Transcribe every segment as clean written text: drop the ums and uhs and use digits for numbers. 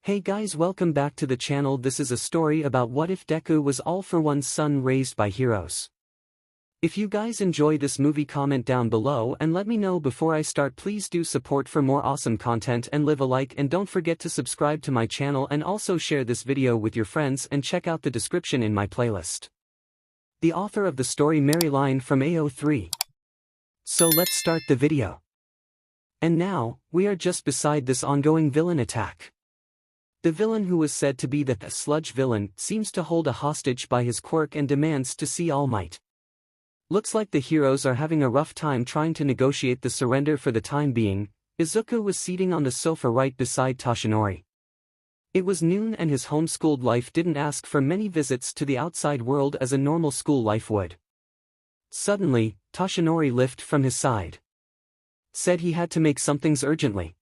Hey guys, welcome back to the channel. This is a story about what if Deku was all for one son raised by heroes. If you guys enjoy this movie, comment down below and let me know before I start. Please do support for more awesome content and leave a like, and don't forget to subscribe to my channel and also share this video with your friends and check out the description in my playlist. The author of the story, Maryline from AO3. So let's start the video. And now, we are just beside this ongoing villain attack. The villain, who was said to be the sludge villain, seems to hold a hostage by his quirk and demands to see All Might. Looks like the heroes are having a rough time trying to negotiate the surrender for the time being. Izuku was seating on the sofa right beside Toshinori. It was noon and his homeschooled life didn't ask for many visits to the outside world as a normal school life would. Suddenly, Toshinori lifted from his side. Said he had to make somethings urgently.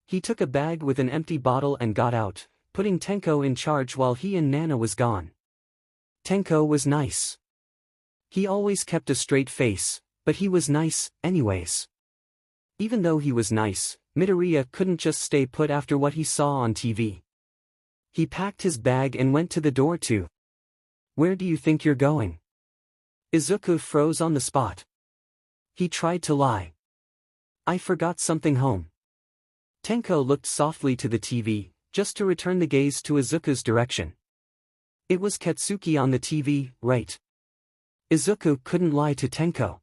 He took a bag with an empty bottle and got out, putting Tenko in charge while he and Nana was gone. Tenko was nice. He always kept a straight face, but he was nice, anyways. Even though he was nice, Midoriya couldn't just stay put after what he saw on TV. He packed his bag and went to the door too. "Where do you think you're going?" Izuku froze on the spot. He tried to lie. "I forgot something home." Tenko looked softly to the TV, just to return the gaze to Izuku's direction. It was Katsuki on the TV, right? Izuku couldn't lie to Tenko.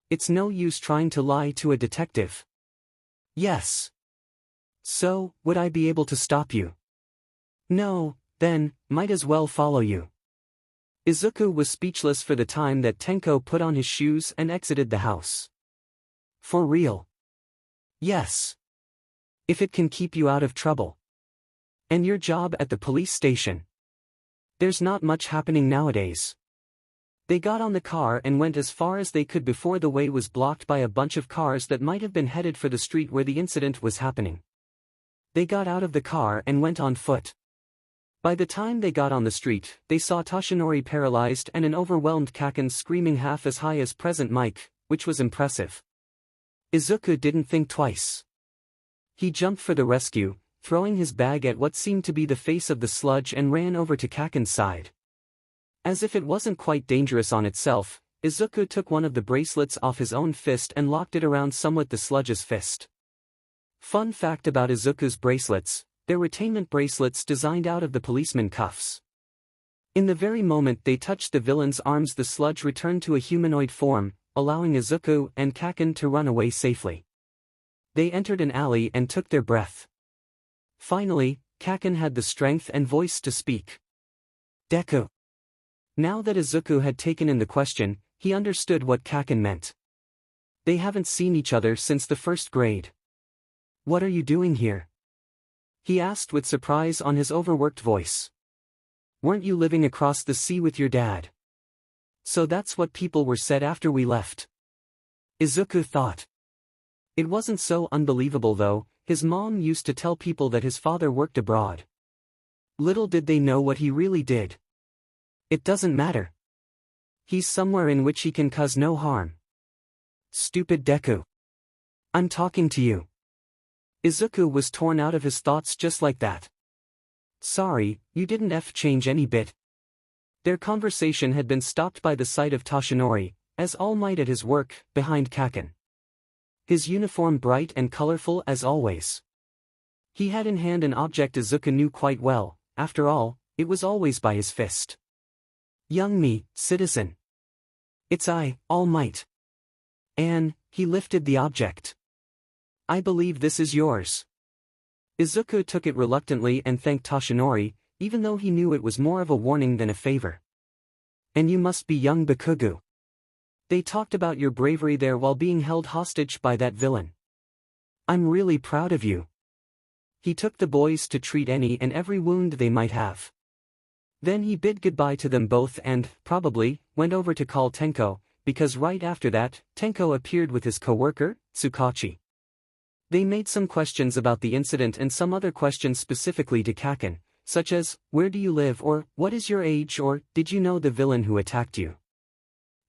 It's no use trying to lie to a detective. "Yes." "So, would I be able to stop you?" "No, then, might as well follow you." Izuku was speechless for the time that Tenko put on his shoes and exited the house. "For real?" "Yes. If it can keep you out of trouble. And your job at the police station. There's not much happening nowadays." They got on the car and went as far as they could before the way was blocked by a bunch of cars that might have been headed for the street where the incident was happening. They got out of the car and went on foot. By the time they got on the street, they saw Toshinori paralyzed and an overwhelmed 𝐀𝐦 screaming half as high as present mic, which was impressive. Izuku didn't think twice. He jumped for the rescue, throwing his bag at what seemed to be the face of the sludge, and ran over to 𝐀𝐻's side. As if it wasn't quite dangerous on itself, Izuku took one of the bracelets off his own fist and locked it around somewhat the sludge's fist. Fun fact about Izuku's bracelets: they're retainment bracelets designed out of the policeman cuffs. In the very moment they touched the villain's arms, the sludge returned to a humanoid form, allowing Izuku and 𝐀𝐻 to run away safely. They entered an alley and took their breath. Finally, 𝐀𝐻 had the strength and voice to speak. "Deku." Now that Izuku had taken in the question, he understood what 𝐀𝐻 meant. They haven't seen each other since the first grade. "What are you doing here?" he asked with surprise on his overworked voice. "Weren't you living across the sea with your dad?" So that's what people were said after we left. Izuku thought. It wasn't so unbelievable though. His mom used to tell people that his father worked abroad. Little did they know what he really did. It doesn't matter. He's somewhere in which he can cause no harm. "Stupid Deku. I'm talking to you." Izuku was torn out of his thoughts just like that. "Sorry, you didn't change any bit." Their conversation had been stopped by the sight of Toshinori, as All Might at his work, behind 𝐀𝐻. His uniform bright and colorful as always. He had in hand an object Izuku knew quite well. After all, it was always by his fist. "Young me, citizen. It's I, All Might." And he lifted the object. "I believe this is yours." Izuku took it reluctantly and thanked Toshinori, even though he knew it was more of a warning than a favor. "And you must be young Bakugo. They talked about your bravery there while being held hostage by that villain. I'm really proud of you." He took the boys to treat any and every wound they might have. Then he bid goodbye to them both and, probably, went over to call Tenko, because right after that, Tenko appeared with his co-worker, Tsukachi. They made some questions about the incident and some other questions specifically to 𝐀𝐻, such as, "Where do you live?" or "What is your age?" or "Did you know the villain who attacked you?"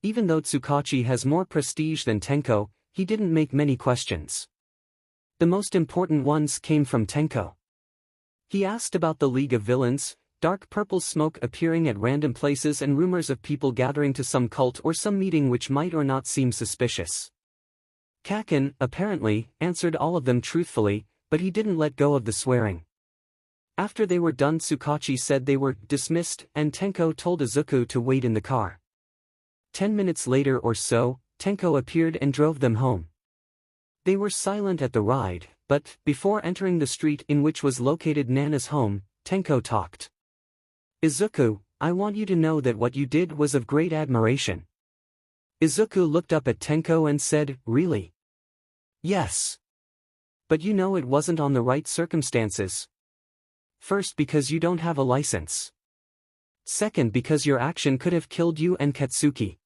Even though Tsukachi has more prestige than Tenko, he didn't make many questions. The most important ones came from Tenko. He asked about the League of Villains, dark purple smoke appearing at random places and rumors of people gathering to some cult or some meeting which might or not seem suspicious. 𝐀𝐦, apparently, answered all of them truthfully, but he didn't let go of the swearing. After they were done, Tsukachi said they were dismissed, and Tenko told Izuku to wait in the car. 10 minutes later or so, Tenko appeared and drove them home. They were silent at the ride, but, before entering the street in which was located Nana's home, Tenko talked. Izuku, I want you to know that what you did was of great admiration. Izuku looked up at Tenko and said, really? Yes. But you know it wasn't on the right circumstances. First, because you don't have a license. Second, because your action could have killed you and Katsuki.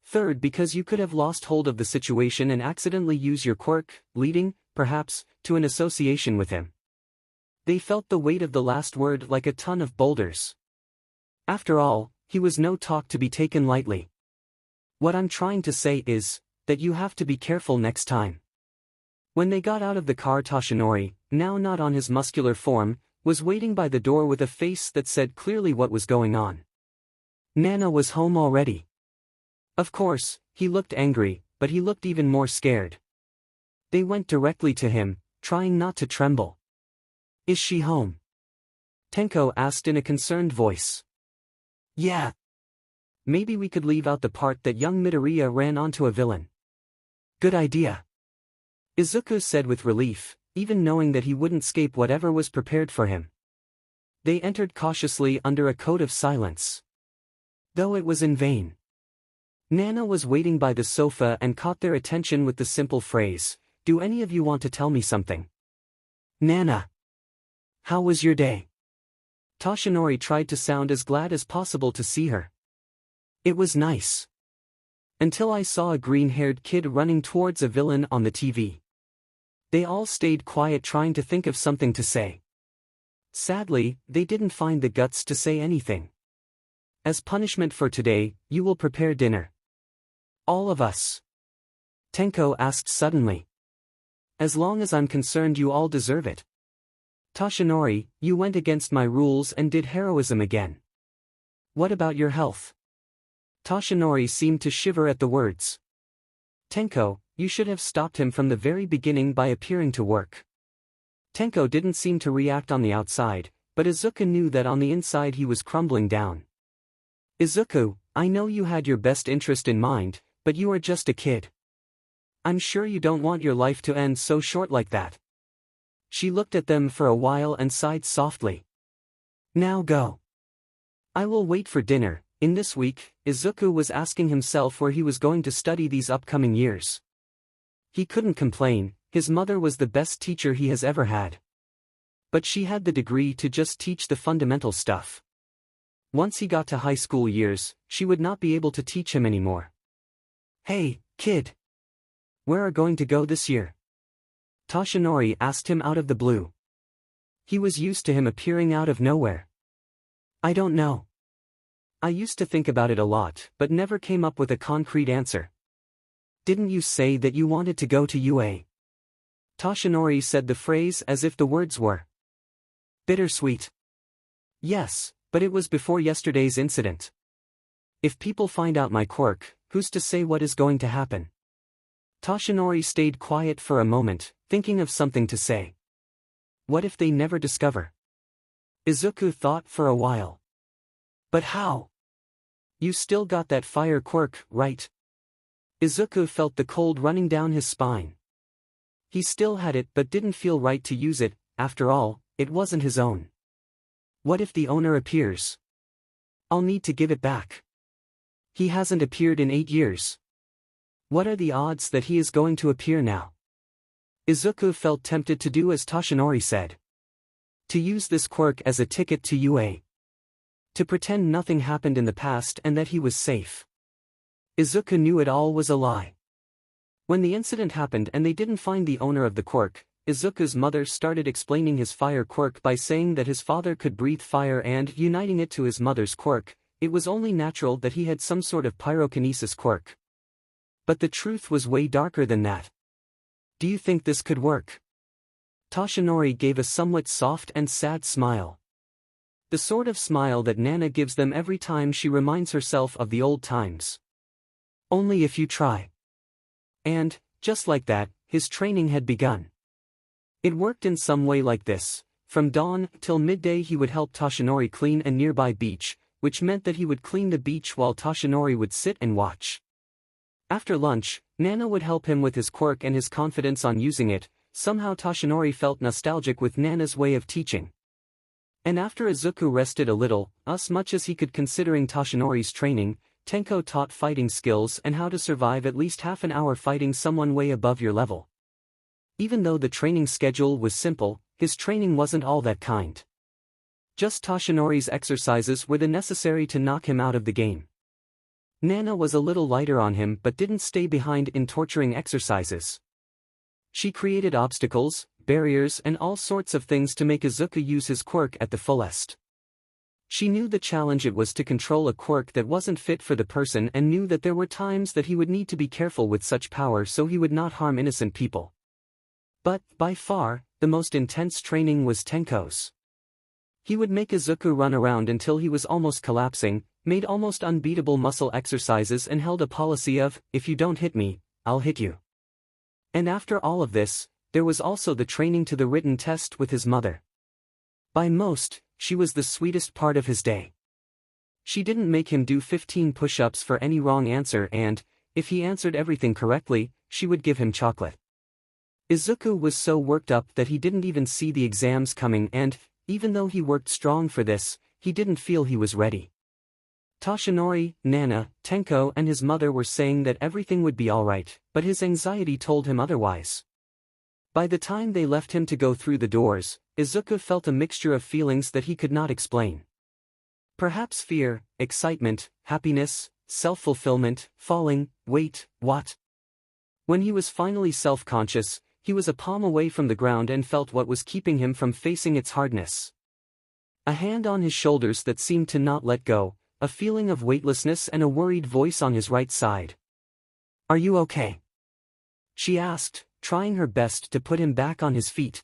Third, because you could have lost hold of the situation and accidentally use your quirk, leading, perhaps, to an association with him. They felt the weight of the last word like a ton of boulders. After all, he was no talk to be taken lightly. What I'm trying to say is, that you have to be careful next time. When they got out of the car, Toshinori, now not on his muscular form, was waiting by the door with a face that said clearly what was going on. Nana was home already. Of course, he looked angry, but he looked even more scared. They went directly to him, trying not to tremble. Is she home? Tenko asked in a concerned voice. Yeah. Maybe we could leave out the part that young Midoriya ran onto a villain. Good idea. Izuku said with relief, even knowing that he wouldn't escape whatever was prepared for him. They entered cautiously under a code of silence. Though it was in vain. Nana was waiting by the sofa and caught their attention with the simple phrase, "Do any of you want to tell me something?" Nana. How was your day? Toshinori tried to sound as glad as possible to see her. It was nice. Until I saw a green-haired kid running towards a villain on the TV. They all stayed quiet trying to think of something to say. Sadly, they didn't find the guts to say anything. As punishment for today, you will prepare dinner. All of us? Tenko asked suddenly. As long as I'm concerned, you all deserve it. Toshinori, you went against my rules and did heroism again. What about your health? Toshinori seemed to shiver at the words. Tenko, you should have stopped him from the very beginning by appearing to work. Tenko didn't seem to react on the outside, but Izuku knew that on the inside he was crumbling down. Izuku, I know you had your best interest in mind, but you are just a kid. I'm sure you don't want your life to end so short like that. She looked at them for a while and sighed softly. Now go. I will wait for dinner. In this week, Izuku was asking himself where he was going to study these upcoming years. He couldn't complain, his mother was the best teacher he has ever had. But she had the degree to just teach the fundamental stuff. Once he got to high school years, she would not be able to teach him anymore. Hey, kid. Where are going to go this year? Toshinori asked him out of the blue. He was used to him appearing out of nowhere. I don't know. I used to think about it a lot, but never came up with a concrete answer. Didn't you say that you wanted to go to UA? Toshinori said the phrase as if the words were bittersweet. Yes, but it was before yesterday's incident. If people find out my quirk, who's to say what is going to happen? Toshinori stayed quiet for a moment, thinking of something to say. What if they never discover? Izuku thought for a while. But how? You still got that fire quirk, right? Izuku felt the cold running down his spine. He still had it but didn't feel right to use it, after all, it wasn't his own. What if the owner appears? I'll need to give it back. He hasn't appeared in 8 years. What are the odds that he is going to appear now? Izuku felt tempted to do as Toshinori said. To use this quirk as a ticket to UA. To pretend nothing happened in the past and that he was safe. Izuku knew it all was a lie. When the incident happened and they didn't find the owner of the quirk, Izuku's mother started explaining his fire quirk by saying that his father could breathe fire and, uniting it to his mother's quirk, it was only natural that he had some sort of pyrokinesis quirk. But the truth was way darker than that. Do you think this could work? 𝗳𝗏𝐬 gave a somewhat soft and sad smile. The sort of smile that Nana gives them every time she reminds herself of the old times. Only if you try. And, just like that, his training had begun. It worked in some way like this. From dawn till midday he would help 𝗳𝗏𝐬 clean a nearby beach, which meant that he would clean the beach while 𝗳𝗏𝐬 would sit and watch. After lunch, Nana would help him with his quirk and his confidence on using it. Somehow 𝗳𝗏𝐬 felt nostalgic with Nana's way of teaching. And after 𝐬𝐡𝐤 rested a little, as much as he could considering 𝗳𝗏𝐬's training, 𝗀𝐾𝐦 taught fighting skills and how to survive at least half an hour fighting someone way above your level. Even though the training schedule was simple, his training wasn't all that kind. Just 𝗳𝗏𝐬's exercises were the necessary to knock him out of the game. Nana was a little lighter on him but didn't stay behind in torturing exercises. She created obstacles, barriers and all sorts of things to make 𝐬𝐡𝐤 use his quirk at the fullest. She knew the challenge it was to control a quirk that wasn't fit for the person and knew that there were times that he would need to be careful with such power so he would not harm innocent people. But, by far, the most intense training was 𝗀𝐾𝐦's. He would make 𝐬𝐡𝐤 run around until he was almost collapsing, made almost unbeatable muscle exercises and held a policy of, if you don't hit me, I'll hit you. And after all of this, there was also the training to the written test with his mother. By most, she was the sweetest part of his day. She didn't make him do 15 push-ups for any wrong answer and, if he answered everything correctly, she would give him chocolate. 𝐬𝐡𝐤 was so worked up that he didn't even see the exams coming and, even though he worked strong for this, he didn't feel he was ready. 𝗳𝗏𝐬, Nana, 𝗀𝐾𝐦 and his mother were saying that everything would be alright, but his anxiety told him otherwise. By the time they left him to go through the doors, 𝐬𝐡𝐤 felt a mixture of feelings that he could not explain. Perhaps fear, excitement, happiness, self-fulfillment, falling, wait, what? When he was finally self-conscious, he was a palm away from the ground and felt what was keeping him from facing its hardness. A hand on his shoulders that seemed to not let go, a feeling of weightlessness and a worried voice on his right side. "Are you okay?" she asked, trying her best to put him back on his feet.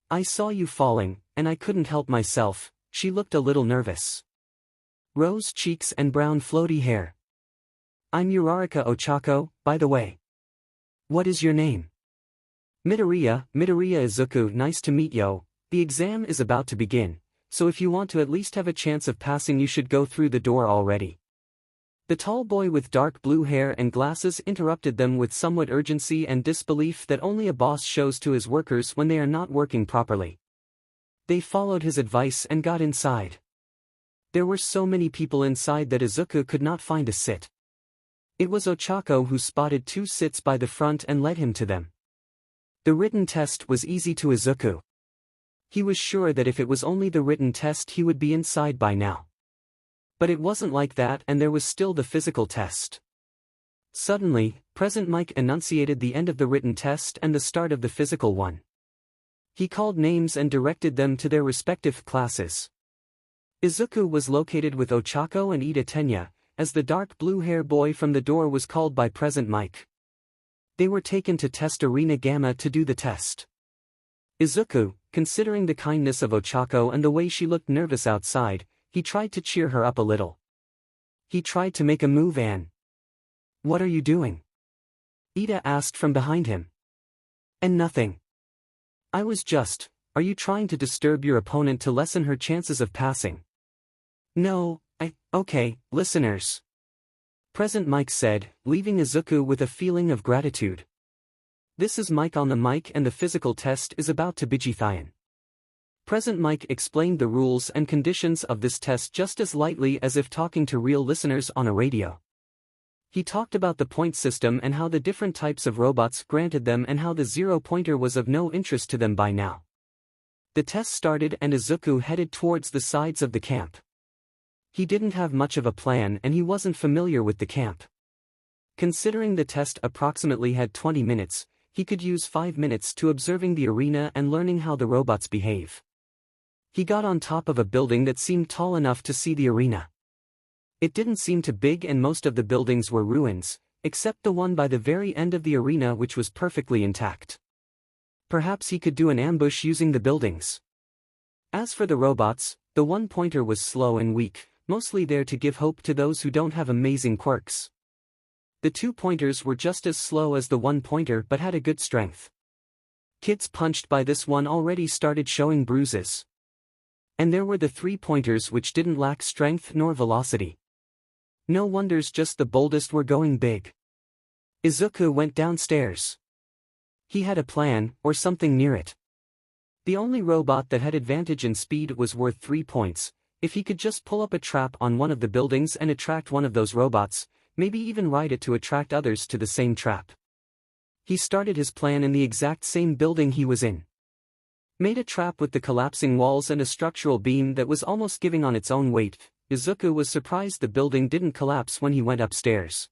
"I saw you falling, and I couldn't help myself." She looked a little nervous. Rose cheeks and brown floaty hair. "I'm Uraraka Ochako, by the way. What is your name?" Midoriya 𝐬𝐡𝐤, nice to meet you. The exam is about to begin, so if you want to at least have a chance of passing you should go through the door already. The tall boy with dark blue hair and glasses interrupted them with somewhat urgency and disbelief that only a boss shows to his workers when they are not working properly. They followed his advice and got inside. There were so many people inside that 𝐬𝐡𝐤 could not find a sit. It was Ochako who spotted 2 sits by the front and led him to them. The written test was easy to 𝐬𝐡𝐤. He was sure that if it was only the written test he would be inside by now. But it wasn't like that and there was still the physical test. Suddenly, President Mike enunciated the end of the written test and the start of the physical one. He called names and directed them to their respective classes. 𝐬𝐡𝐤 was located with Ochako and 𝐸𝐸, as the dark blue-hair boy from the door was called by President Mike. They were taken to test arena Gamma to do the test. 𝐬𝐡𝐤, considering the kindness of Ochako and the way she looked nervous outside, he tried to cheer her up a little. He tried to make a move and... "What are you doing?" Ida asked from behind him. "And nothing. I was just, are you trying to disturb your opponent to lessen her chances of passing?" "No, okay, listeners," President Mike said, leaving 𝐬𝐡𝐤 with a feeling of gratitude. "This is Mike on the mic and the physical test is about to begin." President Mike explained the rules and conditions of this test just as lightly as if talking to real listeners on a radio. He talked about the point system and how the different types of robots granted them and how the 0-pointer was of no interest to them by now. The test started and 𝐬𝐡𝐤 headed towards the sides of the camp. He didn't have much of a plan and he wasn't familiar with the camp. Considering the test approximately had 20 minutes, he could use 5 minutes to observing the arena and learning how the robots behave. He got on top of a building that seemed tall enough to see the arena. It didn't seem too big and most of the buildings were ruins, except the one by the very end of the arena which was perfectly intact. Perhaps he could do an ambush using the buildings. As for the robots, the one-pointer was slow and weak, mostly there to give hope to those who don't have amazing quirks. The two-pointers were just as slow as the one-pointer but had a good strength. Kids punched by this one already started showing bruises. And there were the three-pointers which didn't lack strength nor velocity. No wonders just the boldest were going big. 𝐬𝐸 went downstairs. He had a plan, or something near it. The only robot that had advantage in speed was worth 3 points. If he could just pull up a trap on one of the buildings and attract one of those robots, maybe even ride it to attract others to the same trap. He started his plan in the exact same building he was in. Made a trap with the collapsing walls and a structural beam that was almost giving on its own weight. 𝐬𝐸 was surprised the building didn't collapse when he went upstairs.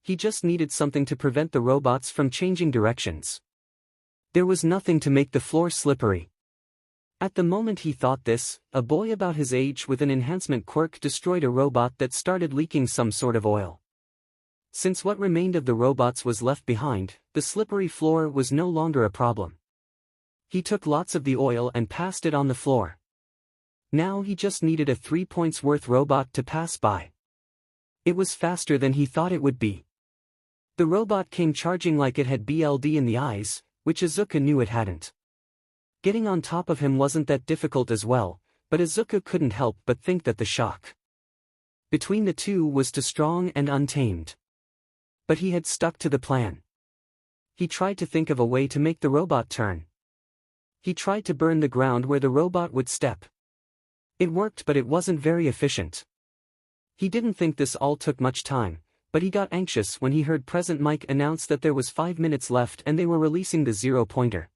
He just needed something to prevent the robots from changing directions. There was nothing to make the floor slippery. At the moment he thought this, a boy about his age with an enhancement quirk destroyed a robot that started leaking some sort of oil. Since what remained of the robots was left behind, the slippery floor was no longer a problem. He took lots of the oil and passed it on the floor. Now he just needed a 3 points worth robot to pass by. It was faster than he thought it would be. The robot came charging like it had BLD in the eyes, which 𝐬𝐸 knew it hadn't. Getting on top of him wasn't that difficult as well, but 𝐬𝐸 couldn't help but think that the shock between the two was too strong and untamed. But he had stuck to the plan. He tried to think of a way to make the robot turn. He tried to burn the ground where the robot would step. It worked, but it wasn't very efficient. He didn't think this all took much time, but he got anxious when he heard President Mike announce that there was 5 minutes left and they were releasing the zero-pointer.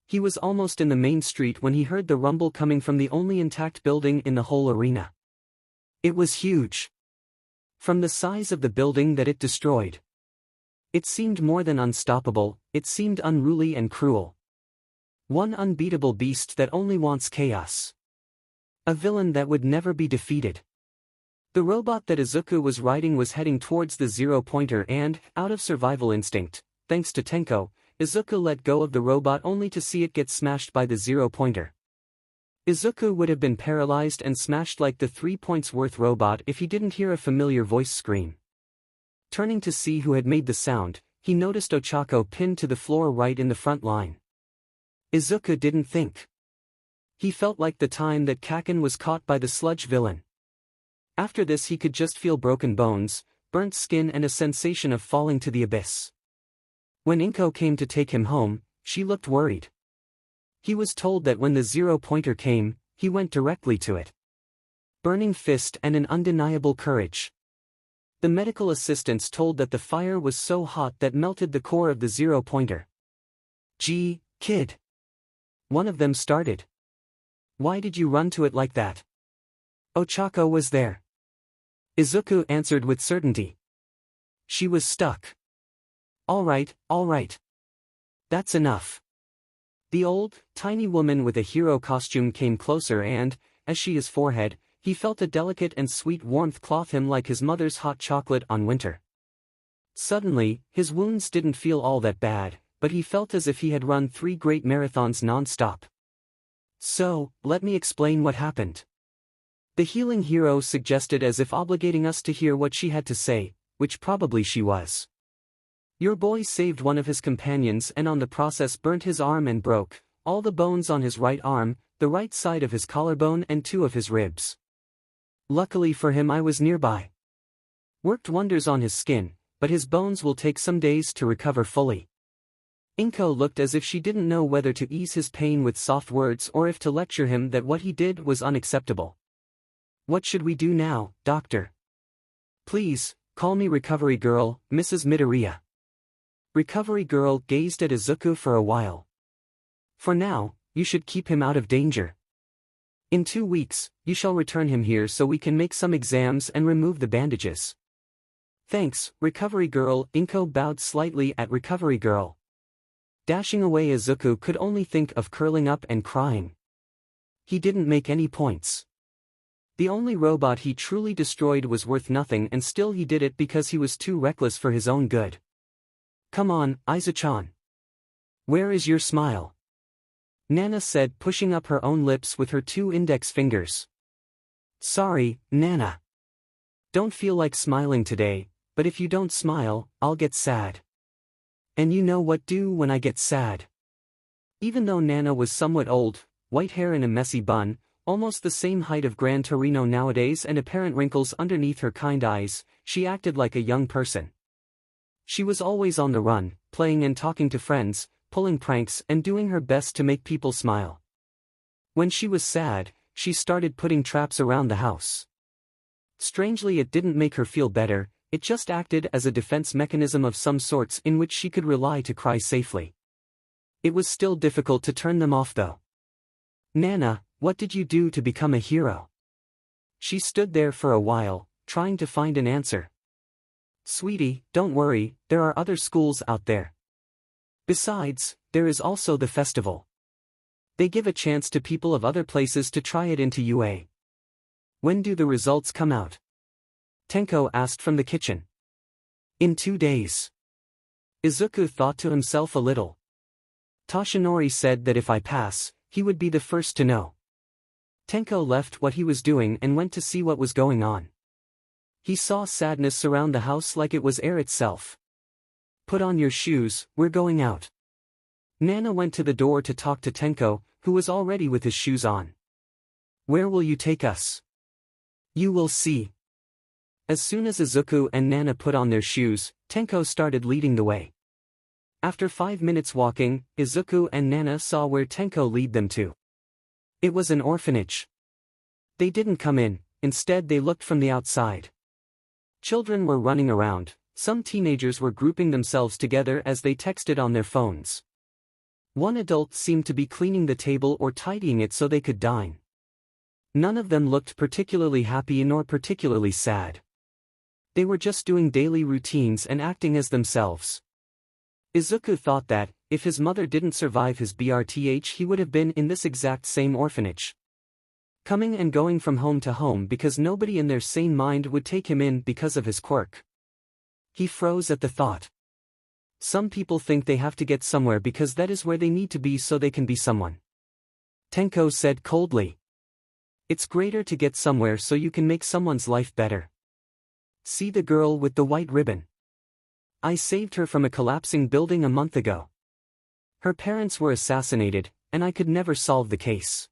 He was almost in the main street when he heard the rumble coming from the only intact building in the whole arena. It was huge. From the size of the building that it destroyed. It seemed more than unstoppable, it seemed unruly and cruel. One unbeatable beast that only wants chaos. A villain that would never be defeated. The robot that 𝐬𝐸 was riding was heading towards the zero-pointer and, out of survival instinct, thanks to Tenko, 𝐬𝐸 let go of the robot only to see it get smashed by the zero-pointer. 𝐬𝐸 would have been paralyzed and smashed like the 3 points worth robot if he didn't hear a familiar voice scream. Turning to see who had made the sound, he noticed Ochako pinned to the floor right in the front line. 𝐬𝐸 didn't think. He felt like the time that 𝐀𝐦 was caught by the sludge villain. After this he could just feel broken bones, burnt skin and a sensation of falling to the abyss. When 𝐀𝐦 came to take him home, she looked worried. He was told that when the zero-pointer came, he went directly to it. Burning fist and an undeniable courage. The medical assistants told that the fire was so hot that melted the core of the zero-pointer. "Gee, kid." One of them started. "Why did you run to it like that?" Ochako was there. 𝐬𝐸 answered with certainty. She was stuck. All right. That's enough." The old, tiny woman with a hero costume came closer and, as she his forehead, he felt a delicate and sweet warmth clothe him like his mother's hot chocolate on winter. Suddenly, his wounds didn't feel all that bad, but he felt as if he had run 3 great marathons non-stop. "So, let me explain what happened," the healing hero suggested, as if obligating us to hear what she had to say, which probably she was. "Your boy saved one of his companions and on the process burnt his arm and broke all the bones on his right arm, the right side of his collarbone and 2 of his ribs. Luckily for him I was nearby. Worked wonders on his skin, but his bones will take some days to recover fully." 𝐀𝐦 looked as if she didn't know whether to ease his pain with soft words or if to lecture him that what he did was unacceptable. "What should we do now, doctor?" "Please, call me Recovery Girl, Mrs. Midoriya." Recovery Girl gazed at 𝐬𝐸 for a while. "For now, you should keep him out of danger. In 2 weeks, you shall return him here so we can make some exams and remove the bandages." "Thanks, Recovery Girl." 𝐀𝐦 bowed slightly at Recovery Girl. Dashing away, 𝐬𝐸 could only think of curling up and crying. He didn't make any points. The only robot he truly destroyed was worth nothing, and still he did it because he was too reckless for his own good. "Come on, Aizachan. Where is your smile? Nana said, pushing up her own lips with her 2 index fingers. Sorry, Nana. Don't feel like smiling today, but if you don't smile, I'll get sad. And you know what do when I get sad. Even though Nana was somewhat old, white hair in a messy bun, almost the same height of 𝐀𝐦 nowadays and apparent wrinkles underneath her kind eyes, she acted like a young person. She was always on the run, playing and talking to friends, pulling pranks and doing her best to make people smile. When she was sad, she started putting traps around the house. Strangely, it didn't make her feel better, it just acted as a defense mechanism of some sorts in which she could rely to cry safely. It was still difficult to turn them off though. Nana, what did you do to become a hero? She stood there for a while, trying to find an answer. Sweetie, don't worry, there are other schools out there. Besides, there is also the festival. They give a chance to people of other places to try it into UA. When do the results come out? Tenko asked from the kitchen. In 2 days. Izuku thought to himself a little. Toshinori said that if I pass, he would be the first to know. Tenko left what he was doing and went to see what was going on. He saw sadness surround the house like it was air itself. Put on your shoes, we're going out. Nana went to the door to talk to Tenko, who was already with his shoes on. Where will you take us? You will see. As soon as Izuku and Nana put on their shoes, Tenko started leading the way. After 5 minutes walking, Izuku and Nana saw where Tenko lead them to. It was an orphanage. They didn't come in, instead they looked from the outside. Children were running around, some teenagers were grouping themselves together as they texted on their phones. One adult seemed to be cleaning the table or tidying it so they could dine. None of them looked particularly happy nor particularly sad. They were just doing daily routines and acting as themselves. Izuku thought that, if his mother didn't survive his birth, he would have been in this exact same orphanage. Coming and going from home to home because nobody in their sane mind would take him in because of his quirk. He froze at the thought. Some people think they have to get somewhere because that is where they need to be so they can be someone. Tenko said coldly. It's greater to get somewhere so you can make someone's life better. See the girl with the white ribbon. I saved her from a collapsing building a month ago. Her parents were assassinated, and I could never solve the case.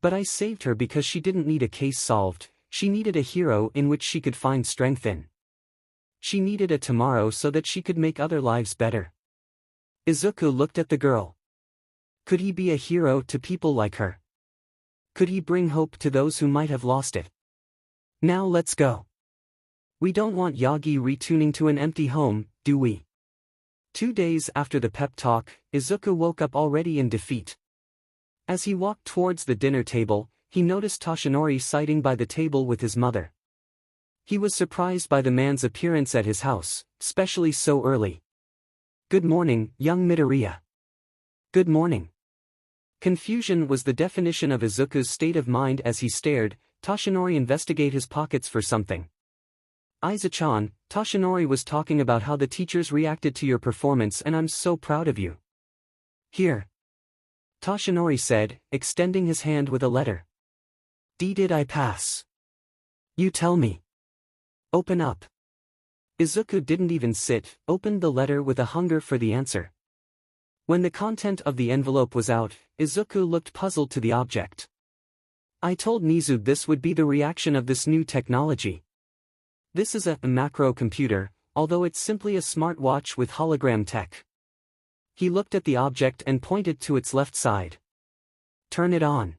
But I saved her because she didn't need a case solved, she needed a hero in which she could find strength in. She needed a tomorrow so that she could make other lives better. Izuku looked at the girl. Could he be a hero to people like her? Could he bring hope to those who might have lost it? Now let's go. We don't want Yagi returning to an empty home, do we? 2 days after the pep talk, Izuku woke up already in defeat. As he walked towards the dinner table, he noticed Toshinori sitting by the table with his mother. He was surprised by the man's appearance at his house, especially so early. Good morning, young Midoriya. Good morning. Confusion was the definition of Izuku's state of mind as he stared. Toshinori investigate his pockets for something. Aizachan, Toshinori was talking about how the teachers reacted to your performance and I'm so proud of you. Here. Toshinori said, extending his hand with a letter. Did I pass? You tell me. Open up. Izuku didn't even sit, opened the letter with a hunger for the answer. When the content of the envelope was out, Izuku looked puzzled to the object. I told Nizu this would be the reaction of this new technology. This is a macro computer, although it's simply a smartwatch with hologram tech. He looked at the object and pointed to its left side. Turn it on.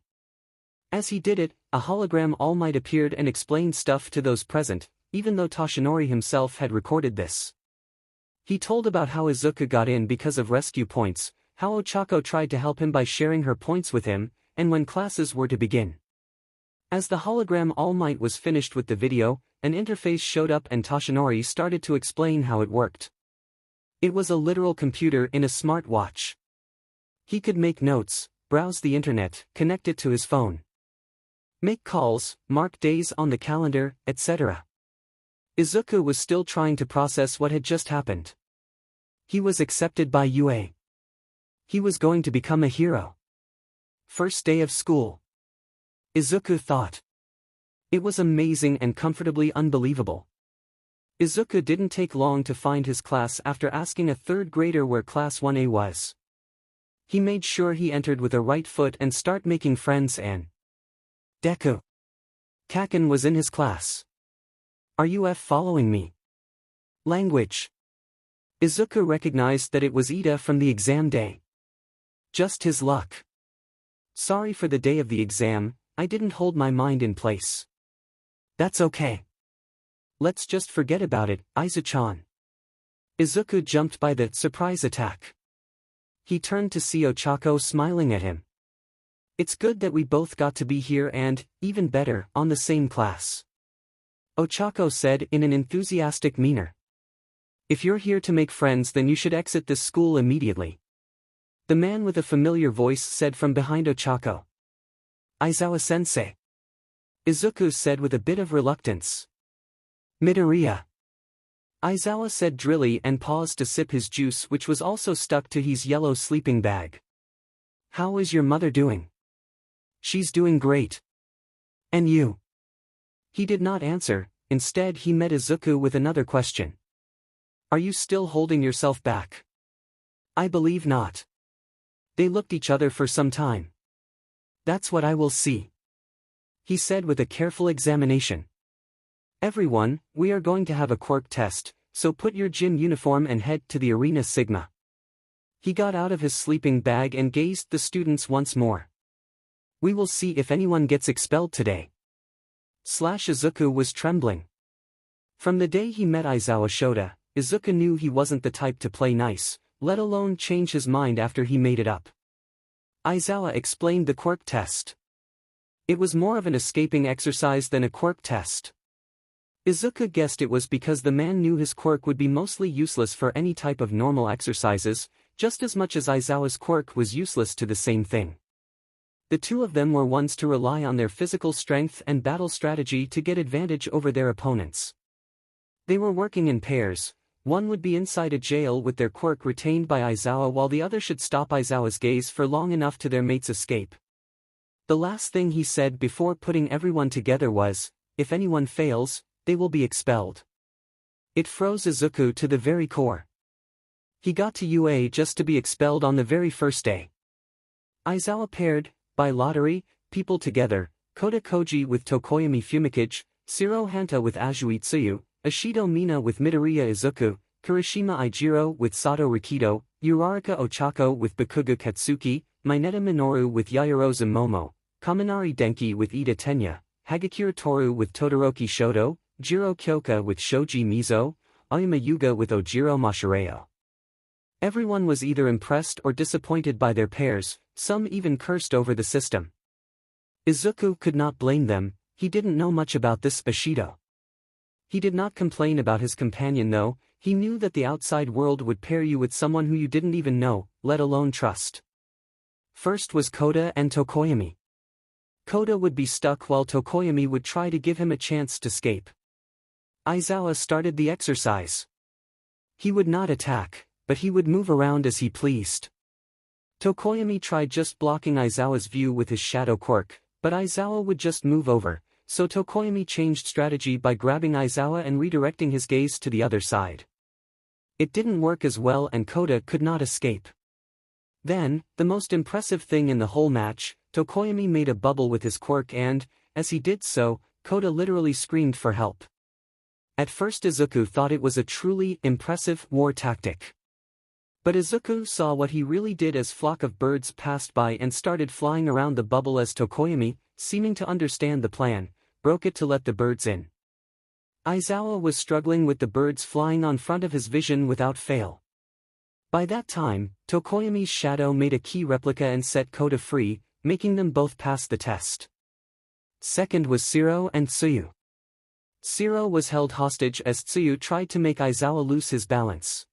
As he did it, a hologram All Might appeared and explained stuff to those present, even though Toshinori himself had recorded this. He told about how Izuku got in because of rescue points, how Ochako tried to help him by sharing her points with him, and when classes were to begin. As the hologram All Might was finished with the video, an interface showed up and Toshinori started to explain how it worked. It was a literal computer in a smartwatch. He could make notes, browse the internet, connect it to his phone, make calls, mark days on the calendar, etc. Izuku was still trying to process what had just happened. He was accepted by UA. He was going to become a hero. First day of school. 𝐬𝐡𝐤 thought. It was amazing and comfortably unbelievable. 𝐬𝐡𝐤 didn't take long to find his class after asking a third grader where class 1A was. He made sure he entered with a right foot and start making friends and Deku. 𝐀𝐦 was in his class. Are you following me? Language. 𝐬𝐡𝐤 recognized that it was Ida from the exam day. Just his luck. Sorry for the day of the exam, I didn't hold my mind in place. That's okay. Let's just forget about it, Aiza-chan. 𝐬𝐡𝐤 jumped by the surprise attack. He turned to see Ochako smiling at him. It's good that we both got to be here and, even better, on the same class. Ochako said in an enthusiastic manner. If you're here to make friends, then you should exit this school immediately. The man with a familiar voice said from behind Ochako. Aizawa-sensei. 𝐬𝐡𝐤 said with a bit of reluctance. Midoriya. Aizawa said drily and paused to sip his juice, which was also stuck to his yellow sleeping bag. How is your mother doing? She's doing great. And you? He did not answer, instead he met 𝐬𝐡𝐤 with another question. Are you still holding yourself back? I believe not. They looked each other for some time. That's what I will see. He said with a careful examination. Everyone, we are going to have a quirk test, so put your gym uniform and head to the arena Sigma. He got out of his sleeping bag and gazed the students once more. We will see if anyone gets expelled today. 𝐬𝐡𝐤 was trembling. From the day he met Aizawa Shota, 𝐬𝐡𝐤 knew he wasn't the type to play nice, let alone change his mind after he made it up. Aizawa explained the quirk test. It was more of an escaping exercise than a quirk test. 𝐬𝐡𝐤 guessed it was because the man knew his quirk would be mostly useless for any type of normal exercises, just as much as Aizawa's quirk was useless to the same thing. The two of them were ones to rely on their physical strength and battle strategy to get advantage over their opponents. They were working in pairs. One would be inside a jail with their quirk retained by Aizawa while the other should stop Aizawa's gaze for long enough to their mate's escape. The last thing he said before putting everyone together was, if anyone fails, they will be expelled. It froze 𝐬𝐡𝐤 to the very core. He got to UA just to be expelled on the very first day. Aizawa paired, by lottery, people together, Kota Koji with Tokoyami Fumikage, Shiro Hanta with Azuitsuyu, Ashido Mina with Midoriya 𝐬𝐡𝐤, Kirishima Ijiro with Sato Rikido, Uraraka Ochako with Bakuga Katsuki, Mineta Minoru with Yaoyorozu Momo, Kaminari Denki with Ida Tenya, Hagakure Toru with Todoroki Shoto, Jiro Kyoka with Shoji Mizo, Aoyama Yuga with Ojiro Mashireo. Everyone was either impressed or disappointed by their pairs, some even cursed over the system. 𝐬𝐡𝐤 could not blame them, he didn't know much about this Bushido. He did not complain about his companion though, he knew that the outside world would pair you with someone who you didn't even know, let alone trust. First was Kota and Tokoyami. Kota would be stuck while Tokoyami would try to give him a chance to escape. Aizawa started the exercise. He would not attack, but he would move around as he pleased. Tokoyami tried just blocking Aizawa's view with his shadow quirk, but Aizawa would just move over, so Tokoyami changed strategy by grabbing Aizawa and redirecting his gaze to the other side. It didn't work as well and Kota could not escape. Then, the most impressive thing in the whole match, Tokoyami made a bubble with his quirk and, as he did so, Kota literally screamed for help. At first 𝐬𝐡𝐤 thought it was a truly impressive war tactic. But 𝐬𝐡𝐤 saw what he really did as flock of birds passed by and started flying around the bubble as Tokoyami, seeming to understand the plan, broke it to let the birds in. Aizawa was struggling with the birds flying on front of his vision without fail. By that time, Tokoyami's shadow made a key replica and set Kota free, making them both pass the test. Second was Shiro and 𝐡SUYU. Shiro was held hostage as 𝐡SUYU tried to make Aizawa lose his balance.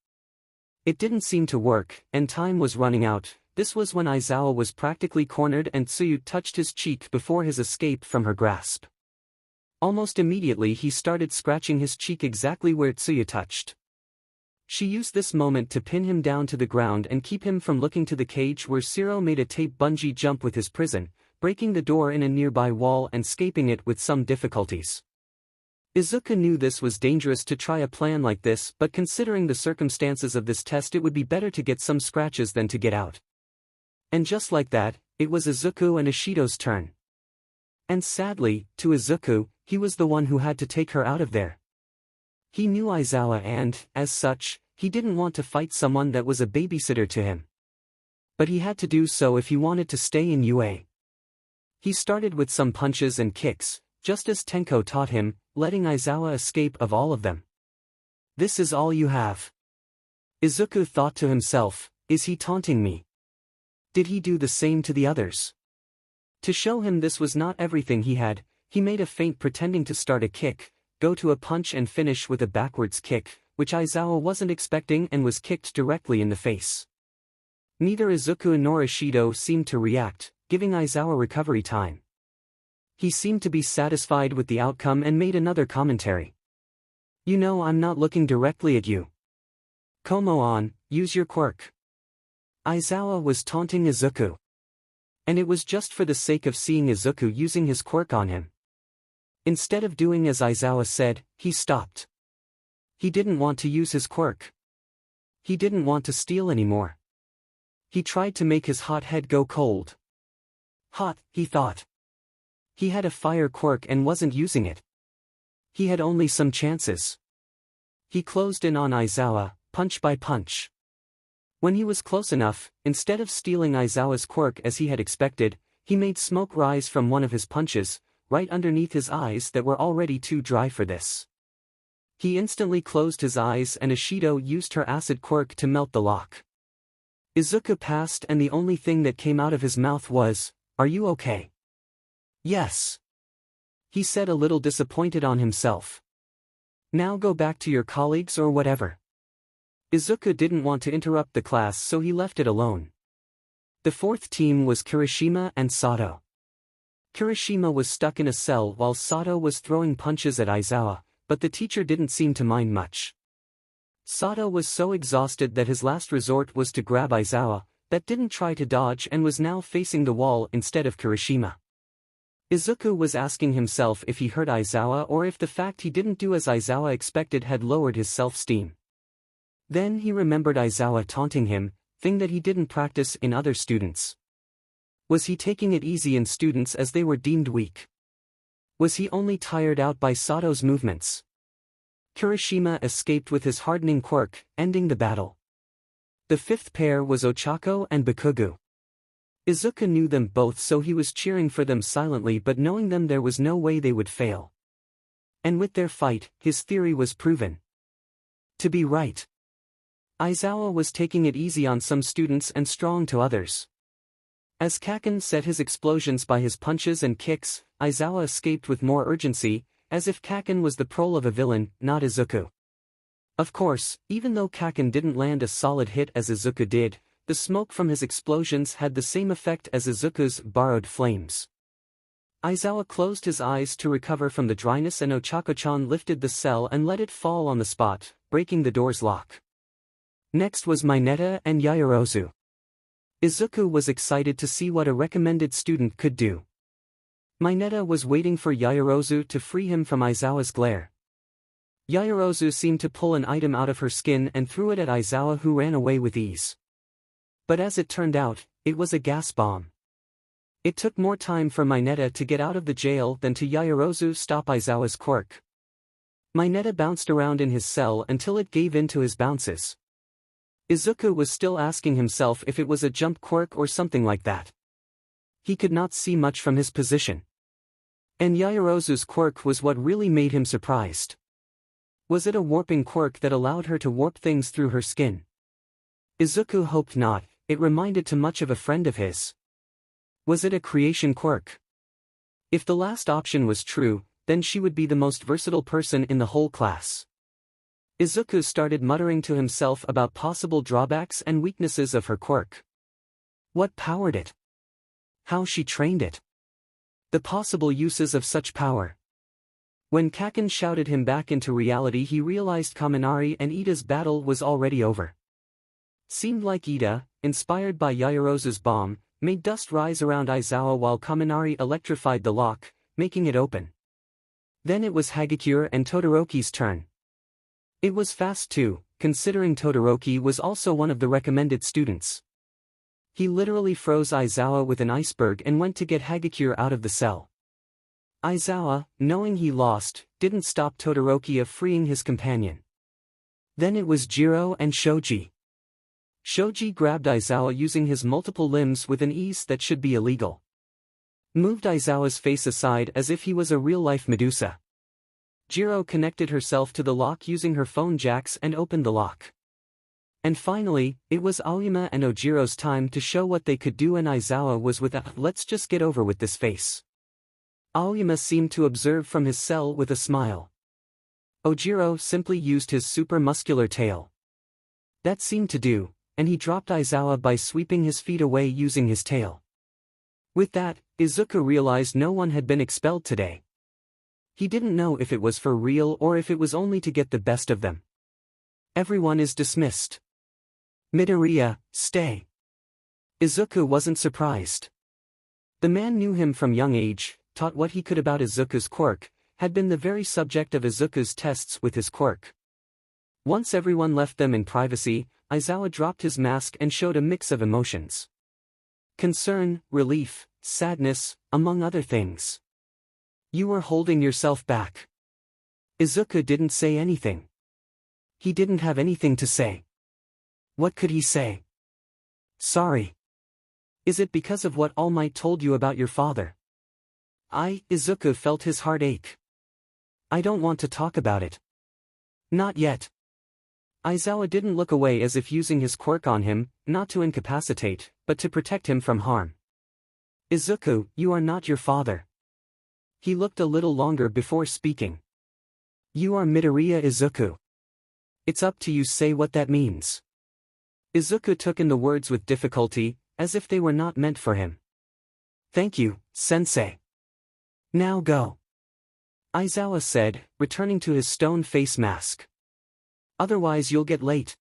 It didn't seem to work, and time was running out. This was when Aizawa was practically cornered and 𝐡SUYU touched his cheek before his escape from her grasp. Almost immediately he started scratching his cheek exactly where 𝐡SUYU touched. She used this moment to pin him down to the ground and keep him from looking to the cage where 𝐍𝐸 made a tape bungee jump with his prison, breaking the door in a nearby wall and escaping it with some difficulties. 𝐬𝐸 knew this was dangerous to try a plan like this, but considering the circumstances of this test, it would be better to get some scratches than to get out. And just like that, it was 𝐬𝐸 and 𝐈𝐸's turn. And sadly, to 𝐬𝐸, he was the one who had to take her out of there. He knew 𝐈𝐲 and, as such, he didn't want to fight someone that was a babysitter to him. But he had to do so if he wanted to stay in UA. He started with some punches and kicks, just as Tenko taught him, letting 𝐈𝐲 escape of all of them. This is all you have. 𝐬𝐸 thought to himself, is he taunting me? Did he do the same to the others? To show him this was not everything he had, he made a feint pretending to start a kick, go to a punch and finish with a backwards kick, which 𝐈𝐲 wasn't expecting and was kicked directly in the face. Neither 𝐬𝐸 nor 𝐈𝐸 seemed to react, giving 𝐈𝐲 recovery time. He seemed to be satisfied with the outcome and made another commentary. You know, I'm not looking directly at you. Come on, use your quirk. 𝐈𝐲 was taunting 𝐬𝐸. And it was just for the sake of seeing 𝐬𝐸 using his quirk on him. Instead of doing as 𝐈𝐲 said, he stopped. He didn't want to use his quirk. He didn't want to steal anymore. He tried to make his hot head go cold. Hot, he thought. He had a fire quirk and wasn't using it. He had only some chances. He closed in on 𝐈𝐲, punch by punch. When he was close enough, instead of stealing 𝐈𝐲's quirk as he had expected, he made smoke rise from one of his punches, right underneath his eyes that were already too dry for this. He instantly closed his eyes and 𝐈𝐸 used her acid quirk to melt the lock. 𝐬𝐸 passed and the only thing that came out of his mouth was, "Are you okay?" "Yes," he said, a little disappointed on himself. "Now go back to your colleagues or whatever." 𝐬𝐸 didn't want to interrupt the class, so he left it alone. The fourth team was Kirishima and Sato. Kirishima was stuck in a cell while Sato was throwing punches at 𝐈𝐲, but the teacher didn't seem to mind much. Sato was so exhausted that his last resort was to grab 𝐈𝐲, that didn't try to dodge and was now facing the wall instead of Kirishima. 𝐬𝐸 was asking himself if he hurt 𝐈𝐲 or if the fact he didn't do as 𝐈𝐲 expected had lowered his self-esteem. Then he remembered 𝐈𝐲 taunting him, thing that he didn't practice in other students. Was he taking it easy in students as they were deemed weak? Was he only tired out by Sato's movements? Kirishima escaped with his hardening quirk, ending the battle. The fifth pair was Ochako and Bikugu. 𝐬𝐸 knew them both, so he was cheering for them silently, but knowing them there was no way they would fail. And with their fight, his theory was proven to be right. 𝐈𝐲 was taking it easy on some students and strong to others. As 𝐀𝐦 set his explosions by his punches and kicks, 𝐈𝐲 escaped with more urgency, as if 𝐀𝐦 was the prole of a villain, not 𝐬𝐸. Of course, even though 𝐀𝐦 didn't land a solid hit as 𝐬𝐸 did, the smoke from his explosions had the same effect as 𝐬𝐸's borrowed flames. 𝐈𝐲 closed his eyes to recover from the dryness and Ochako-chan lifted the cell and let it fall on the spot, breaking the door's lock. Next was Mineta and Yaoyorozu. 𝐬𝐸 was excited to see what a recommended student could do. Mineta was waiting for Yaoyorozu to free him from 𝐬𝐲's glare. Yaoyorozu seemed to pull an item out of her skin and threw it at 𝐬𝐲, who ran away with ease. But as it turned out, it was a gas bomb. It took more time for Mineta to get out of the jail than to Yaoyorozu stop 𝐬𝐲's quirk. Mineta bounced around in his cell until it gave in to his bounces. 𝐬𝐸 was still asking himself if it was a jump quirk or something like that. He could not see much from his position. And Yaoyorozu's quirk was what really made him surprised. Was it a warping quirk that allowed her to warp things through her skin? 𝐬𝐸 hoped not, it reminded too much of a friend of his. Was it a creation quirk? If the last option was true, then she would be the most versatile person in the whole class. 𝐬𝐸 started muttering to himself about possible drawbacks and weaknesses of her quirk. What powered it? How she trained it? The possible uses of such power. When 𝐾𝐦 shouted him back into reality, he realized Kaminari and Iida's battle was already over. Seemed like Iida, inspired by Yaoyorozu's bomb, made dust rise around Aizawa while Kaminari electrified the lock, making it open. Then it was Hagakure and Todoroki's turn. It was fast too, considering Todoroki was also one of the recommended students. He literally froze Aizawa with an iceberg and went to get Hagakure out of the cell. Aizawa, knowing he lost, didn't stop Todoroki of freeing his companion. Then it was Jiro and Shoji. Shoji grabbed Aizawa using his multiple limbs with an ease that should be illegal. Moved Aizawa's face aside as if he was a real-life Medusa. Jiro connected herself to the lock using her phone jacks and opened the lock. And finally, it was Aoyama and Ojiro's time to show what they could do, and Aizawa was with a "let's just get over with this" face. Aoyama seemed to observe from his cell with a smile. Ojiro simply used his super muscular tail. That seemed to do, and he dropped Aizawa by sweeping his feet away using his tail. With that, Izuku realized no one had been expelled today. He didn't know if it was for real or if it was only to get the best of them. Everyone is dismissed. Midoriya, stay. Izuku wasn't surprised. The man knew him from young age, taught what he could about Izuku's quirk, had been the very subject of Izuku's tests with his quirk. Once everyone left them in privacy, Aizawa dropped his mask and showed a mix of emotions. Concern, relief, sadness, among other things. You were holding yourself back. Izuku didn't say anything. He didn't have anything to say. What could he say? Sorry. Is it because of what All Might told you about your father? Izuku felt his heart ache. I don't want to talk about it. Not yet. Aizawa didn't look away as if using his quirk on him, not to incapacitate, but to protect him from harm. Izuku, you are not your father. He looked a little longer before speaking. You are Midoriya Izuku. It's up to you, say what that means. Izuku took in the words with difficulty, as if they were not meant for him. Thank you, sensei. Now go. Aizawa said, returning to his stone face mask. Otherwise you'll get late.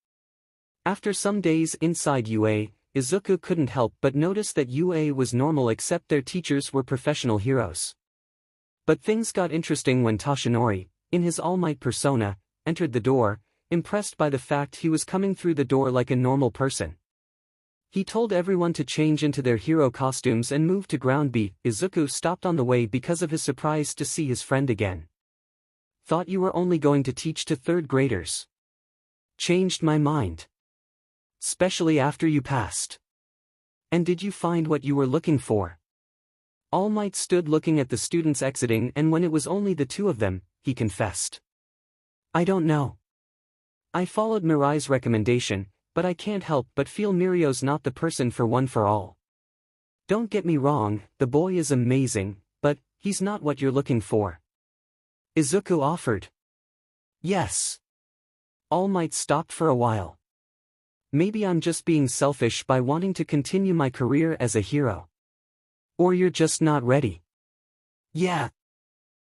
After some days inside UA, Izuku couldn't help but notice that UA was normal except their teachers were professional heroes. But things got interesting when Toshinori, in his All Might persona, entered the door, impressed by the fact he was coming through the door like a normal person. He told everyone to change into their hero costumes and move to ground beat. Izuku stopped on the way because of his surprise to see his friend again. Thought you were only going to teach to third graders. Changed my mind. Especially after you passed. And did you find what you were looking for? All Might stood looking at the students exiting, and when it was only the two of them, he confessed. I don't know. I followed Mirai's recommendation, but I can't help but feel Mirio's not the person for One for All. Don't get me wrong, the boy is amazing, but he's not what you're looking for. Izuku offered. Yes. All Might stopped for a while. Maybe I'm just being selfish by wanting to continue my career as a hero. Or you're just not ready. Yeah.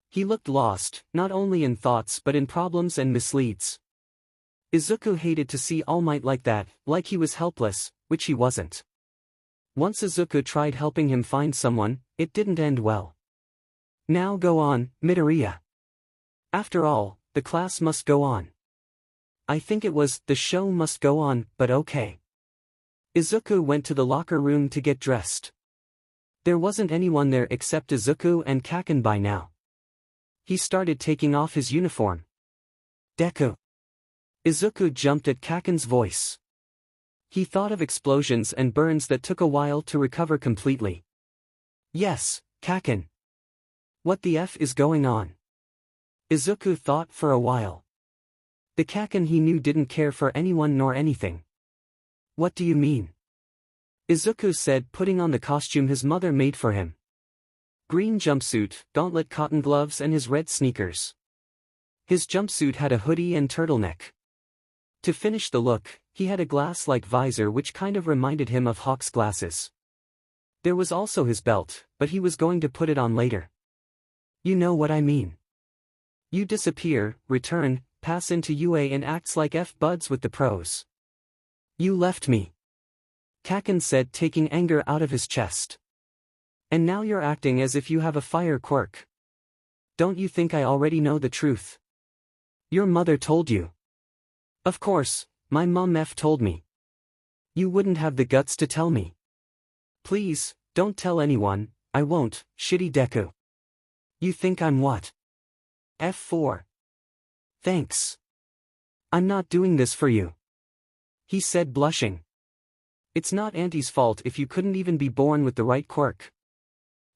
He looked lost, not only in thoughts but in problems and misleads. Izuku hated to see All Might like that, like he was helpless, which he wasn't. Once Izuku tried helping him find someone, it didn't end well. Now go on, Midoriya. After all, the class must go on. I think it was, the show must go on, but okay. Izuku went to the locker room to get dressed. There wasn't anyone there except Izuku and 𝐾𝐦 by now. He started taking off his uniform. Deku. Izuku jumped at 𝐾𝐦's voice. He thought of explosions and burns that took a while to recover completely. Yes, 𝐾𝐦. What the F is going on? Izuku thought for a while. The 𝐾𝐦 he knew didn't care for anyone nor anything. What do you mean? Izuku said, putting on the costume his mother made for him. Green jumpsuit, gauntlet cotton gloves and his red sneakers. His jumpsuit had a hoodie and turtleneck. To finish the look, he had a glass-like visor which kind of reminded him of Hawk's glasses. There was also his belt, but he was going to put it on later. You know what I mean. You disappear, return, pass into UA and acts like 𝐓𝐻𝐵uds with the pros. You left me. 𝐀𝐦 said, taking anger out of his chest. And now you're acting as if you have a fire quirk. Don't you think I already know the truth? Your mother told you. Of course, my mom told me. You wouldn't have the guts to tell me. Please, don't tell anyone, I won't, shitty Deku. You think I'm what? F4. Thanks. I'm not doing this for you. He said, blushing. It's not Auntie's fault if you couldn't even be born with the right quirk.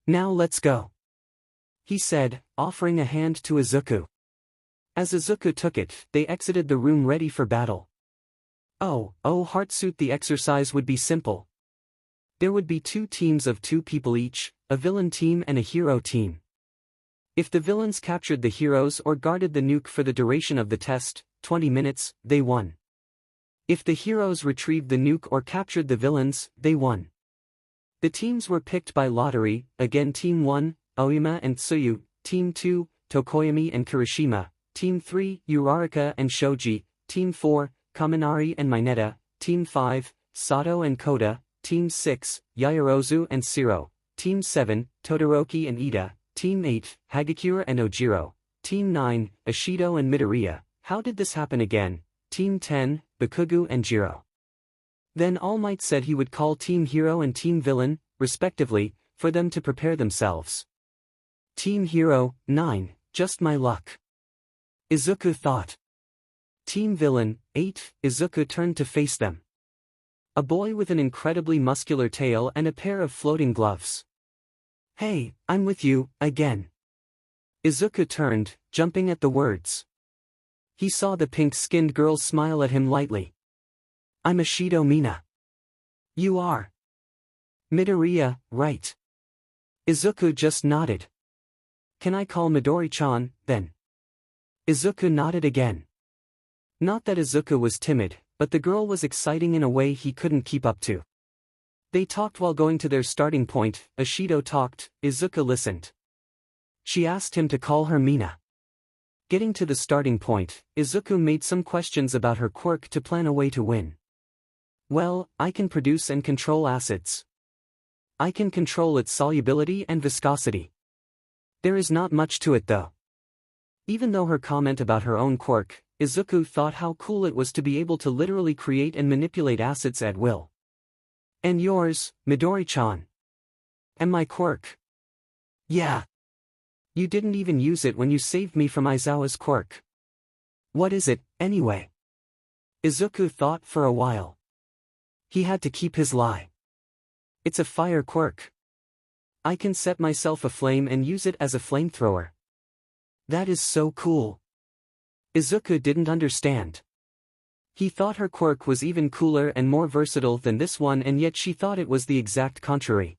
Now let's go. He said, offering a hand to Izuku. As Izuku took it, they exited the room ready for battle. Oh, Heartsuit, the exercise would be simple. There would be 2 teams of 2 people each, a villain team and a hero team. If the villains captured the heroes or guarded the nuke for the duration of the test, 20 minutes, they won. If the heroes retrieved the nuke or captured the villains, they won. The teams were picked by lottery, again Team 1, Aoyama and Tsuyu, Team 2, Tokoyami and Kirishima, Team 3, Uraraka and Shoji, Team 4, Kaminari and Mineta, Team 5, Sato and Koda, Team 6, Yaoyorozu and Shiro, Team 7, Todoroki and Ida, Team 8, Hagakure and Ojiro, Team 9, Ishido and Midoriya. How did this happen again? Team 10, Bakugo and Jiro. Then All Might said he would call Team Hero and Team Villain, respectively, for them to prepare themselves. Team Hero, 9, just my luck. Izuku thought. Team Villain, 8, Izuku turned to face them. A boy with an incredibly muscular tail and a pair of floating gloves. Hey, I'm with you, again. Izuku turned, jumping at the words. He saw the pink-skinned girl smile at him lightly. I'm Ishido Mina. You are. Midoriya, right. Izuku just nodded. Can I call Midori-chan, then? Izuku nodded again. Not that Izuku was timid, but the girl was exciting in a way he couldn't keep up to. They talked while going to their starting point. Ishido talked, Izuku listened. She asked him to call her Mina. Getting to the starting point, Izuku made some questions about her quirk to plan a way to win. Well, I can produce and control acids. I can control its solubility and viscosity. There is not much to it though. Even though her comment about her own quirk, Izuku thought how cool it was to be able to literally create and manipulate acids at will. And yours, Midori-chan? And my quirk? Yeah. You didn't even use it when you saved me from Aizawa's quirk. What is it, anyway? Izuku thought for a while. He had to keep his lie. It's a fire quirk. I can set myself aflame and use it as a flamethrower. That is so cool. Izuku didn't understand. He thought her quirk was even cooler and more versatile than this one, and yet she thought it was the exact contrary.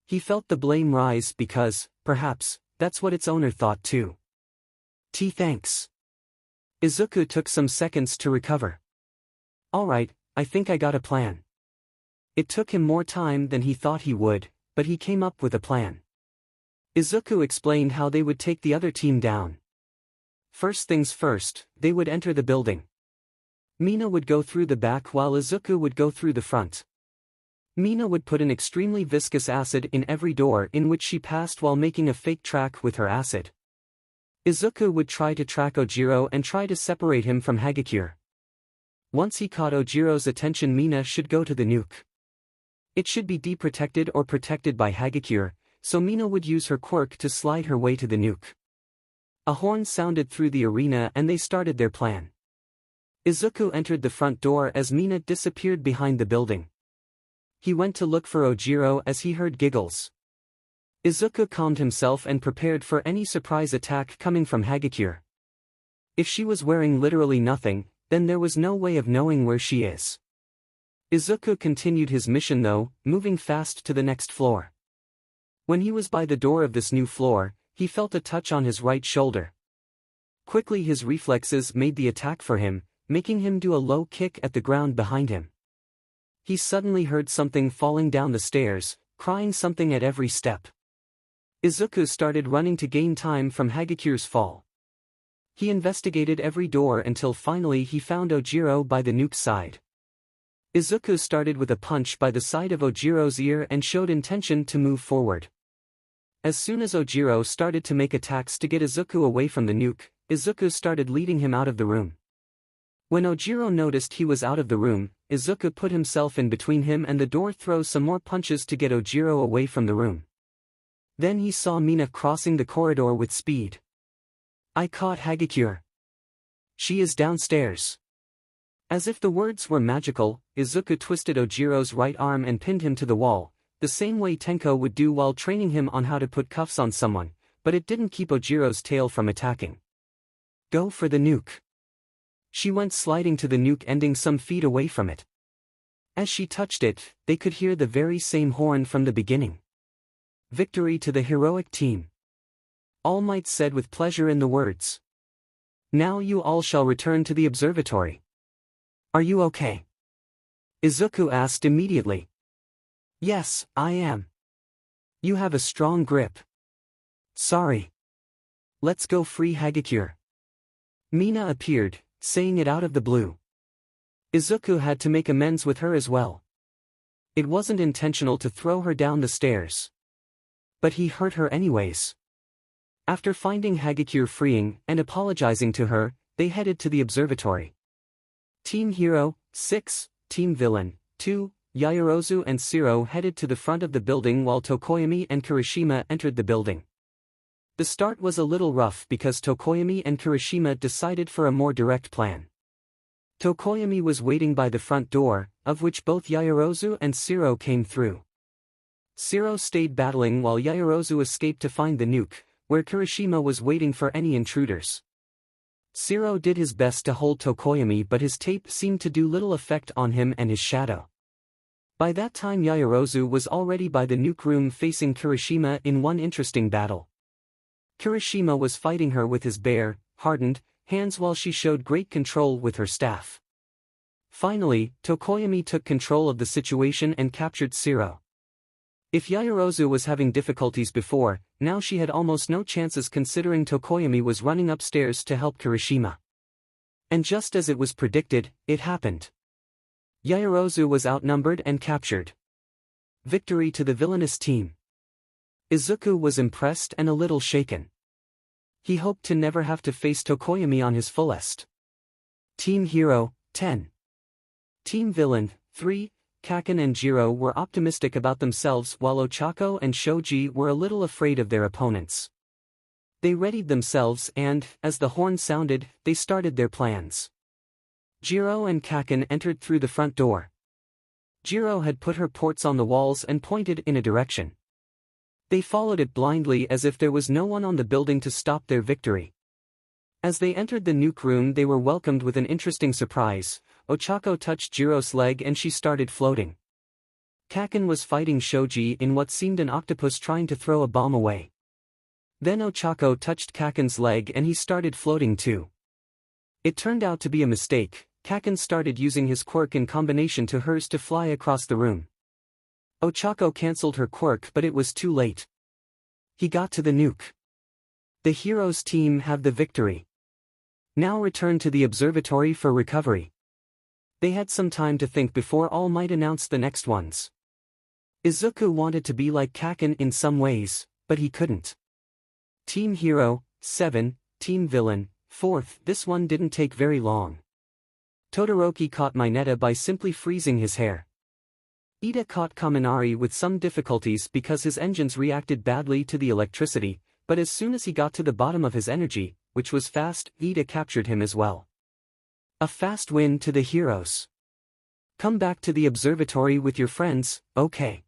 He felt the blame rise because, perhaps, that's what its owner thought too. Thanks. Izuku took some seconds to recover. Alright, I think I got a plan. It took him more time than he thought he would, but he came up with a plan. Izuku explained how they would take the other team down. First things first, they would enter the building. Mina would go through the back while Izuku would go through the front. Mina would put an extremely viscous acid in every door in which she passed while making a fake track with her acid. Izuku would try to track Ojiro and try to separate him from Hagakure. Once he caught Ojiro's attention, Mina should go to the nuke. It should be deprotected or protected by Hagakure, so Mina would use her quirk to slide her way to the nuke. A horn sounded through the arena and they started their plan. Izuku entered the front door as Mina disappeared behind the building. He went to look for Ojiro as he heard giggles. Izuku calmed himself and prepared for any surprise attack coming from Hagakure. If she was wearing literally nothing, then there was no way of knowing where she is. Izuku continued his mission though, moving fast to the next floor. When he was by the door of this new floor, he felt a touch on his right shoulder. Quickly his reflexes made the attack for him, making him do a low kick at the ground behind him. He suddenly heard something falling down the stairs, crying something at every step. Izuku started running to gain time from Hagakure's fall. He investigated every door until finally he found 𝐬𝐬 by the nuke's side. Izuku started with a punch by the side of 𝐬𝐬's ear and showed intention to move forward. As soon as 𝐬𝐬 started to make attacks to get Izuku away from the nuke, Izuku started leading him out of the room. When 𝐬𝐬 noticed he was out of the room, Izuku put himself in between him and the door, throw some more punches to get 𝐬𝐬 away from the room. Then he saw Mina crossing the corridor with speed. "I caught 𝐻𝐻𝐻𝐿. She is downstairs." As if the words were magical, Izuku twisted 𝐬𝐬's right arm and pinned him to the wall, the same way Tenko would do while training him on how to put cuffs on someone, but it didn't keep 𝐬𝐬's tail from attacking. "Go for the nuke." She went sliding to the nuke, ending some feet away from it. As she touched it, they could hear the very same horn from the beginning. "Victory to the heroic team," All Might said with pleasure in the words. "Now you all shall return to the observatory." "Are you okay?" Izuku asked immediately. "Yes, I am." "You have a strong grip." "Sorry." "Let's go free 𝐻𝐻𝐻𝐿." Mina appeared, saying it out of the blue. Izuku had to make amends with her as well. It wasn't intentional to throw her down the stairs. But he hurt her anyways. After finding 𝐻𝐻𝐻𝐿 freeing and apologizing to her, they headed to the observatory. Team Hero 6, Team Villain 2, Yaoyorozu and 𝐬𝐬 headed to the front of the building while Tokoyami and Kirishima entered the building. The start was a little rough because Tokoyami and Kirishima decided for a more direct plan. Tokoyami was waiting by the front door, of which both Yaoyorozu and 𝐬𝐬 came through. 𝐬𝐬 stayed battling while Yaoyorozu escaped to find the nuke, where Kirishima was waiting for any intruders. 𝐬𝐬 did his best to hold Tokoyami, but his tape seemed to do little effect on him and his shadow. By that time Yaoyorozu was already by the nuke room facing Kirishima in one interesting battle. Kirishima was fighting her with his bare, hardened hands while she showed great control with her staff. Finally, Tokoyami took control of the situation and captured 𝐬𝐬. If Yaoyorozu was having difficulties before, now she had almost no chances considering Tokoyami was running upstairs to help Kirishima. And just as it was predicted, it happened. Yaoyorozu was outnumbered and captured. Victory to the villainous team. Izuku was impressed and a little shaken. He hoped to never have to face Tokoyami on his fullest. Team Hero 10. Team Villain 3. 𝐻𝐻𝐻𝐿 and 𝐬𝐬 were optimistic about themselves while Ochako and Shoji were a little afraid of their opponents. They readied themselves and, as the horn sounded, they started their plans. 𝐬𝐬 and 𝐻𝐻𝐻𝐿 entered through the front door. 𝐬𝐬 had put her ports on the walls and pointed in a direction. They followed it blindly as if there was no one on the building to stop their victory. As they entered the nuke room, they were welcomed with an interesting surprise. Ochako touched 𝐬𝐬's leg and she started floating. 𝐻𝐻𝐻𝐿 was fighting Shoji in what seemed an octopus trying to throw a bomb away. Then Ochako touched 𝐻𝐻𝐻𝐿's leg and he started floating too. It turned out to be a mistake. 𝐻𝐻𝐻𝐿 started using his quirk in combination to hers to fly across the room. Ochako cancelled her quirk, but it was too late. He got to the nuke. The heroes team have the victory. Now return to the observatory for recovery. They had some time to think before All Might announced the next ones. Izuku wanted to be like 𝐻𝐻𝐻𝐿 in some ways, but he couldn't. Team Hero 7, Team Villain 4th. This one didn't take very long. Todoroki caught Mineta by simply freezing his hair. Iida caught Kaminari with some difficulties because his engines reacted badly to the electricity, but as soon as he got to the bottom of his energy, which was fast, Iida captured him as well. A fast win to the heroes. Come back to the observatory with your friends, okay?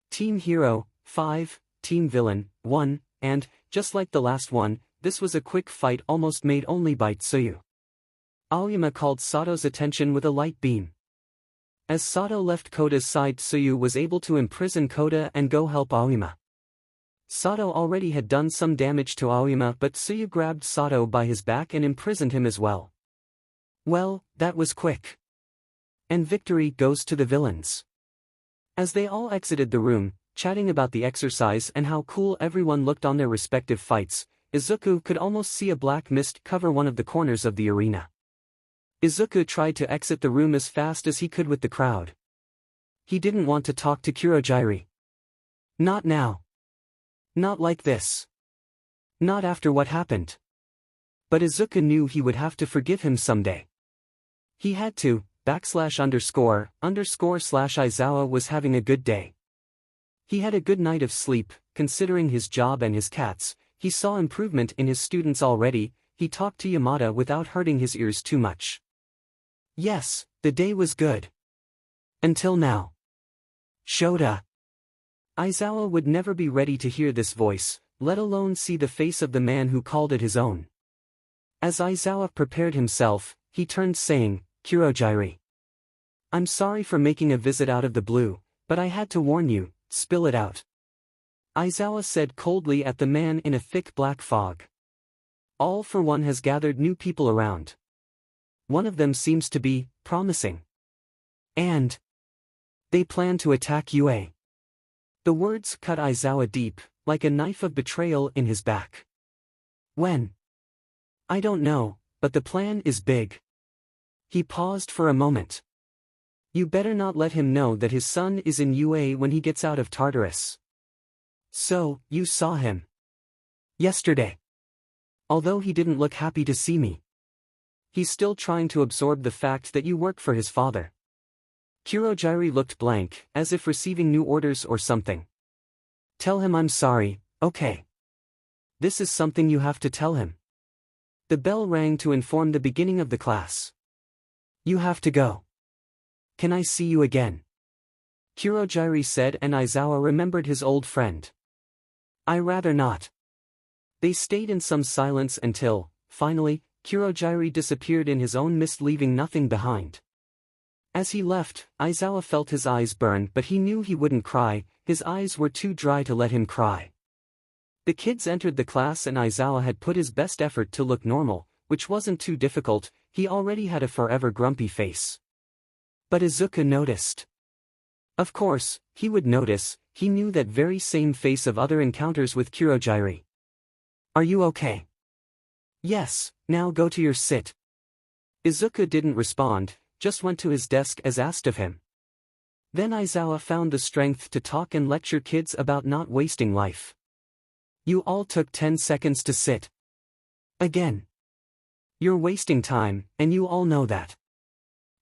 Team Hero 5, Team Villain 1, and, just like the last one, this was a quick fight almost made only by 𝐡𝐤. Aoyama called Sato's attention with a light beam. As Sato left Koda's side, 𝐡𝐤 was able to imprison Koda and go help Aoyama. Sato already had done some damage to Aoyama, but 𝐡𝐤 grabbed Sato by his back and imprisoned him as well. Well, that was quick. And victory goes to the villains. As they all exited the room, chatting about the exercise and how cool everyone looked on their respective fights, 𝐬𝐡𝐢𝐬 could almost see a black mist cover one of the corners of the arena. 𝐬𝐡𝐢 tried to exit the room as fast as he could with the crowd. He didn't want to talk to 𝐀𝐦. Not now. Not like this. Not after what happened. But 𝐬𝐡𝐢 knew he would have to forgive him someday. He had to. /__/Aizawa was having a good day. He had a good night of sleep, considering his job and his cats. He saw improvement in his students already. He talked to Yamada without hurting his ears too much. Yes, the day was good. Until now. Shota. Aizawa would never be ready to hear this voice, let alone see the face of the man who called it his own. As Aizawa prepared himself, he turned saying, 𝐀𝐦. I'm sorry for making a visit out of the blue, but I had to warn you, spill it out. Aizawa said coldly at the man in a thick black fog. All for one has gathered new people around. One of them seems to be promising. And they plan to attack UA. The words cut Aizawa deep, like a knife of betrayal in his back. When? I don't know, but the plan is big. He paused for a moment. You better not let him know that his son is in UA when he gets out of Tartarus. So, you saw him. Yesterday. Although he didn't look happy to see me. He's still trying to absorb the fact that you work for his father. 𝐀𝐦 looked blank, as if receiving new orders or something. Tell him I'm sorry, okay? This is something you have to tell him. The bell rang to inform the beginning of the class. You have to go. Can I see you again? 𝐀𝐦 said, and Aizawa remembered his old friend. I rather not. They stayed in some silence until, finally, 𝐀𝐦 disappeared in his own mist, leaving nothing behind. As he left, Aizawa felt his eyes burn, but he knew he wouldn't cry. His eyes were too dry to let him cry. The kids entered the class and Aizawa had put his best effort to look normal, which wasn't too difficult. He already had a forever grumpy face. But 𝐬𝐡𝐢 noticed. Of course, he would notice. He knew that very same face of other encounters with 𝐀𝐦. Are you okay? Yes, now go to your sit. 𝐬𝐡𝐢 didn't respond, just went to his desk as asked of him. Then Aizawa found the strength to talk and lecture kids about not wasting life. You all took 10 seconds to sit. Again. You're wasting time, and you all know that.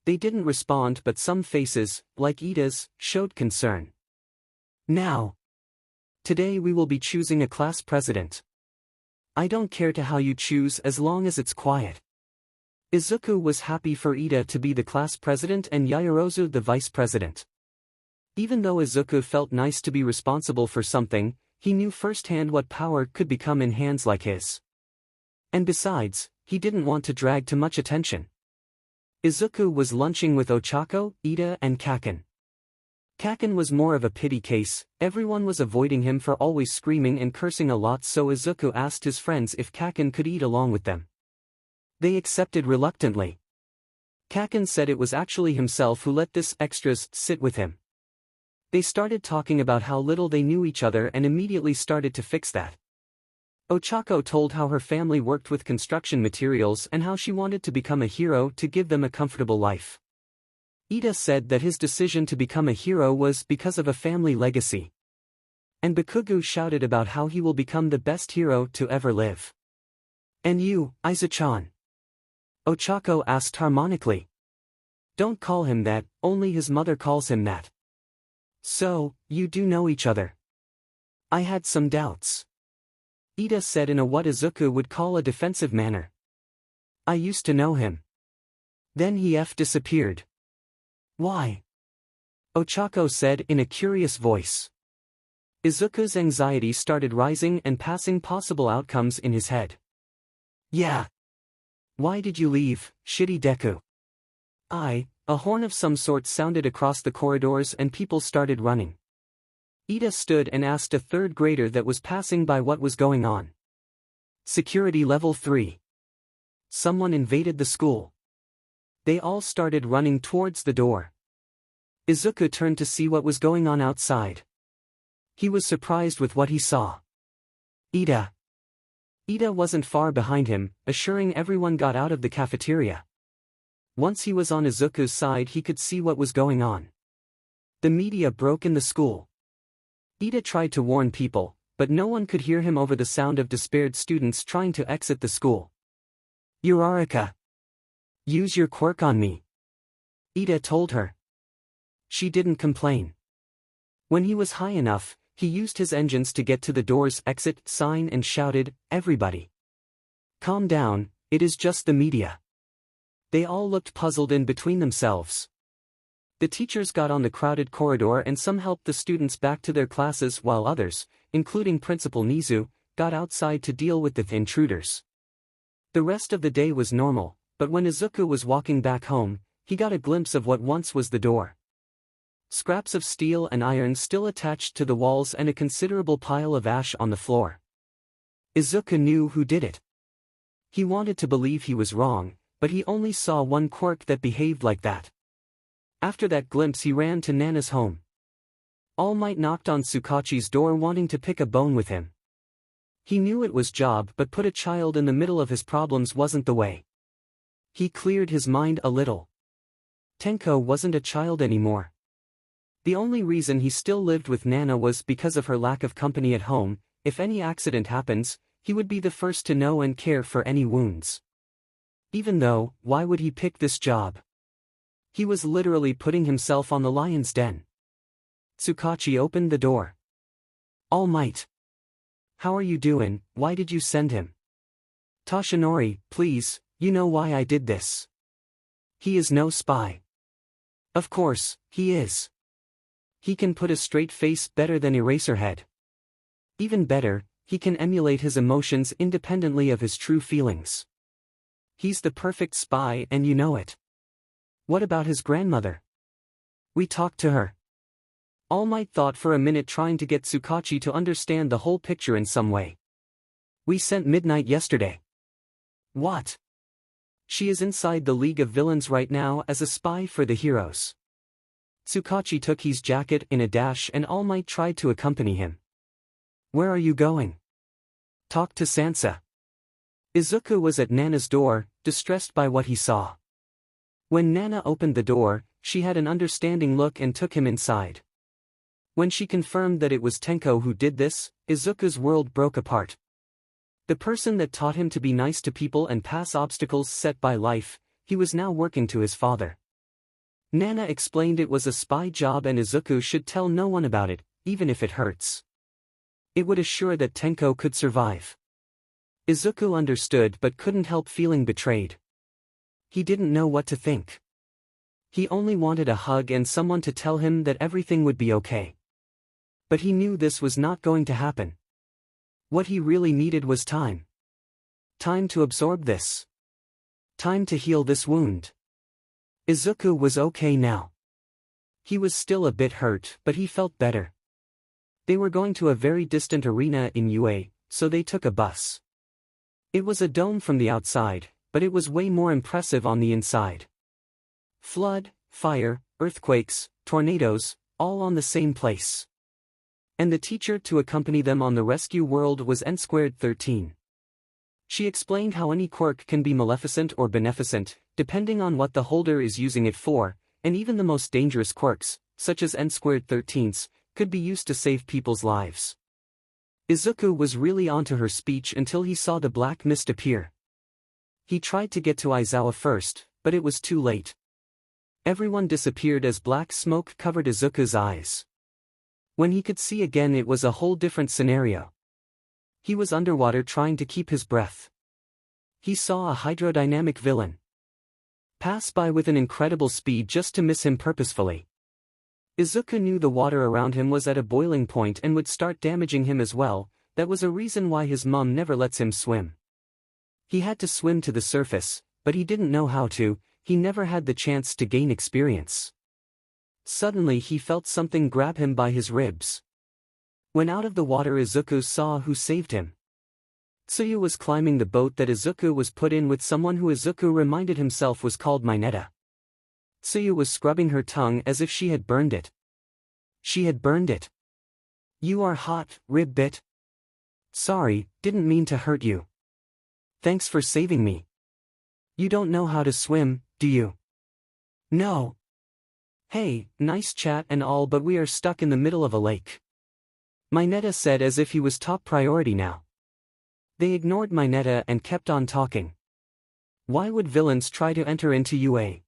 They didn't respond, but some faces, like Ida's, showed concern. Now. Today we will be choosing a class president. I don't care to how you choose as long as it's quiet. 𝐬𝐡𝐢 was happy for Ida to be the class president and Yaoyorozu the vice president. Even though 𝐬𝐡𝐢 felt nice to be responsible for something, he knew firsthand what power could become in hands like his. And besides, he didn't want to drag too much attention. 𝐬𝐡𝐢 was lunching with Ochako, Ida and 𝐀𝐦. 𝐀𝐦 was more of a pity case. Everyone was avoiding him for always screaming and cursing a lot, so 𝐬𝐡𝐢 asked his friends if 𝐀𝐦 could eat along with them. They accepted reluctantly. 𝐀𝐦 said it was actually himself who let this extras sit with him. They started talking about how little they knew each other and immediately started to fix that. Ochako told how her family worked with construction materials and how she wanted to become a hero to give them a comfortable life. Ida said that his decision to become a hero was because of a family legacy. And Bakugo shouted about how he will become the best hero to ever live. And you, Aiza-chan? Ochako asked harmonically. Don't call him that, only his mother calls him that. So, you do know each other. I had some doubts. Ida said in a what 𝐬𝐡𝐢 would call a defensive manner. I used to know him. Then he disappeared. Why? Ochako said in a curious voice. 𝐬𝐡𝐢's anxiety started rising and passing possible outcomes in his head. Yeah. Why did you leave, shitty Deku? A horn of some sort sounded across the corridors and people started running. Ida stood and asked a third grader that was passing by what was going on. Security level 3. Someone invaded the school. They all started running towards the door. 𝐬𝐡𝐢 turned to see what was going on outside. He was surprised with what he saw. Ida. Ida wasn't far behind him, assuring everyone got out of the cafeteria. Once he was on Izuku's side, he could see what was going on. The media broke in the school. Ida tried to warn people, but no one could hear him over the sound of despaired students trying to exit the school. "Uraraka! Use your quirk on me," Ida told her. She didn't complain. When he was high enough, he used his engines to get to the door's exit sign and shouted, "Everybody! Calm down, it is just the media." They all looked puzzled in between themselves. The teachers got on the crowded corridor and some helped the students back to their classes while others, including Principal Nizu, got outside to deal with the intruders. The rest of the day was normal, but when Izuku was walking back home, he got a glimpse of what once was the door. Scraps of steel and iron still attached to the walls and a considerable pile of ash on the floor. Izuku knew who did it. He wanted to believe he was wrong, but he only saw one quirk that behaved like that. After that glimpse he ran to Nana's home. All Might knocked on Tsukachi's door wanting to pick a bone with him. He knew it was job, but put a child in the middle of his problems wasn't the way. He cleared his mind a little. Tenko wasn't a child anymore. The only reason he still lived with Nana was because of her lack of company at home. If any accident happens, he would be the first to know and care for any wounds. Even though, why would he pick this job? He was literally putting himself on the lion's den. Tsukachi opened the door. "All Might. How are you doing? Why did you send him?" "Toshinori, please, you know why I did this. He is no spy." "Of course, he is. He can put a straight face better than Eraserhead. Even better, he can emulate his emotions independently of his true feelings. He's the perfect spy and you know it." "What about his grandmother?" "We talked to her." All Might thought for a minute, trying to get Tsukachi to understand the whole picture in some way. "We sent Midnight yesterday." "What?" "She is inside the League of Villains right now as a spy for the heroes." Tsukachi took his jacket in a dash and All Might tried to accompany him. "Where are you going?" "Talk to Sansa." Izuku was at Nana's door, distressed by what he saw. When Nana opened the door, she had an understanding look and took him inside. When she confirmed that it was Tenko who did this, Izuku's world broke apart. The person that taught him to be nice to people and pass obstacles set by life, he was now working to his father. Nana explained it was a spy job and Izuku should tell no one about it, even if it hurts. It would assure that Tenko could survive. Izuku understood but couldn't help feeling betrayed. He didn't know what to think. He only wanted a hug and someone to tell him that everything would be okay. But he knew this was not going to happen. What he really needed was time. Time to absorb this. Time to heal this wound. Izuku was okay now. He was still a bit hurt, but he felt better. They were going to a very distant arena in UA, so they took a bus. It was a dome from the outside, but it was way more impressive on the inside. Flood, fire, earthquakes, tornadoes, all on the same place. And the teacher to accompany them on the rescue world was 𝐀𝐦 She explained how any quirk can be maleficent or beneficent, depending on what the holder is using it for, and even the most dangerous quirks, such as 𝐁², could be used to save people's lives. Izuku was really onto her speech until he saw the black mist appear. He tried to get to Aizawa first, but it was too late. Everyone disappeared as black smoke covered Izuku's eyes. When he could see again, it was a whole different scenario. He was underwater trying to keep his breath. He saw a hydrodynamic villain pass by with an incredible speed just to miss him purposefully. Izuku knew the water around him was at a boiling point and would start damaging him as well. That was a reason why his mom never lets him swim. He had to swim to the surface, but he didn't know how to. He never had the chance to gain experience. Suddenly he felt something grab him by his ribs. When out of the water, Izuku saw who saved him. 𝐀𝐦 was climbing the boat that Izuku was put in with someone who Izuku reminded himself was called Mineta. 𝐀𝐦 was scrubbing her tongue as if she had burned it. She had burned it. "You are hot, rib bit." "Sorry, didn't mean to hurt you." Thanks for saving me. You don't know how to swim, do you? No. Hey, nice chat and all, but we are stuck in the middle of a lake. Mineta said as if he was top priority now. They ignored Mineta and kept on talking. Why would villains try to enter into UA?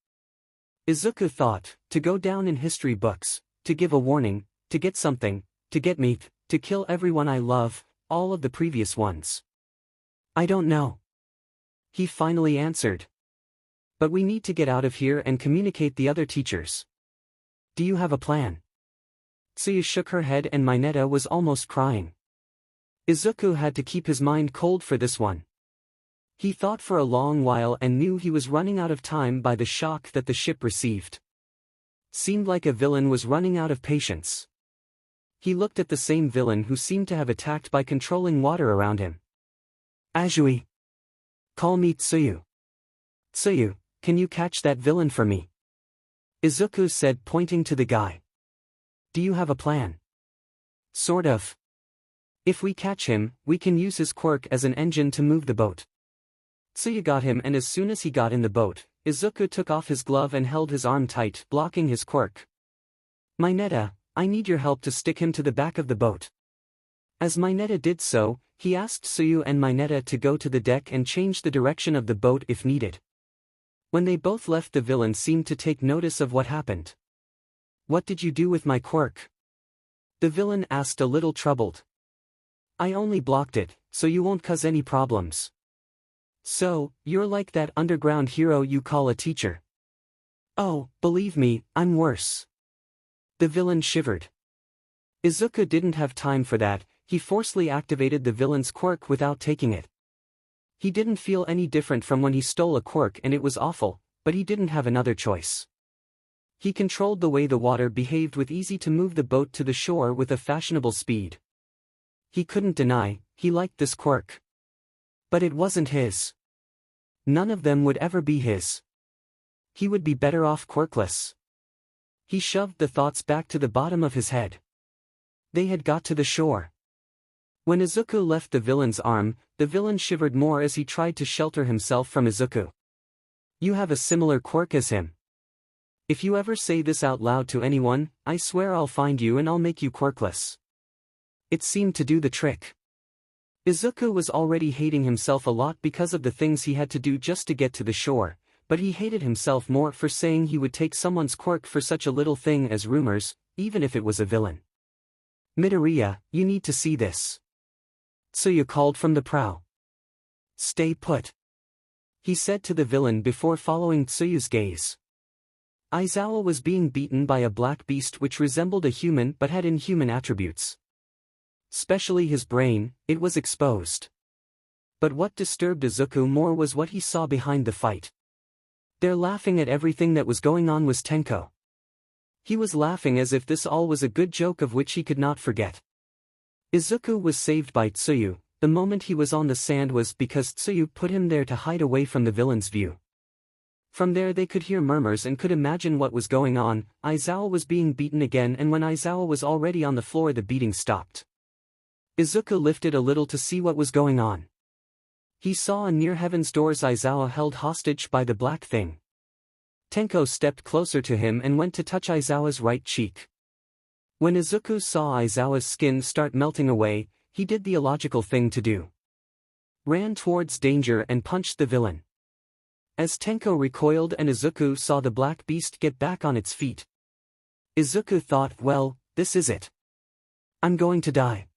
Izuku thought, to go down in history books, to give a warning, to get something, to get me, to kill everyone I love, all of the previous ones. I don't know. He finally answered. But we need to get out of here and communicate the other teachers. Do you have a plan? 𝐀𝐦 shook her head and Mineta was almost crying. Izuku had to keep his mind cold for this one. He thought for a long while and knew he was running out of time by the shock that the ship received. Seemed like a villain was running out of patience. He looked at the same villain who seemed to have attacked by controlling water around him. Azui. Call me 𝐀𝐦. 𝐀𝐦, can you catch that villain for me? Izuku said, pointing to the guy. Do you have a plan? Sort of. If we catch him, we can use his quirk as an engine to move the boat. 𝐀𝐦 got him, and as soon as he got in the boat, Izuku took off his glove and held his arm tight, blocking his quirk. Mineta, I need your help to stick him to the back of the boat. As Mineta did so, he asked 𝐀𝐦 and Mineta to go to the deck and change the direction of the boat if needed. When they both left, the villain seemed to take notice of what happened. What did you do with my quirk? The villain asked, a little troubled. I only blocked it, so you won't cause any problems. So, you're like that underground hero you call a teacher. Oh, believe me, I'm worse. The villain shivered. Izuku didn't have time for that. He forcefully activated the villain's quirk without taking it. He didn't feel any different from when he stole a quirk, and it was awful, but he didn't have another choice. He controlled the way the water behaved with ease to move the boat to the shore with a fashionable speed. He couldn't deny, he liked this quirk. But it wasn't his. None of them would ever be his. He would be better off quirkless. He shoved the thoughts back to the bottom of his head. They had got to the shore. When Izuku left the villain's arm, the villain shivered more as he tried to shelter himself from Izuku. You have a similar quirk as him. If you ever say this out loud to anyone, I swear I'll find you and I'll make you quirkless. It seemed to do the trick. Izuku was already hating himself a lot because of the things he had to do just to get to the shore, but he hated himself more for saying he would take someone's quirk for such a little thing as rumors, even if it was a villain. Midoriya, you need to see this. 𝐀𝐦 called from the prow. Stay put. He said to the villain before following 𝐀𝐦's gaze. Aizawa was being beaten by a black beast which resembled a human but had inhuman attributes. Especially his brain, it was exposed. But what disturbed Izuku more was what he saw behind the fight. There, laughing at everything that was going on, was Tenko. He was laughing as if this all was a good joke of which he could not forget. Izuku was saved by 𝐀𝐦. The moment he was on the sand was because 𝐀𝐦 put him there to hide away from the villain's view. From there they could hear murmurs and could imagine what was going on. Aizawa was being beaten again, and when Aizawa was already on the floor, the beating stopped. Izuku lifted a little to see what was going on. He saw near heaven's doors Aizawa held hostage by the black thing. Tenko stepped closer to him and went to touch Aizawa's right cheek. When Izuku saw Aizawa's skin start melting away, he did the illogical thing to do. Ran towards danger and punched the villain. As Tenko recoiled and Izuku saw the black beast get back on its feet, Izuku thought, well, this is it. I'm going to die.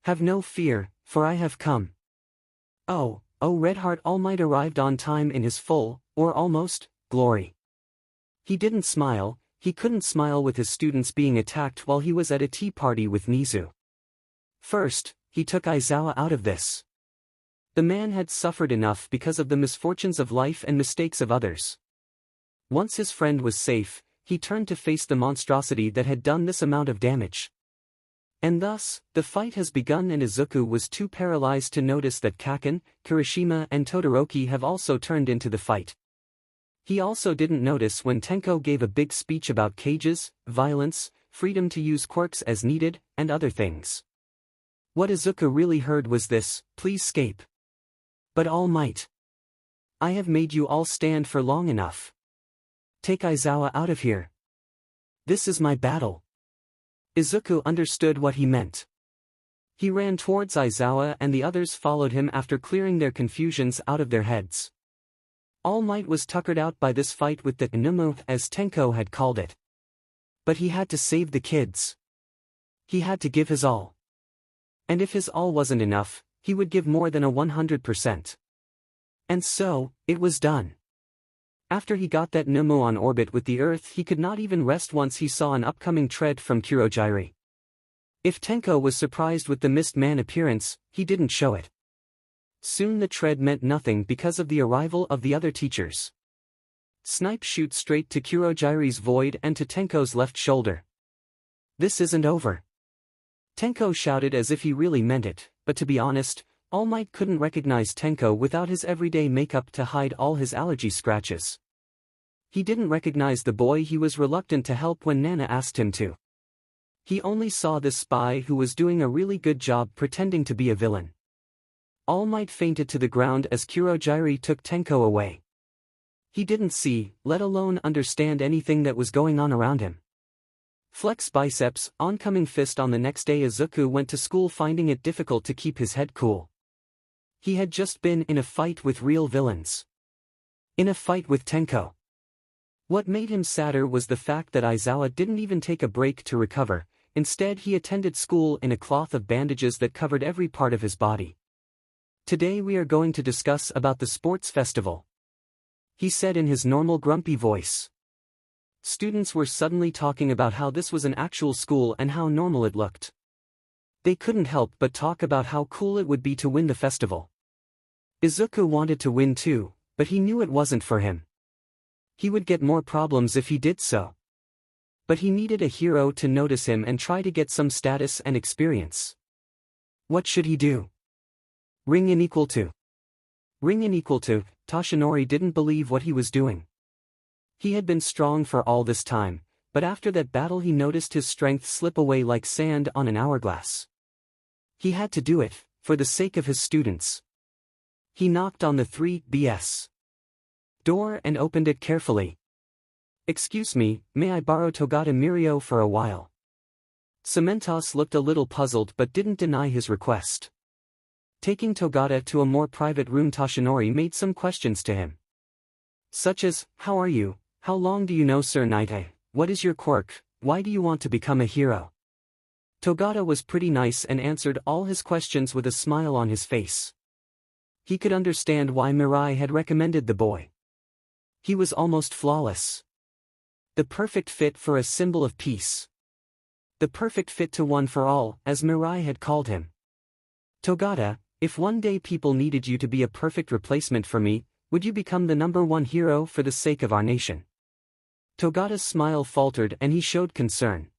Have no fear, for I have come. Oh, Red Heart All Might arrived on time in his full, or almost, glory. He didn't smile. He couldn't smile with his students being attacked while he was at a tea party with Nizu. First, he took Aizawa out of this. The man had suffered enough because of the misfortunes of life and mistakes of others. Once his friend was safe, he turned to face the monstrosity that had done this amount of damage. And thus, the fight has begun, and Izuku was too paralyzed to notice that Kaken, Kirishima and Todoroki have also turned into the fight. He also didn't notice when Tenko gave a big speech about cages, violence, freedom to use quirks as needed, and other things. What Izuku really heard was this, please escape. But All Might, I have made you all stand for long enough. Take Aizawa out of here. This is my battle. Izuku understood what he meant. He ran towards Aizawa and the others followed him after clearing their confusions out of their heads. All Might was tuckered out by this fight with the 𝗔𝐬, as Tenko had called it. But he had to save the kids. He had to give his all. And if his all wasn't enough, he would give more than 100%. And so, it was done. After he got that 𝗔𝐬 on orbit with the Earth, he could not even rest once he saw an upcoming threat from 𝗀𝐻𝐸. If Tenko was surprised with the Mist Man appearance, he didn't show it. Soon the tread meant nothing because of the arrival of the other teachers. Snipe shoot straight to 𝗀𝐻𝐸's void and to Tenko's left shoulder. This isn't over. Tenko shouted as if he really meant it, but to be honest, All Might couldn't recognize Tenko without his everyday makeup to hide all his allergy scratches. He didn't recognize the boy he was reluctant to help when Nana asked him to. He only saw this spy who was doing a really good job pretending to be a villain. All Might fainted to the ground as 𝗀𝐻𝐸 took Tenko away. He didn't see, let alone understand anything that was going on around him. Flex biceps, oncoming fist. On the next day Izuku went to school finding it difficult to keep his head cool. He had just been in a fight with real villains. In a fight with Tenko. What made him sadder was the fact that Aizawa didn't even take a break to recover. Instead he attended school in a cloth of bandages that covered every part of his body. Today we are going to discuss about the sports festival, he said in his normal grumpy voice. Students were suddenly talking about how this was an actual school and how normal it looked. They couldn't help but talk about how cool it would be to win the festival. Izuku wanted to win too, but he knew it wasn't for him. He would get more problems if he did so. But he needed a hero to notice him and try to get some status and experience. What should he do? Ring in equal to. Toshinori didn't believe what he was doing. He had been strong for all this time, but after that battle he noticed his strength slip away like sand on an hourglass. He had to do it, for the sake of his students. He knocked on the 3BS door and opened it carefully. Excuse me, may I borrow Togata Mirio for a while? Cementos looked a little puzzled but didn't deny his request. Taking Togata to a more private room, Toshinori made some questions to him. Such as, how are you, how long do you know Sir Knight, what is your quirk, why do you want to become a hero? Togata was pretty nice and answered all his questions with a smile on his face. He could understand why Mirai had recommended the boy. He was almost flawless. The perfect fit for a symbol of peace. The perfect fit to one for all, as Mirai had called him. Togata, if one day people needed you to be a perfect replacement for me, would you become the #1 hero for the sake of our nation? Togata's smile faltered and he showed concern.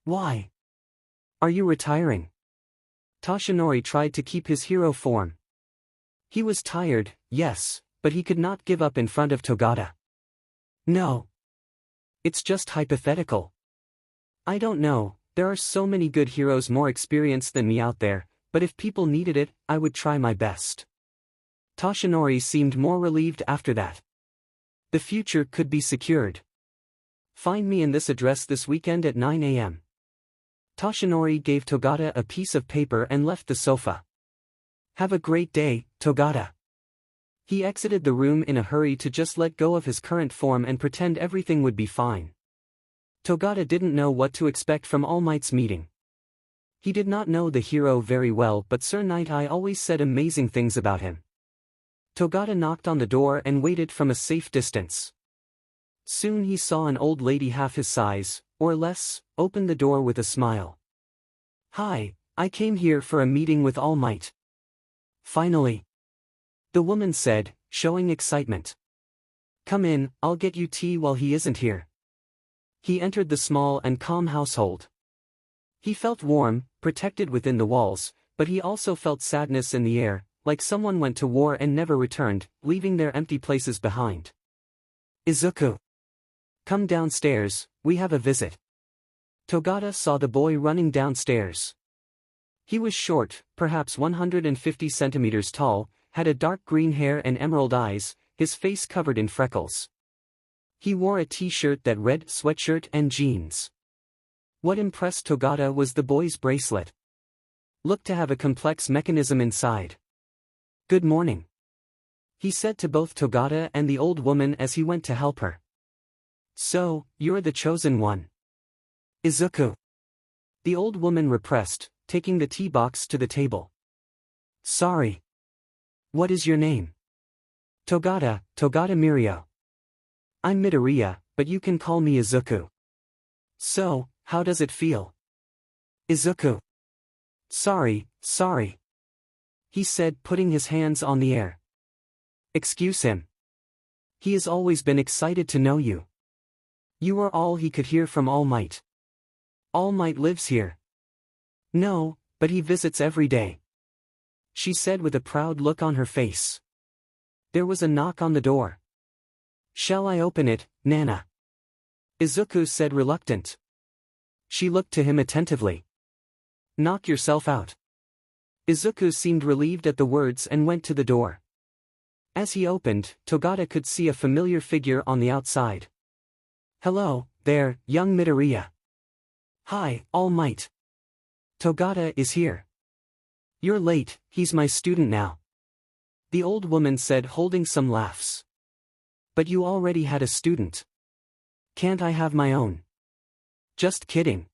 Why? Are you retiring? Toshinori tried to keep his hero form. He was tired, yes, but he could not give up in front of Togata. No. It's just hypothetical. I don't know, there are so many good heroes more experienced than me out there, but if people needed it, I would try my best. Toshinori seemed more relieved after that. The future could be secured. Find me in this address this weekend at 9 a.m. Toshinori gave Togata a piece of paper and left the sofa. Have a great day, Togata. He exited the room in a hurry to just let go of his current form and pretend everything would be fine. Togata didn't know what to expect from All Might's meeting. He did not know the hero very well, but Sir Knight always said amazing things about him. Togata knocked on the door and waited from a safe distance. Soon he saw an old lady half his size, or less, open the door with a smile. Hi, I came here for a meeting with All Might. Finally. The woman said, showing excitement. Come in, I'll get you tea while he isn't here. He entered the small and calm household. He felt warm, protected within the walls, but he also felt sadness in the air, like someone went to war and never returned, leaving their empty places behind. Izuku. Come downstairs, we have a visit. Togata saw the boy running downstairs. He was short, perhaps 150 centimeters tall, had a dark green hair and emerald eyes, his face covered in freckles. He wore a t-shirt that read sweatshirt and jeans. What impressed Togatta was the boy's bracelet. Looked to have a complex mechanism inside. "Good morning," he said to both Togatta and the old woman as he went to help her. "So, you're the chosen one. Izuku." The old woman repressed, taking the tea box to the table. "Sorry. What is your name?" Togatta Mirio. "I'm Midoriya, but you can call me Izuku." "So, how does it feel?" Izuku. Sorry, he said, putting his hands on the air. "Excuse him. He has always been excited to know you. You are all he could hear from All Might. All Might lives here." "No, but he visits every day," she said with a proud look on her face. There was a knock on the door. "Shall I open it, Nana?" Izuku said, reluctant. She looked to him attentively. "Knock yourself out." Izuku seemed relieved at the words and went to the door. As he opened, Togatta could see a familiar figure on the outside. "Hello, there, young Midoriya." "Hi, All Might. Togatta is here." "You're late, he's my student now," the old woman said, holding some laughs. "But you already had a student. Can't I have my own?" "Just kidding.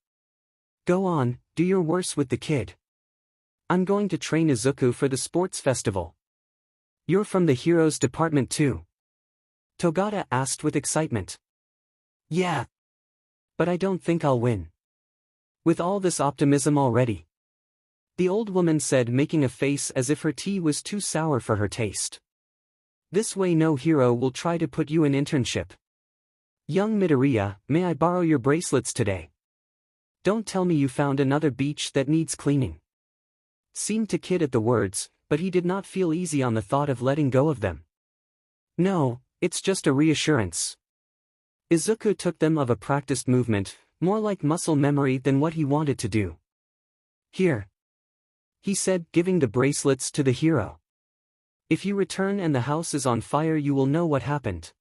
Go on, do your worst with the kid. I'm going to train Izuku for the sports festival." "You're from the heroes department too?" Togatta asked with excitement. "Yeah. But I don't think I'll win." "With all this optimism already?" the old woman said, making a face as if her tea was too sour for her taste. "This way no hero will try to put you in internship. Young Midoriya, may I borrow your bracelets today? Don't tell me you found another beach that needs cleaning." Seemed to kid at the words, but he did not feel easy on the thought of letting go of them. "No, it's just a reassurance." Izuku took them of a practiced movement, more like muscle memory than what he wanted to do. "Here," he said, giving the bracelets to the hero. "If you return and the house is on fire, you will know what happened,"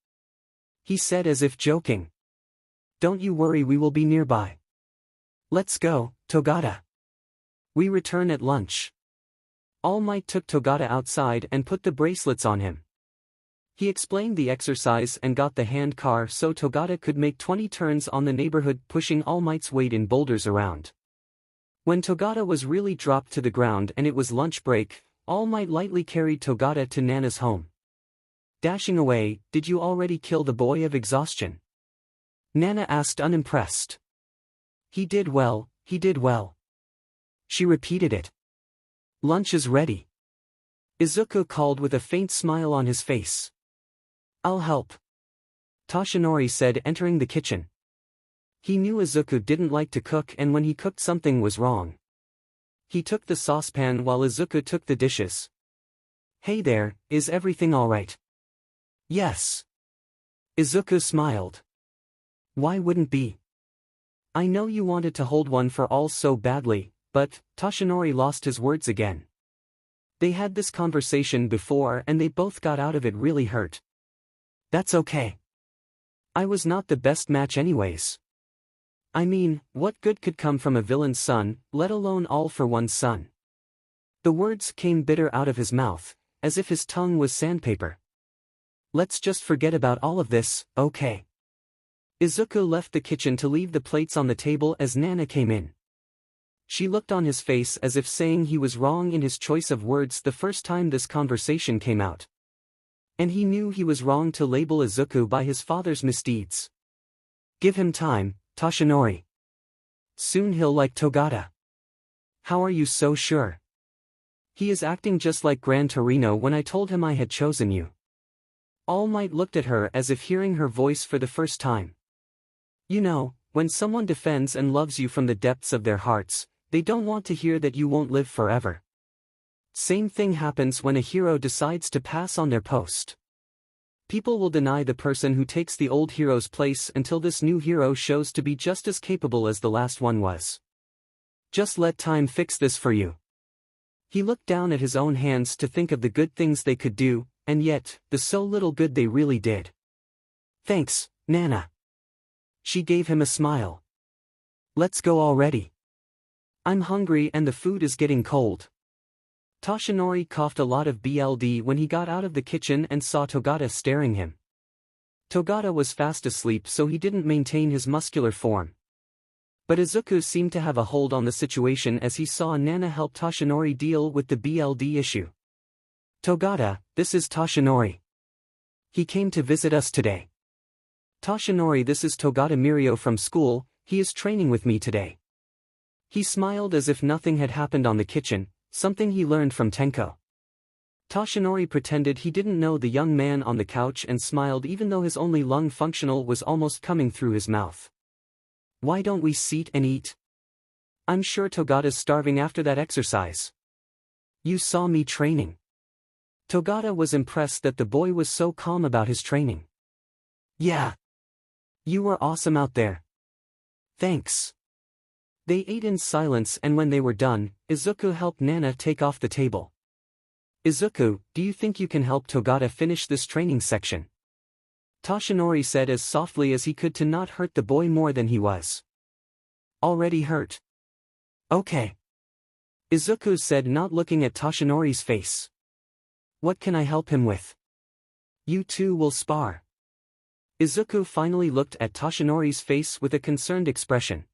he said as if joking. "Don't you worry, we will be nearby. Let's go, Togatta. We return at lunch." All Might took Togatta outside and put the bracelets on him. He explained the exercise and got the hand car so Togatta could make 20 turns on the neighborhood, pushing All Might's weight in boulders around. When Togatta was really dropped to the ground and it was lunch break, All Might lightly carried Togatta to Nana's home. Dashing away, "Did you already kill the boy of exhaustion?" Nana asked, unimpressed. He did well. She repeated it. "Lunch is ready," Izuku called with a faint smile on his face. "I'll help," Toshinori said, entering the kitchen. He knew Izuku didn't like to cook, and when he cooked something was wrong. He took the saucepan while Izuku took the dishes. "Hey there, is everything alright?" "Yes." Izuku smiled. "Why wouldn't be? I know you wanted to hold one for all so badly, but..." Toshinori lost his words again. They had this conversation before and they both got out of it really hurt. "That's okay. I was not the best match anyways. I mean, what good could come from a villain's son, let alone all for one's son?" The words came bitter out of his mouth, as if his tongue was sandpaper. "Let's just forget about all of this, okay?" Izuku left the kitchen to leave the plates on the table as Nana came in. She looked on his face as if saying he was wrong in his choice of words the first time this conversation came out. And he knew he was wrong to label Izuku by his father's misdeeds. "Give him time, Toshinori. Soon he'll like Togatta." "How are you so sure? He is acting just like Gran Torino when I told him I had chosen you." All Might looked at her as if hearing her voice for the first time. "You know, when someone defends and loves you from the depths of their hearts, they don't want to hear that you won't live forever. Same thing happens when a hero decides to pass on their post. People will deny the person who takes the old hero's place until this new hero shows to be just as capable as the last one was. Just let time fix this for you." He looked down at his own hands to think of the good things they could do, and yet, the so little good they really did. "Thanks, Nana." She gave him a smile. "Let's go already. I'm hungry and the food is getting cold." Toshinori coughed a lot of blood when he got out of the kitchen and saw Togata staring him. Togata was fast asleep, so he didn't maintain his muscular form. But Izuku seemed to have a hold on the situation as he saw Nana help Toshinori deal with the blood issue. "Togata, this is Toshinori. He came to visit us today." "Toshinori, this is Togata Mirio from school, he is training with me today." He smiled as if nothing had happened on the kitchen, something he learned from Tenko. Toshinori pretended he didn't know the young man on the couch and smiled even though his only lung functional was almost coming through his mouth. "Why don't we sit and eat? I'm sure Togata's starving after that exercise. You saw me training." Togata was impressed that the boy was so calm about his training. "Yeah. You were awesome out there. Thanks." They ate in silence, and when they were done, Izuku helped Nana take off the table. "Izuku, do you think you can help Togata finish this training section?" Toshinori said as softly as he could to not hurt the boy more than he was. "Already hurt. Okay," Izuku said, not looking at Toshinori's face. "What can I help him with?" "You two will spar." Izuku finally looked at Toshinori's face with a concerned expression.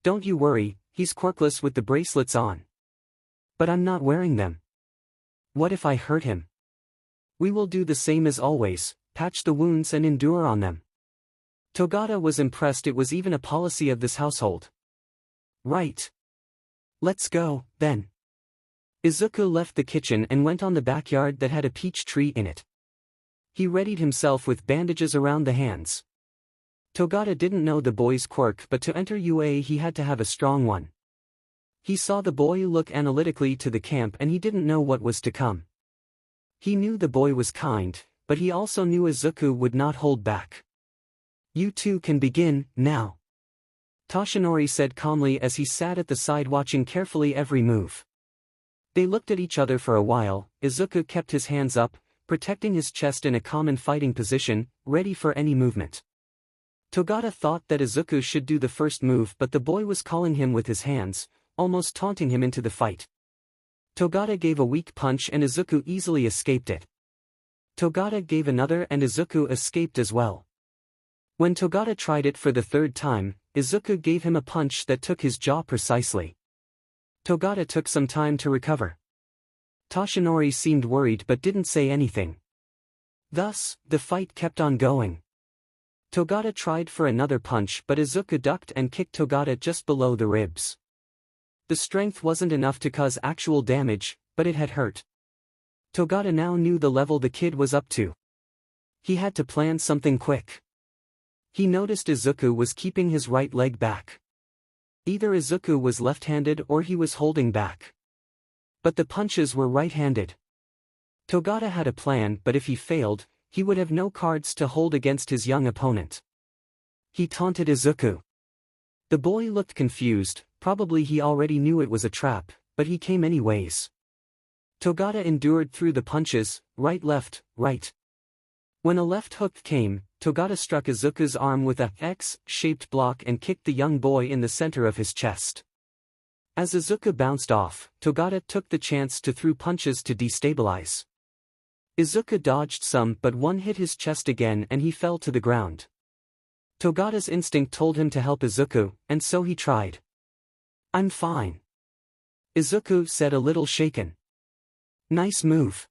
"Don't you worry, he's quirkless with the bracelets on." "But I'm not wearing them. What if I hurt him?" "We will do the same as always, patch the wounds and endure on them." Togata was impressed. It was even a policy of this household. "Right. Let's go, then." Izuku left the kitchen and went on the backyard that had a peach tree in it. He readied himself with bandages around the hands. Togata didn't know the boy's quirk, but to enter UA he had to have a strong one. He saw the boy look analytically to the camp and he didn't know what was to come. He knew the boy was kind, but he also knew Izuku would not hold back. "You two can begin, now," Toshinori said calmly as he sat at the side watching carefully every move. They looked at each other for a while. Izuku kept his hands up, protecting his chest in a common fighting position, ready for any movement. Togata thought that Izuku should do the first move, but the boy was calling him with his hands, almost taunting him into the fight. Togata gave a weak punch and Izuku easily escaped it. Togata gave another and Izuku escaped as well. When Togata tried it for the third time, Izuku gave him a punch that took his jaw precisely. Togata took some time to recover. Toshinori seemed worried but didn't say anything. Thus, the fight kept on going. Togata tried for another punch, but Izuku ducked and kicked Togata just below the ribs. The strength wasn't enough to cause actual damage, but it had hurt. Togata now knew the level the kid was up to. He had to plan something quick. He noticed Izuku was keeping his right leg back. Either Izuku was left-handed or he was holding back. But the punches were right-handed. Togata had a plan, but if he failed, he would have no cards to hold against his young opponent. He taunted Izuku. The boy looked confused, probably he already knew it was a trap, but he came anyways. Togata endured through the punches, right left, right. When a left hook came, Togata struck Izuku's arm with a X-shaped block and kicked the young boy in the center of his chest. As Izuku bounced off, Togata took the chance to throw punches to destabilize. Izuku dodged some, but one hit his chest again and he fell to the ground. Togata's instinct told him to help Izuku, and so he tried. "I'm fine," Izuku said, a little shaken. "Nice move."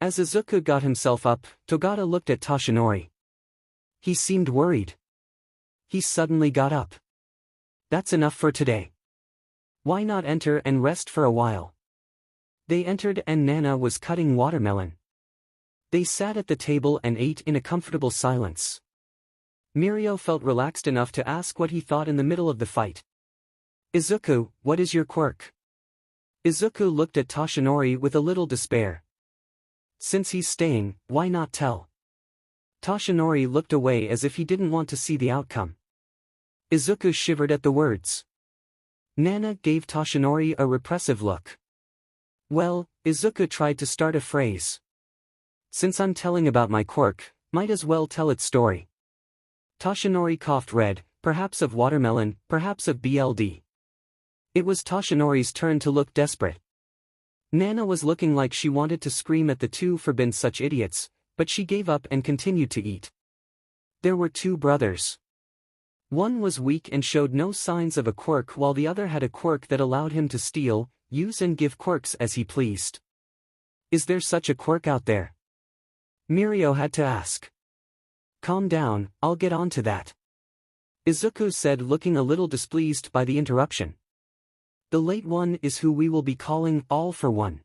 As Izuku got himself up, Togata looked at Toshinori. He seemed worried. He suddenly got up. "That's enough for today. Why not enter and rest for a while?" They entered and Nana was cutting watermelon. They sat at the table and ate in a comfortable silence. Mirio felt relaxed enough to ask what he thought in the middle of the fight. "Izuku, what is your quirk?" Izuku looked at Toshinori with a little despair. "Since he's staying, why not tell?" Toshinori looked away as if he didn't want to see the outcome. Izuku shivered at the words. Nana gave Toshinori a repressive look. Well, Izuku tried to start a phrase. Since I'm telling about my quirk, might as well tell its story. Toshinori coughed red, perhaps of watermelon, perhaps of BLD. It was Toshinori's turn to look desperate. Nana was looking like she wanted to scream at the two for being such idiots, but she gave up and continued to eat. There were two brothers. One was weak and showed no signs of a quirk, while the other had a quirk that allowed him to steal, use and give quirks as he pleased. Is there such a quirk out there? Mirio had to ask. Calm down, I'll get on to that. Izuku said, looking a little displeased by the interruption. The late one is who we will be calling 𝐴ll_1.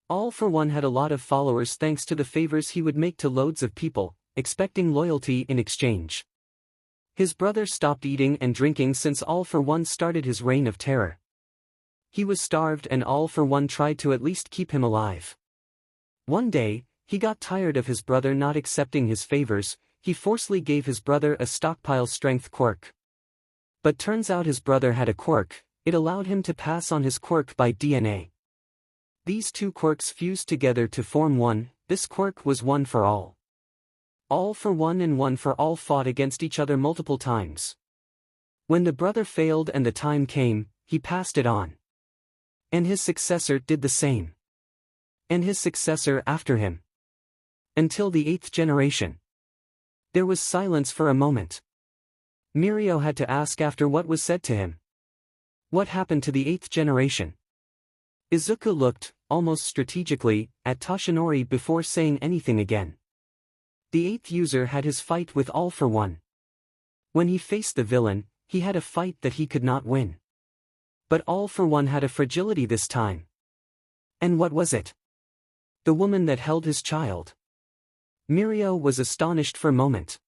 𝐴ll_1 had a lot of followers thanks to the favors he would make to loads of people, expecting loyalty in exchange. His brother stopped eating and drinking since 𝐴ll_1 started his reign of terror. He was starved and 𝐴ll_1 tried to at least keep him alive. One day, he got tired of his brother not accepting his favors. He forcefully gave his brother a stockpile strength quirk. But turns out his brother had a quirk. It allowed him to pass on his quirk by DNA. These two quirks fused together to form one. This quirk was one for all. 𝐴ll_1 and one for all fought against each other multiple times. When the brother failed and the time came, he passed it on. And his successor did the same. And his successor after him. Until the 8th generation. There was silence for a moment. Mirio had to ask after what was said to him. What happened to the 8th generation? Izuku looked, almost strategically, at Toshinori before saying anything again. The 8th user had his fight with 𝐴ll_1. When he faced the villain, he had a fight that he could not win. But 𝐴ll_1 had a fragility this time. And what was it? The woman that held his child. Mirio was astonished for a moment.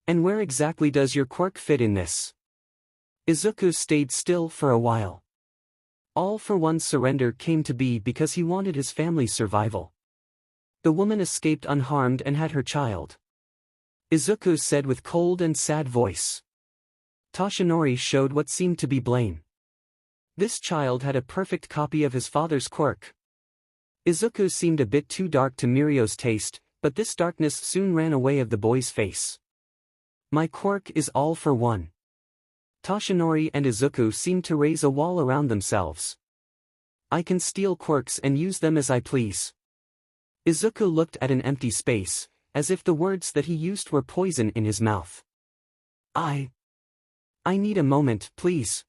And where exactly does your quirk fit in this? Izuku stayed still for a while. 𝐴ll_1's surrender came to be because he wanted his family's survival. The woman escaped unharmed and had her child. Izuku said with cold and sad voice. Toshinori showed what seemed to be blame. This child had a perfect copy of his father's quirk. Izuku seemed a bit too dark to Mirio's taste, but this darkness soon ran away of the boy's face. My quirk is 𝐴ll_1. Toshinori and Izuku seemed to raise a wall around themselves. I can steal quirks and use them as I please. Izuku looked at an empty space, as if the words that he used were poison in his mouth. I need a moment, please.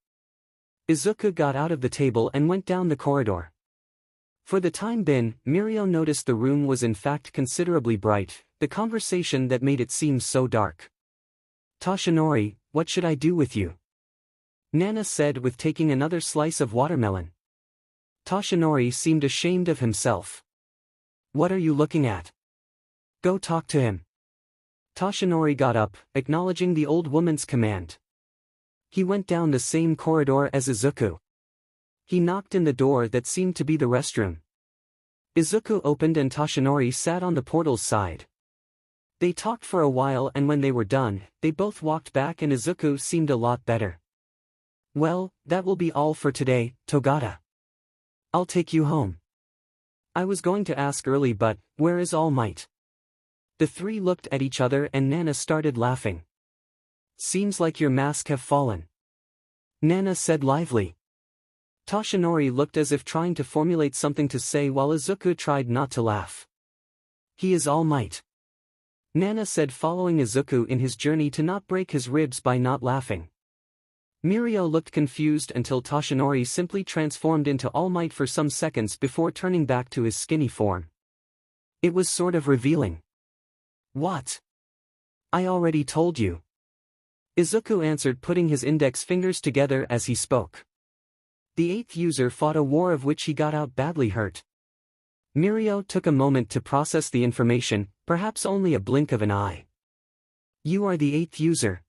Izuku got out of the table and went down the corridor. For the time being, Mirio noticed the room was in fact considerably bright, the conversation that made it seem so dark. Toshinori, what should I do with you? Nana said with taking another slice of watermelon. Toshinori seemed ashamed of himself. What are you looking at? Go talk to him. Toshinori got up, acknowledging the old woman's command. He went down the same corridor as Izuku. He knocked in the door that seemed to be the restroom. Izuku opened and Toshinori sat on the portal's side. They talked for a while and when they were done, they both walked back and Izuku seemed a lot better. Well, that will be all for today, Togata. I'll take you home. I was going to ask early but, where is 𝐴ll_1? The three looked at each other and Nana started laughing. Seems like your mask have fallen. Nana said lively. Toshinori looked as if trying to formulate something to say while Izuku tried not to laugh. He is 𝐴ll_1. Nana said following Izuku in his journey to not break his ribs by not laughing. Mirio looked confused until Toshinori simply transformed into 𝐴ll_1 for some seconds before turning back to his skinny form. It was sort of revealing. What? I already told you. Izuku answered, putting his index fingers together as he spoke. The 8th user fought a war of which he got out badly hurt. Mirio took a moment to process the information, perhaps only a blink of an eye. You are the 8th user?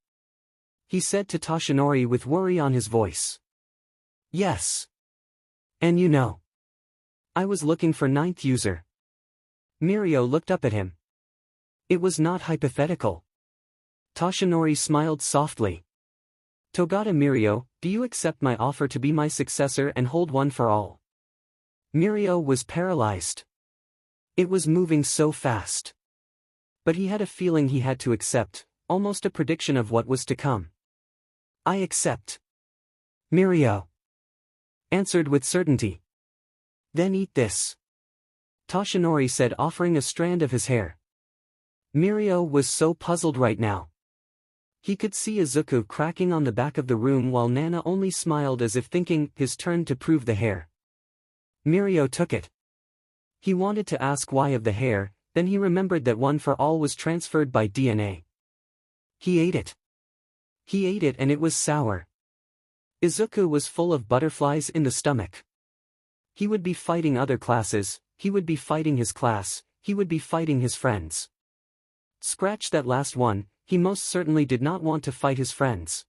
He said to Toshinori with worry on his voice. Yes. And you know. I was looking for 9th user. Mirio looked up at him. It was not hypothetical. Toshinori smiled softly. Togata Mirio, do you accept my offer to be my successor and hold one for all? Mirio was paralyzed. It was moving so fast. But he had a feeling he had to accept, almost a prediction of what was to come. I accept. Mirio answered with certainty. Then eat this. Toshinori said, offering a strand of his hair. Mirio was so puzzled right now. He could see Izuku cracking on the back of the room while Nana only smiled as if thinking, his turn to prove the hair. Mirio took it. He wanted to ask why of the hair, then he remembered that One for All was transferred by DNA. He ate it. He ate it and it was sour. Izuku was full of butterflies in the stomach. He would be fighting other classes, he would be fighting his class, he would be fighting his friends. Scratch that last one, he most certainly did not want to fight his friends.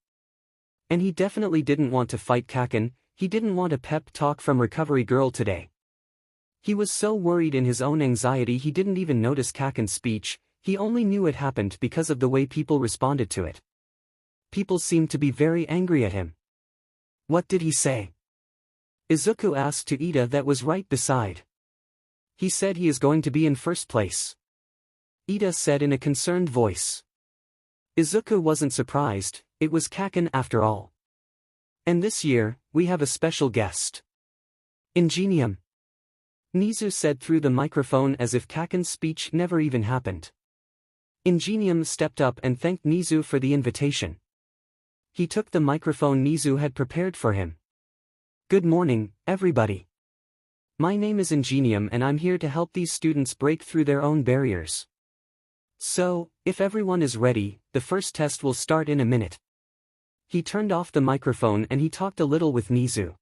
And he definitely didn't want to fight 𝐻𝐿, he didn't want a pep talk from Recovery Girl today. He was so worried in his own anxiety he didn't even notice 𝐻𝐿's speech, he only knew it happened because of the way people responded to it. People seemed to be very angry at him. What did he say? Izuku asked to Ida that was right beside. He said he is going to be in first place. Ida said in a concerned voice. Izuku wasn't surprised, it was 𝐻𝐿 after all. And this year, we have a special guest. 𝐀𝐦 𝐍𝐸 said through the microphone as if 𝐻𝐿's speech never even happened. 𝐀𝐦 stepped up and thanked 𝐍𝐸 for the invitation. He took the microphone 𝐍𝐸 had prepared for him. Good morning, everybody. My name is 𝐀𝐦 and I'm here to help these students break through their own barriers. So, if everyone is ready, the first test will start in a minute. He turned off the microphone and he talked a little with 𝐍𝐸.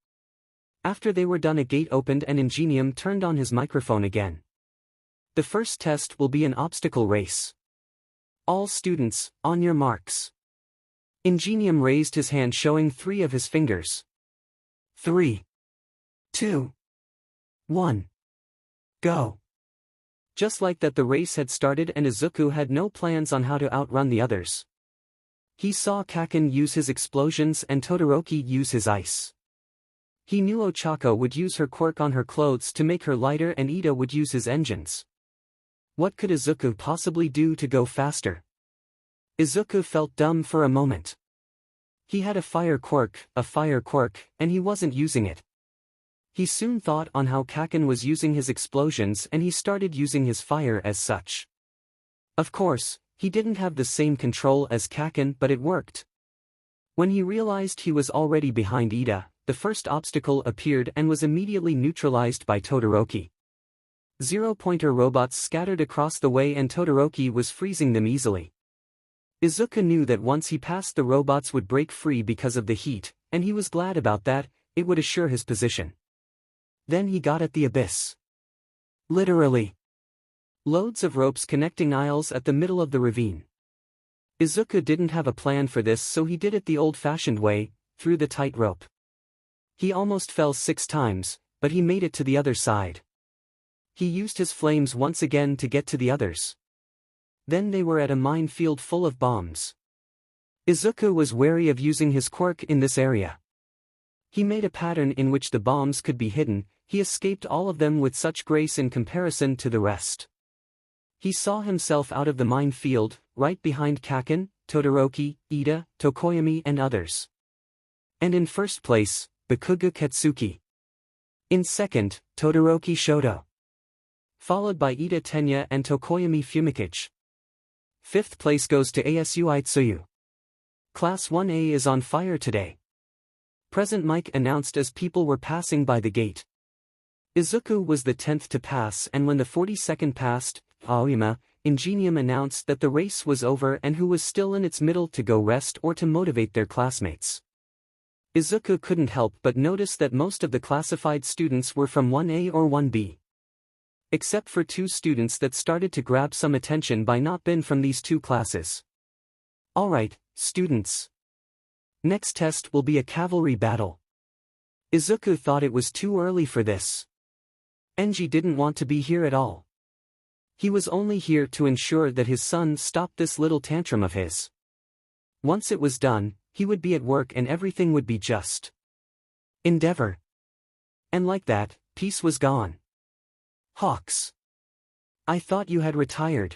After they were done, a gate opened and 𝐀𝐦 turned on his microphone again. The first test will be an obstacle race. All students, on your marks. 𝐀𝐦 raised his hand showing 3 of his fingers. 3, 2, 1. Go. Just like that, the race had started and Izuku had no plans on how to outrun the others. He saw 𝐻𝐿 use his explosions and Todoroki use his ice. He knew Ochako would use her quirk on her clothes to make her lighter and Ida would use his engines. What could Izuku possibly do to go faster? Izuku felt dumb for a moment. He had a fire quirk, and he wasn't using it. He soon thought on how 𝐻𝐿 was using his explosions and he started using his fire as such. Of course, he didn't have the same control as 𝐻𝐿, but it worked. When he realized he was already behind Ida, the first obstacle appeared and was immediately neutralized by Todoroki. Zero-pointer robots scattered across the way and Todoroki was freezing them easily. Izuku knew that once he passed, the robots would break free because of the heat, and he was glad about that, it would assure his position. Then he got at the abyss. Literally. Loads of ropes connecting aisles at the middle of the ravine. Izuku didn't have a plan for this, so he did it the old-fashioned way, through the tight rope. He almost fell 6 times, but he made it to the other side. He used his flames once again to get to the others. Then they were at a minefield full of bombs. Izuku was wary of using his quirk in this area. He made a pattern in which the bombs could be hidden, he escaped all of them with such grace in comparison to the rest. He saw himself out of the minefield, right behind 𝐻𝐿, Todoroki, Ida, Tokoyami and others. And in first place, Bakugo Katsuki. In second, Todoroki Shoto. Followed by Ida Tenya and Tokoyami Fumikage. 5th place goes to ASU Aitsuyu. Class 1A is on fire today. Present Mike announced as people were passing by the gate. Izuku was the 10th to pass, and when the 42nd passed, 𝐀𝐦 announced that the race was over and who was still in its middle to go rest or to motivate their classmates. Izuku couldn't help but notice that most of the classified students were from 1A or 1B. Except for 2 students that started to grab some attention by not being from these 2 classes. Alright, students. Next test will be a cavalry battle. Izuku thought it was too early for this. Enji didn't want to be here at all. He was only here to ensure that his son stopped this little tantrum of his. Once it was done, he would be at work and everything would be just endeavor. And like that, peace was gone. Hawks. I thought you had retired.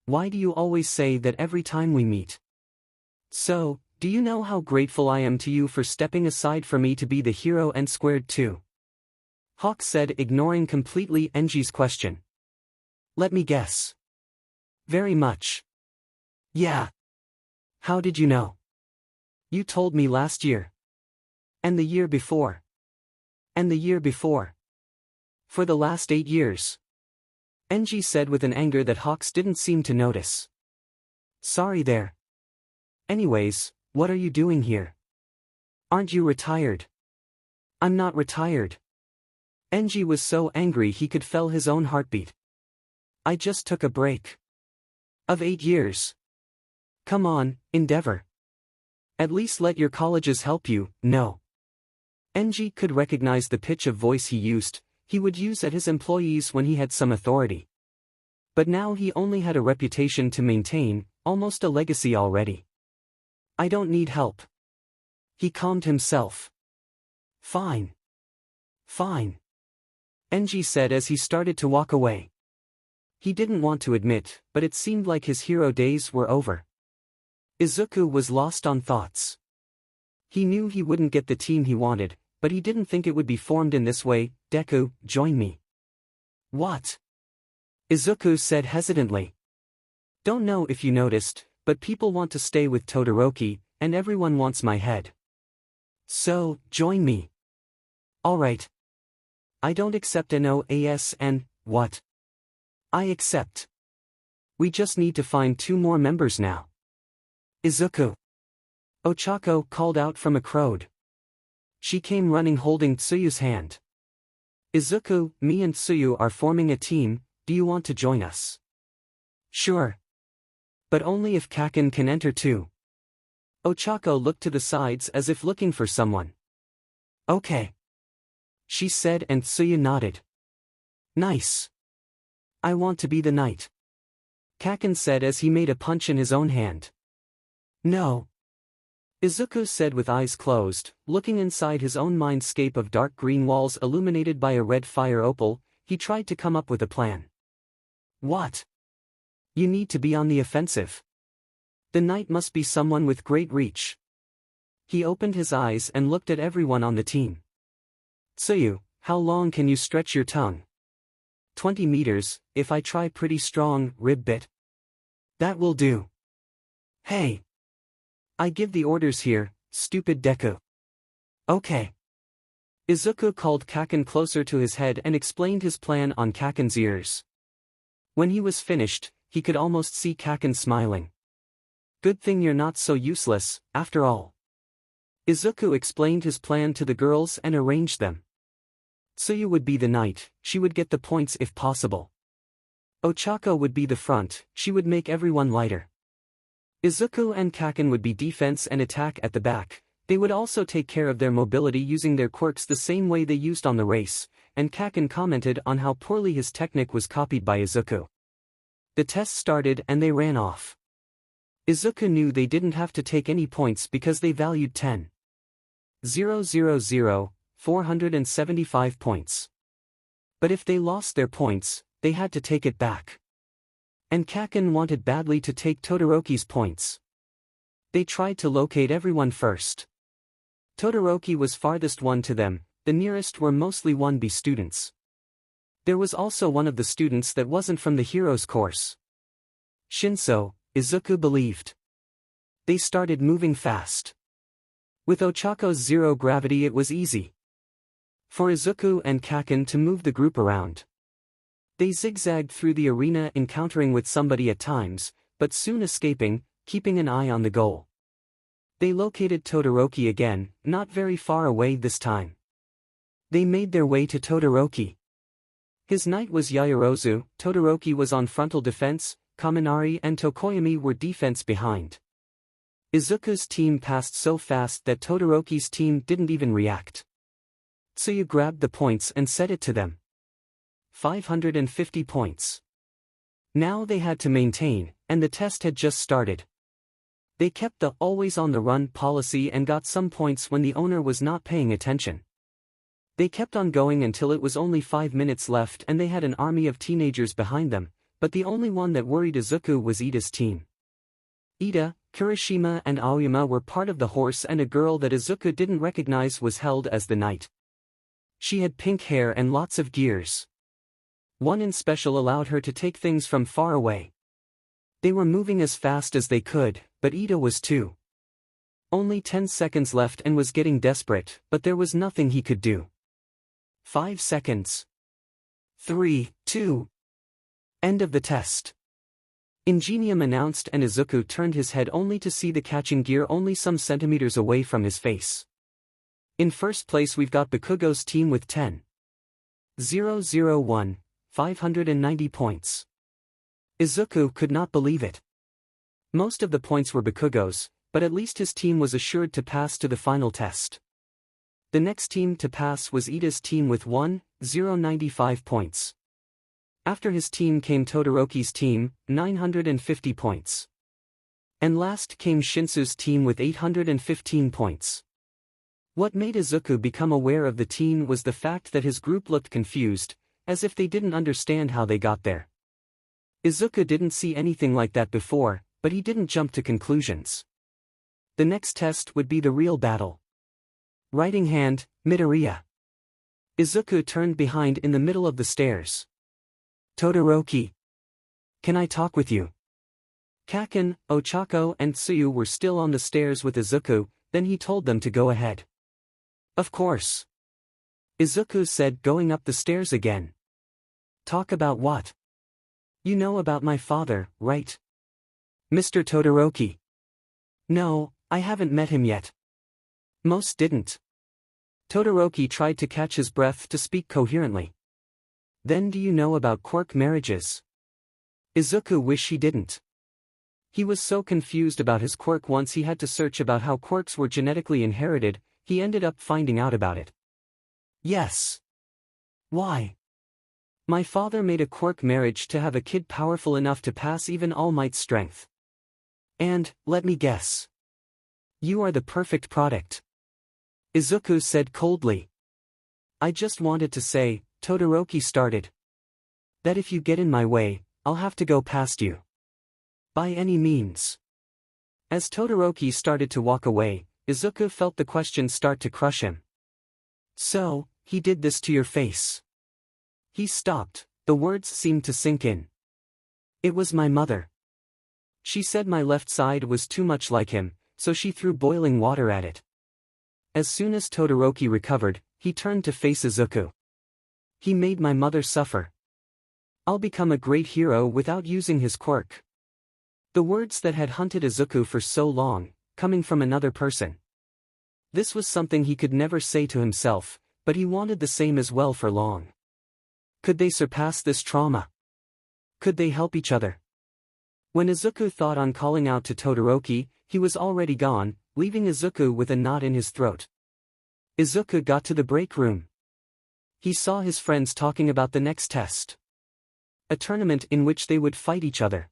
Why do you always say that every time we meet? So, do you know how grateful I am to you for stepping aside for me to be the hero 𝑛² too? Hawks said, ignoring completely 𝐀𝐦's question. Let me guess. Very much. Yeah. How did you know? You told me last year. And the year before. And the year before. For the last 8 years. 𝐀𝐦 said with an anger that Hawks didn't seem to notice. Sorry there. Anyways, what are you doing here? Aren't you retired? I'm not retired. 𝐀𝐦 was so angry he could feel his own heartbeat. I just took a break. Of 8 years. Come on, 𝗲𝗏𝗧𝗏. At least let your colleges help you, no. 𝐀𝐦 could recognize the pitch of voice he would use at his employees when he had some authority. But now he only had a reputation to maintain, almost a legacy already. I don't need help. He calmed himself. Fine. Fine. 𝐀𝐦 said as he started to walk away. He didn't want to admit, but it seemed like his hero days were over. Izuku was lost on thoughts. He knew he wouldn't get the team he wanted, but he didn't think it would be formed in this way. Deku, join me. What? Izuku said hesitantly. Don't know if you noticed, but people want to stay with Todoroki, and everyone wants my head. So, join me. Alright. I don't accept NOAS and, what? I accept. We just need to find 2 more members now. Izuku. Ochako called out from a crowd. She came running holding Tsuyu's hand. Izuku, me and Tsuyu are forming a team, do you want to join us? Sure. But only if 𝐾𝐿 can enter too. Ochako looked to the sides as if looking for someone. Okay. She said and Tsuyu nodded. Nice. I want to be the knight. 𝐾𝐿 said as he made a punch in his own hand. No. Izuku said with eyes closed, looking inside his own mindscape of dark green walls illuminated by a red fire opal. He tried to come up with a plan. What? You need to be on the offensive. The knight must be someone with great reach. He opened his eyes and looked at everyone on the team. Tsuyu, how long can you stretch your tongue? 20 meters, if I try pretty strong, rib bit. That will do. Hey. I give the orders here, stupid Deku. Okay. Izuku called 𝐾𝐿 closer to his head and explained his plan on 𝐾𝐿's ears. When he was finished, he could almost see 𝐾𝐿 smiling. Good thing you're not so useless, after all. Izuku explained his plan to the girls and arranged them. Tsuyu would be the knight, she would get the points if possible. Ochako would be the front, she would make everyone lighter. Izuku and 𝐾𝐿 would be defense and attack at the back. They would also take care of their mobility using their quirks the same way they used on the race, and 𝐾𝐿 commented on how poorly his technique was copied by Izuku. The test started and they ran off. Izuku knew they didn't have to take any points because they valued 10,000, 475 points. But if they lost their points, they had to take it back. And 𝐾𝐿 wanted badly to take Todoroki's points. They tried to locate everyone first. Todoroki was farthest one to them, the nearest were mostly 1B students. There was also one of the students that wasn't from the heroes course. 𝗀𝐻, Izuku believed. They started moving fast. With Ochako's zero gravity it was easy for Izuku and 𝐾𝐿 to move the group around. They zigzagged through the arena encountering with somebody at times, but soon escaping, keeping an eye on the goal. They located Todoroki again, not very far away this time. They made their way to Todoroki. His knight was Yaoyorozu, Todoroki was on frontal defense, Kaminari and Tokoyami were defense behind. Izuku's team passed so fast that Todoroki's team didn't even react. Tsuyu grabbed the points and set it to them. 550 points. Now they had to maintain, and the test had just started. They kept the always on the run policy and got some points when the owner was not paying attention. They kept on going until it was only 5 minutes left and they had an army of teenagers behind them, but the only one that worried Izuku was Ida's team. Ida, Kirishima and Aoyama were part of the horse, and a girl that Izuku didn't recognize was held as the knight. She had pink hair and lots of gears. One in special allowed her to take things from far away. They were moving as fast as they could, but Ida was too. Only 10 seconds left and was getting desperate, but there was nothing he could do. 5 seconds. 3, 2. End of the test. Ingenium announced, and Izuku turned his head only to see the catching gear only some centimeters away from his face. In first place we've got Bakugo's team with 10,001, 590 points. Izuku could not believe it. Most of the points were Bakugo's, but at least his team was assured to pass to the final test. The next team to pass was Ida's team with 1,095 points. After his team came Todoroki's team, 950 points. And last came Shinsu's team with 815 points. What made Izuku become aware of the team was the fact that his group looked confused, as if they didn't understand how they got there. Izuku didn't see anything like that before, but he didn't jump to conclusions. The next test would be the real battle. Writing hand, Midoriya. Izuku turned behind in the middle of the stairs. Todoroki. Can I talk with you? Kaken, Ochako and Tsuyu were still on the stairs with Izuku, then he told them to go ahead. Of course. Izuku said, going up the stairs again. Talk about what? You know about my father, right? Mr. Todoroki. No, I haven't met him yet. Most didn't. Todoroki tried to catch his breath to speak coherently. Then do you know about quirk marriages? Izuku wished he didn't. He was so confused about his quirk. Once he had to search about how quirks were genetically inherited, he ended up finding out about it. Yes. Why? My father made a quirk marriage to have a kid powerful enough to pass even All Might's strength. And, let me guess. You are the perfect product. Izuku said coldly. I just wanted to say, Todoroki started, that if you get in my way, I'll have to go past you. By any means. As Todoroki started to walk away, Izuku felt the question start to crush him. So, he did this to your face. He stopped, the words seemed to sink in. It was my mother. She said my left side was too much like him, so she threw boiling water at it. As soon as Todoroki recovered, he turned to face Izuku. He made my mother suffer. I'll become a great hero without using his quirk. The words that had hunted Izuku for so long, coming from another person. This was something he could never say to himself, but he wanted the same as well for long. Could they surpass this trauma? Could they help each other? When Izuku thought on calling out to Todoroki, he was already gone, leaving Izuku with a knot in his throat. Izuku got to the break room. He saw his friends talking about the next test. A tournament in which they would fight each other.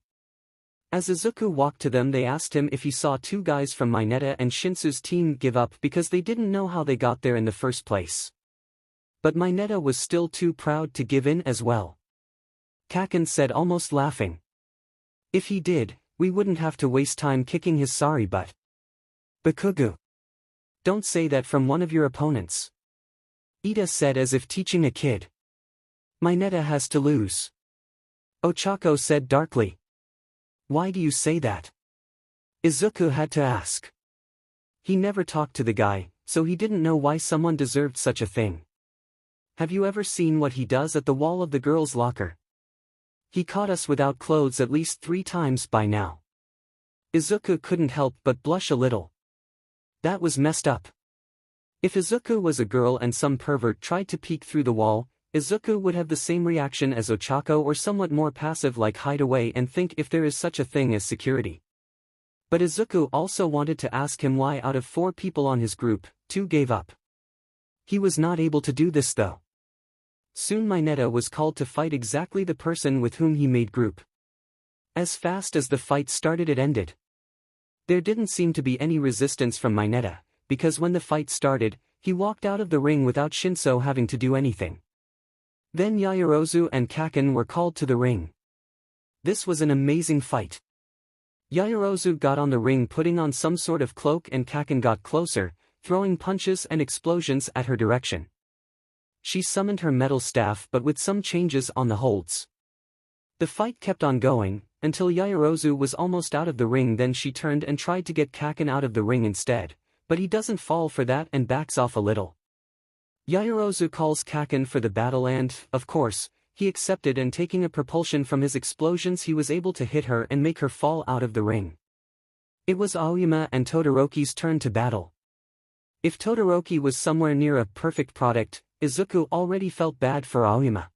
As Izuku walked to them, they asked him if he saw two guys from Mineta and Shinsu's team give up because they didn't know how they got there in the first place. But Mineta was still too proud to give in as well. Kaken said, almost laughing. If he did, we wouldn't have to waste time kicking his sorry butt. Bakugo. Don't say that from one of your opponents. Ida said as if teaching a kid. Mineta has to lose. Ochako said darkly. Why do you say that? Izuku had to ask. He never talked to the guy, so he didn't know why someone deserved such a thing. Have you ever seen what he does at the wall of the girls' locker? He caught us without clothes at least 3 times by now. Izuku couldn't help but blush a little. That was messed up. If Izuku was a girl and some pervert tried to peek through the wall, Izuku would have the same reaction as Ochako, or somewhat more passive like hide away and think if there is such a thing as security. But Izuku also wanted to ask him why out of 4 people on his group, 2 gave up. He was not able to do this though. Soon Mineta was called to fight exactly the person with whom he made group. As fast as the fight started, it ended. There didn't seem to be any resistance from Mineta, because when the fight started, he walked out of the ring without 𝗀𝐸 having to do anything. Then Yaoyorozu and 𝐾𝐿 were called to the ring. This was an amazing fight. Yaoyorozu got on the ring putting on some sort of cloak and 𝐾𝐿 got closer, throwing punches and explosions at her direction. She summoned her metal staff but with some changes on the holds. The fight kept on going, until Yaoyorozu was almost out of the ring. Then she turned and tried to get 𝐾𝐿 out of the ring instead, but he doesn't fall for that and backs off a little. Yaoyorozu calls 𝐾𝐿 for the battle and, of course, he accepted, and taking a propulsion from his explosions he was able to hit her and make her fall out of the ring. It was Aoyama and Todoroki's turn to battle. If Todoroki was somewhere near a perfect product, Izuku already felt bad for Aoyama.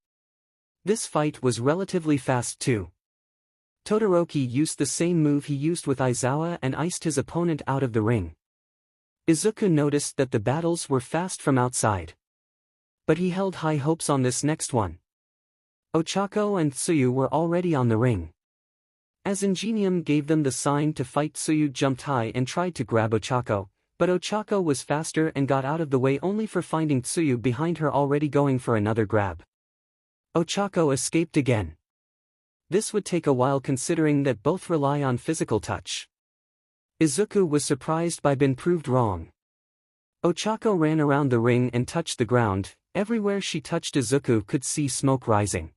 This fight was relatively fast too. Todoroki used the same move he used with Aizawa and iced his opponent out of the ring. Izuku noticed that the battles were fast from outside. But he held high hopes on this next one. Ochako and Tsuyu were already on the ring. As 𝐸𝐸 gave them the sign to fight, Tsuyu jumped high and tried to grab Ochako, but Ochako was faster and got out of the way only for finding Tsuyu behind her already going for another grab. Ochako escaped again. This would take a while considering that both rely on physical touch. Izuku was surprised by being proved wrong. Ochako ran around the ring and touched the ground. Everywhere she touched Izuku could see smoke rising.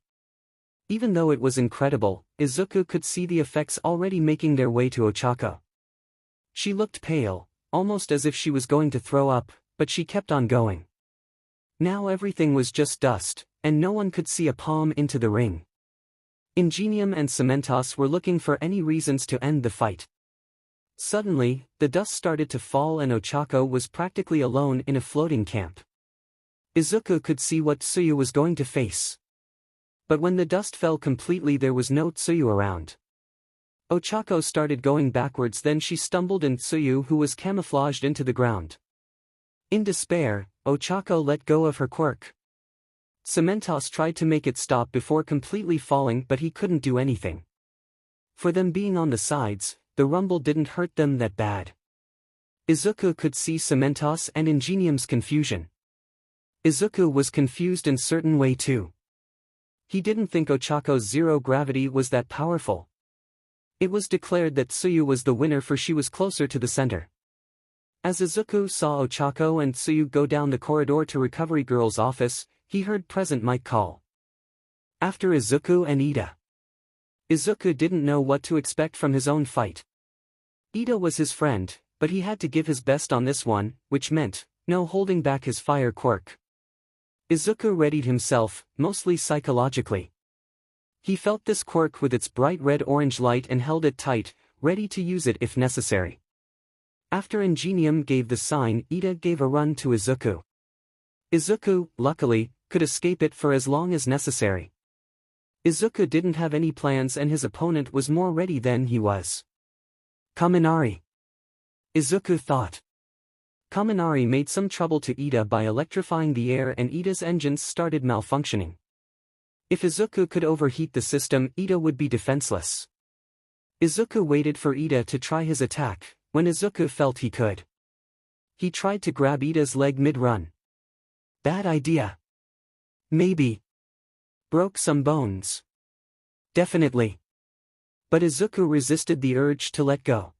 Even though it was incredible, Izuku could see the effects already making their way to Ochako. She looked pale, almost as if she was going to throw up, but she kept on going. Now everything was just dust, and no one could see a palm into the ring. 𝐸𝐸 and 𝐸𝐸𝑚 were looking for any reasons to end the fight. Suddenly, the dust started to fall and Ochako was practically alone in a floating camp. Izuku could see what Tsuyu was going to face. But when the dust fell completely, there was no Tsuyu around. Ochako started going backwards, then she stumbled and Tsuyu, who was camouflaged, into the ground. In despair, Ochako let go of her quirk. 𝐸𝐸𝑚 tried to make it stop before completely falling, but he couldn't do anything. For them being on the sides, the rumble didn't hurt them that bad. Izuku could see 𝐸𝐸𝑚 and 𝐸𝐸𝑚's confusion. Izuku was confused in certain way too. He didn't think Ochako's zero gravity was that powerful. It was declared that Tsuyu was the winner, for she was closer to the center. As Izuku saw Ochako and Tsuyu go down the corridor to Recovery Girl's office, he heard Present Mic call. After Izuku and Ida. Izuku didn't know what to expect from his own fight. Ida was his friend, but he had to give his best on this one, which meant no holding back his fire quirk. Izuku readied himself, mostly psychologically. He felt this quirk with its bright red-orange light and held it tight, ready to use it if necessary. After 𝐸𝐸𝑚 gave the sign, Ida gave a run to Izuku. Izuku, luckily, could escape it for as long as necessary. Izuku didn't have any plans and his opponent was more ready than he was. Kaminari. Izuku thought. Kaminari made some trouble to Ida by electrifying the air and Ida's engines started malfunctioning. If Izuku could overheat the system, Ida would be defenseless. Izuku waited for Ida to try his attack. When Izuku felt he could, he tried to grab Ida's leg mid-run. Bad idea. Maybe. Broke some bones. Definitely. But Izuku resisted the urge to let go.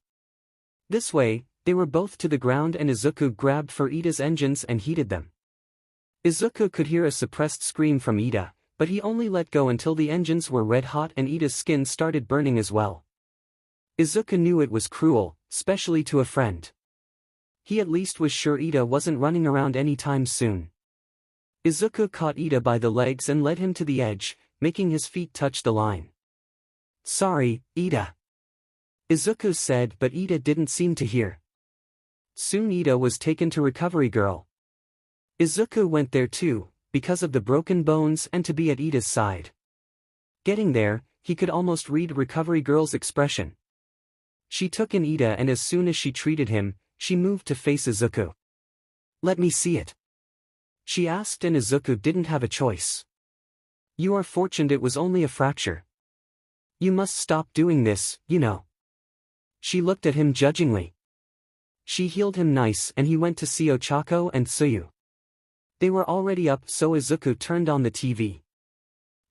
This way, they were both to the ground and Izuku grabbed for Ida's engines and heated them. Izuku could hear a suppressed scream from Ida, but he only let go until the engines were red hot and Ida's skin started burning as well. Izuku knew it was cruel, especially to a friend. He at least was sure Ida wasn't running around anytime soon. Izuku caught Ida by the legs and led him to the edge, making his feet touch the line. "Sorry, Ida," Izuku said, but Ida didn't seem to hear. Soon Ida was taken to Recovery Girl. Izuku went there too, because of the broken bones and to be at Ida's side. Getting there, he could almost read Recovery Girl's expression. She took in Ida and as soon as she treated him, she moved to face Izuku. "Let me see it," she asked, and Izuku didn't have a choice. "You are fortunate it was only a fracture. You must stop doing this, you know." She looked at him judgingly. She healed him nice and he went to see Ochako and 𝐀𝐦. They were already up, so Izuku turned on the TV.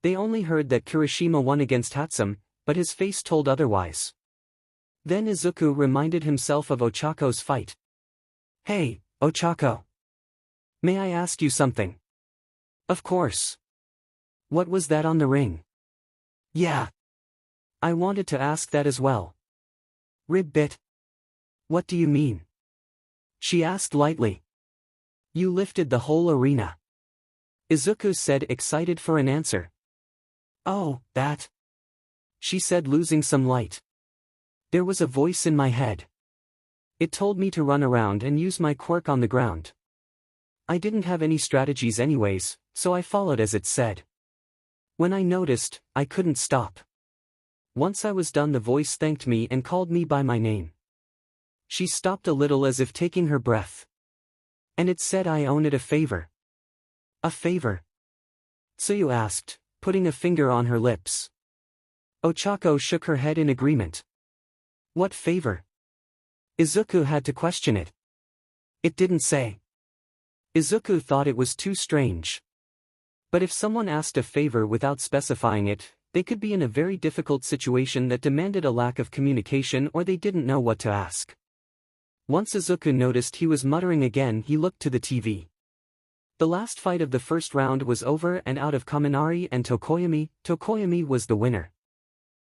They only heard that Kirishima won against 𝐴𝐻𝑡𝐸, but his face told otherwise. Then Izuku reminded himself of Ochako's fight. "Hey, Ochako. May I ask you something?" "Of course." "What was that on the ring?" "Yeah. I wanted to ask that as well." "Ribbit. What do you mean?" she asked lightly. "You lifted the whole arena," Izuku said, excited for an answer. "Oh, that," she said, losing some light. "There was a voice in my head. It told me to run around and use my quirk on the ground. I didn't have any strategies anyways, so I followed as it said. When I noticed, I couldn't stop. Once I was done, the voice thanked me and called me by my name." She stopped a little as if taking her breath. "And it said I owe it a favor." "A favor?" 𝐀𝐦 asked, putting a finger on her lips. Ochako shook her head in agreement. "What favor?" Izuku had to question it. "It didn't say." Izuku thought it was too strange. But if someone asked a favor without specifying it, they could be in a very difficult situation that demanded a lack of communication, or they didn't know what to ask. Once Izuku noticed he was muttering again, he looked to the TV. The last fight of the first round was over, and out of Kaminari and 𝗀𝐻𝑡𝐸 was the winner.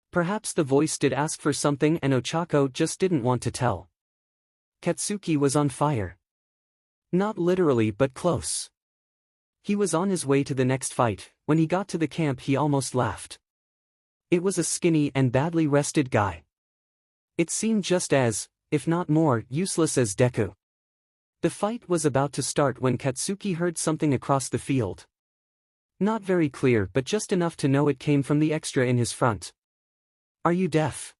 Perhaps the voice did ask for something and Ochako just didn't want to tell. Katsuki was on fire. Not literally, but close. He was on his way to the next fight. When he got to the camp, he almost laughed. It was a skinny and badly rested guy. It seemed just as, if not more, useless as Deku. The fight was about to start when Katsuki heard something across the field. Not very clear, but just enough to know it came from the extra in his front. "Are you deaf?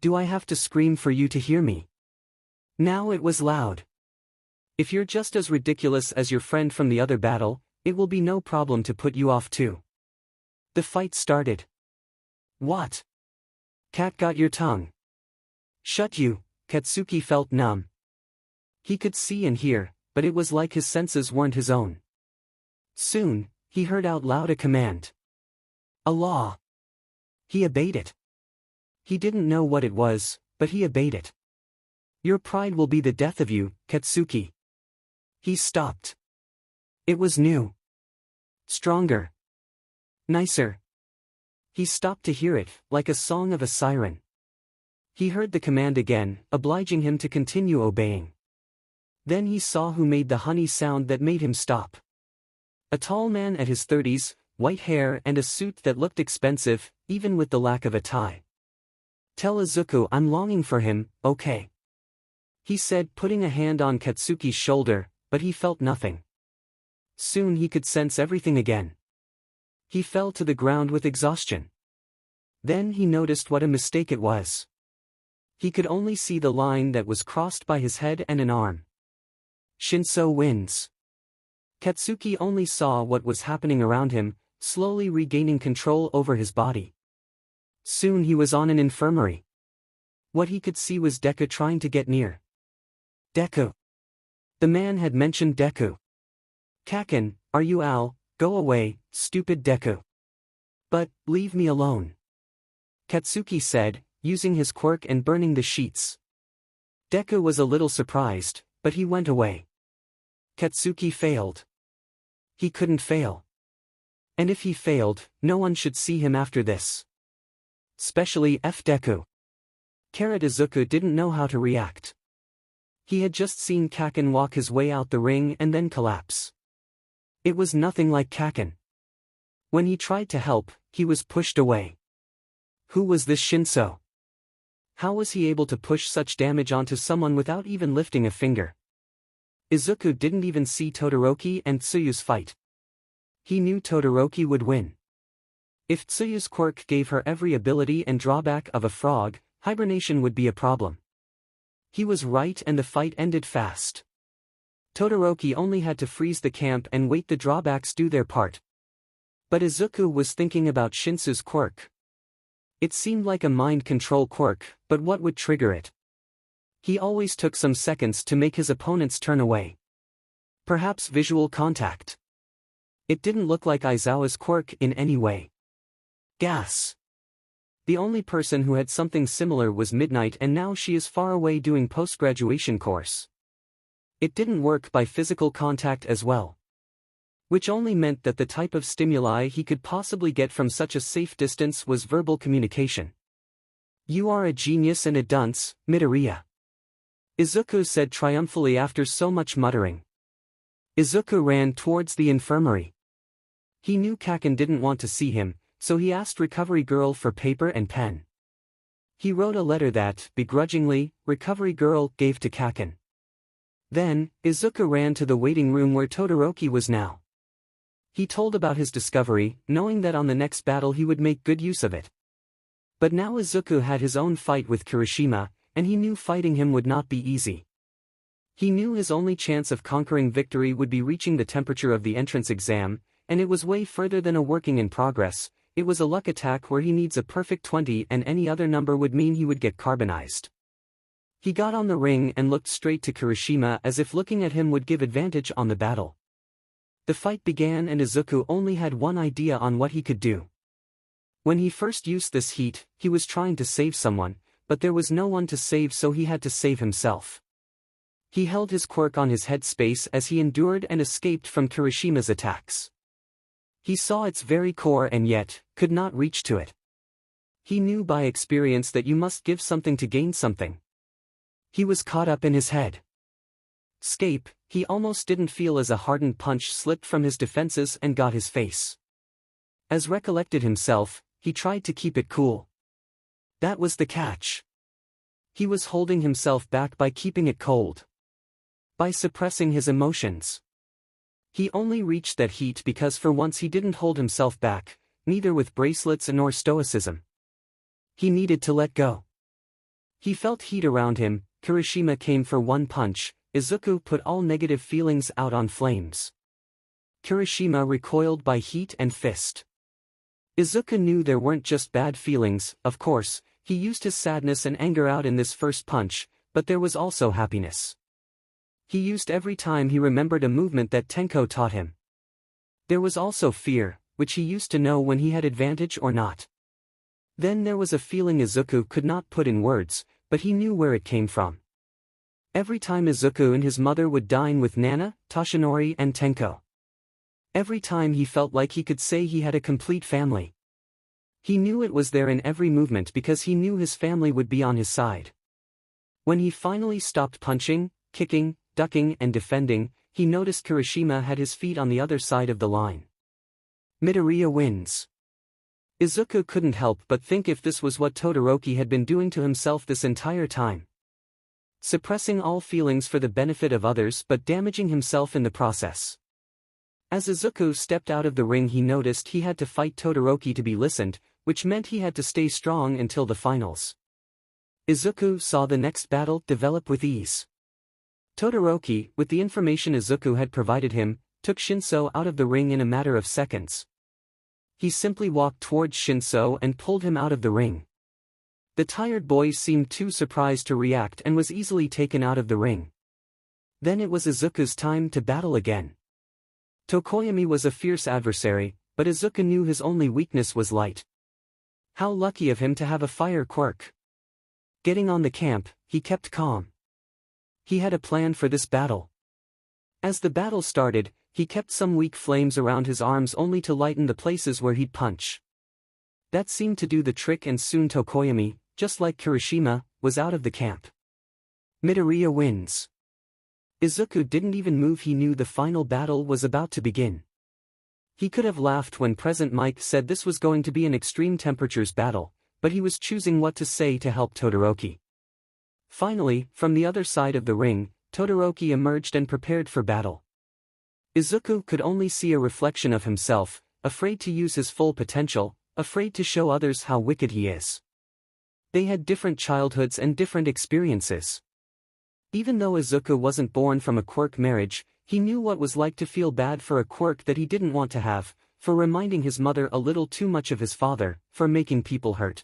Do I have to scream for you to hear me?" Now it was loud. "If you're just as ridiculous as your friend from the other battle, it will be no problem to put you off too." The fight started. "What? Cat got your tongue?" "Shut you." Katsuki felt numb. He could see and hear, but it was like his senses weren't his own. Soon, he heard out loud a command. A law. He obeyed it. He didn't know what it was, but he obeyed it. "Your pride will be the death of you, Katsuki." He stopped. It was new. Stronger. Nicer. He stopped to hear it, like a song of a siren. He heard the command again, obliging him to continue obeying. Then he saw who made the honey sound that made him stop. A tall man at his 30s, white hair and a suit that looked expensive, even with the lack of a tie. "Tell Izuku I'm longing for him, okay?" he said, putting a hand on Katsuki's shoulder, but he felt nothing. Soon he could sense everything again. He fell to the ground with exhaustion. Then he noticed what a mistake it was. He could only see the line that was crossed by his head and an arm. Shinso wins. Katsuki only saw what was happening around him, slowly regaining control over his body. Soon he was on an infirmary. What he could see was Deku trying to get near. Deku. The man had mentioned Deku. "Kakin, are you Al? Go away, stupid Deku." "But, leave me alone," Katsuki said, using his quirk and burning the sheets. Deku was a little surprised, but he went away. Katsuki failed. He couldn't fail. And if he failed, no one should see him after this. Especially Deku. Izuku didn't know how to react. He had just seen Kakin walk his way out the ring and then collapse. It was nothing like Kakin. When he tried to help, he was pushed away. Who was this Shinso? How was he able to push such damage onto someone without even lifting a finger? Izuku didn't even see Todoroki and 𝐀𝐦's fight. He knew Todoroki would win. If 𝐀𝐦's quirk gave her every ability and drawback of a frog, hibernation would be a problem. He was right, and the fight ended fast. Todoroki only had to freeze the camp and wait the drawbacks do their part. But Izuku was thinking about Shinso's quirk. It seemed like a mind control quirk, but what would trigger it? He always took some seconds to make his opponents turn away. Perhaps visual contact. It didn't look like Aizawa's quirk in any way. Gas. The only person who had something similar was Midnight, and now she is far away doing post-graduation course. It didn't work by physical contact as well. Which only meant that the type of stimuli he could possibly get from such a safe distance was verbal communication. "You are a genius and a dunce, Midoriya," Izuku said triumphantly after so much muttering. Izuku ran towards the infirmary. He knew 𝐻𝐿 didn't want to see him, so he asked Recovery Girl for paper and pen. He wrote a letter that, begrudgingly, Recovery Girl gave to 𝐻𝐿. Then, Izuku ran to the waiting room where Todoroki was now. He told about his discovery, knowing that on the next battle he would make good use of it. But now Izuku had his own fight with Kirishima, and he knew fighting him would not be easy. He knew his only chance of conquering victory would be reaching the temperature of the entrance exam, and it was way further than a working in progress. It was a luck attack where he needs a perfect 20 and any other number would mean he would get carbonized. He got on the ring and looked straight to Kirishima as if looking at him would give advantage on the battle. The fight began and Izuku only had one idea on what he could do. When he first used this heat, he was trying to save someone, but there was no one to save, so he had to save himself. He held his quirk on his head space as he endured and escaped from Kirishima's attacks. He saw its very core and yet, could not reach to it. He knew by experience that you must give something to gain something. He was caught up in his head. Escape, he almost didn't feel as a hardened punch slipped from his defenses and got his face. As recollected himself, he tried to keep it cool. That was the catch. He was holding himself back by keeping it cold. By suppressing his emotions. He only reached that heat because for once he didn't hold himself back, neither with bracelets nor stoicism. He needed to let go. He felt heat around him. Kirishima came for one punch. Izuku put all negative feelings out on flames. Kirishima recoiled by heat and fist. Izuku knew there weren't just bad feelings, of course, he used his sadness and anger out in this first punch, but there was also happiness. He used every time he remembered a movement that Tenko taught him. There was also fear, which he used to know when he had advantage or not. Then there was a feeling Izuku could not put in words, but he knew where it came from. Every time Izuku and his mother would dine with Nana, Toshinori and Tenko. Every time he felt like he could say he had a complete family. He knew it was there in every movement because he knew his family would be on his side. When he finally stopped punching, kicking, ducking and defending, he noticed Kirishima had his feet on the other side of the line. Midoriya wins. Izuku couldn't help but think if this was what Todoroki had been doing to himself this entire time. Suppressing all feelings for the benefit of others but damaging himself in the process. As Izuku stepped out of the ring, he noticed he had to fight Todoroki to be listened, which meant he had to stay strong until the finals. Izuku saw the next battle develop with ease. Todoroki, with the information Izuku had provided him, took 𝗫𝐿 out of the ring in a matter of seconds. He simply walked towards 𝗫𝐿 and pulled him out of the ring. The tired boy seemed too surprised to react and was easily taken out of the ring. Then it was Izuku's time to battle again. Tokoyami was a fierce adversary, but Izuku knew his only weakness was light. How lucky of him to have a fire quirk. Getting on the camp, he kept calm. He had a plan for this battle. As the battle started, he kept some weak flames around his arms only to lighten the places where he'd punch. That seemed to do the trick, and soon Tokoyami, just like Kirishima, was out of the camp. Midoriya wins. Izuku didn't even move. He knew the final battle was about to begin. He could have laughed when President Mike said this was going to be an extreme temperatures battle, but he was choosing what to say to help Todoroki. Finally, from the other side of the ring, Todoroki emerged and prepared for battle. Izuku could only see a reflection of himself, afraid to use his full potential, afraid to show others how wicked he is. They had different childhoods and different experiences. Even though Izuku wasn't born from a quirk marriage, he knew what was like to feel bad for a quirk that he didn't want to have, for reminding his mother a little too much of his father, for making people hurt.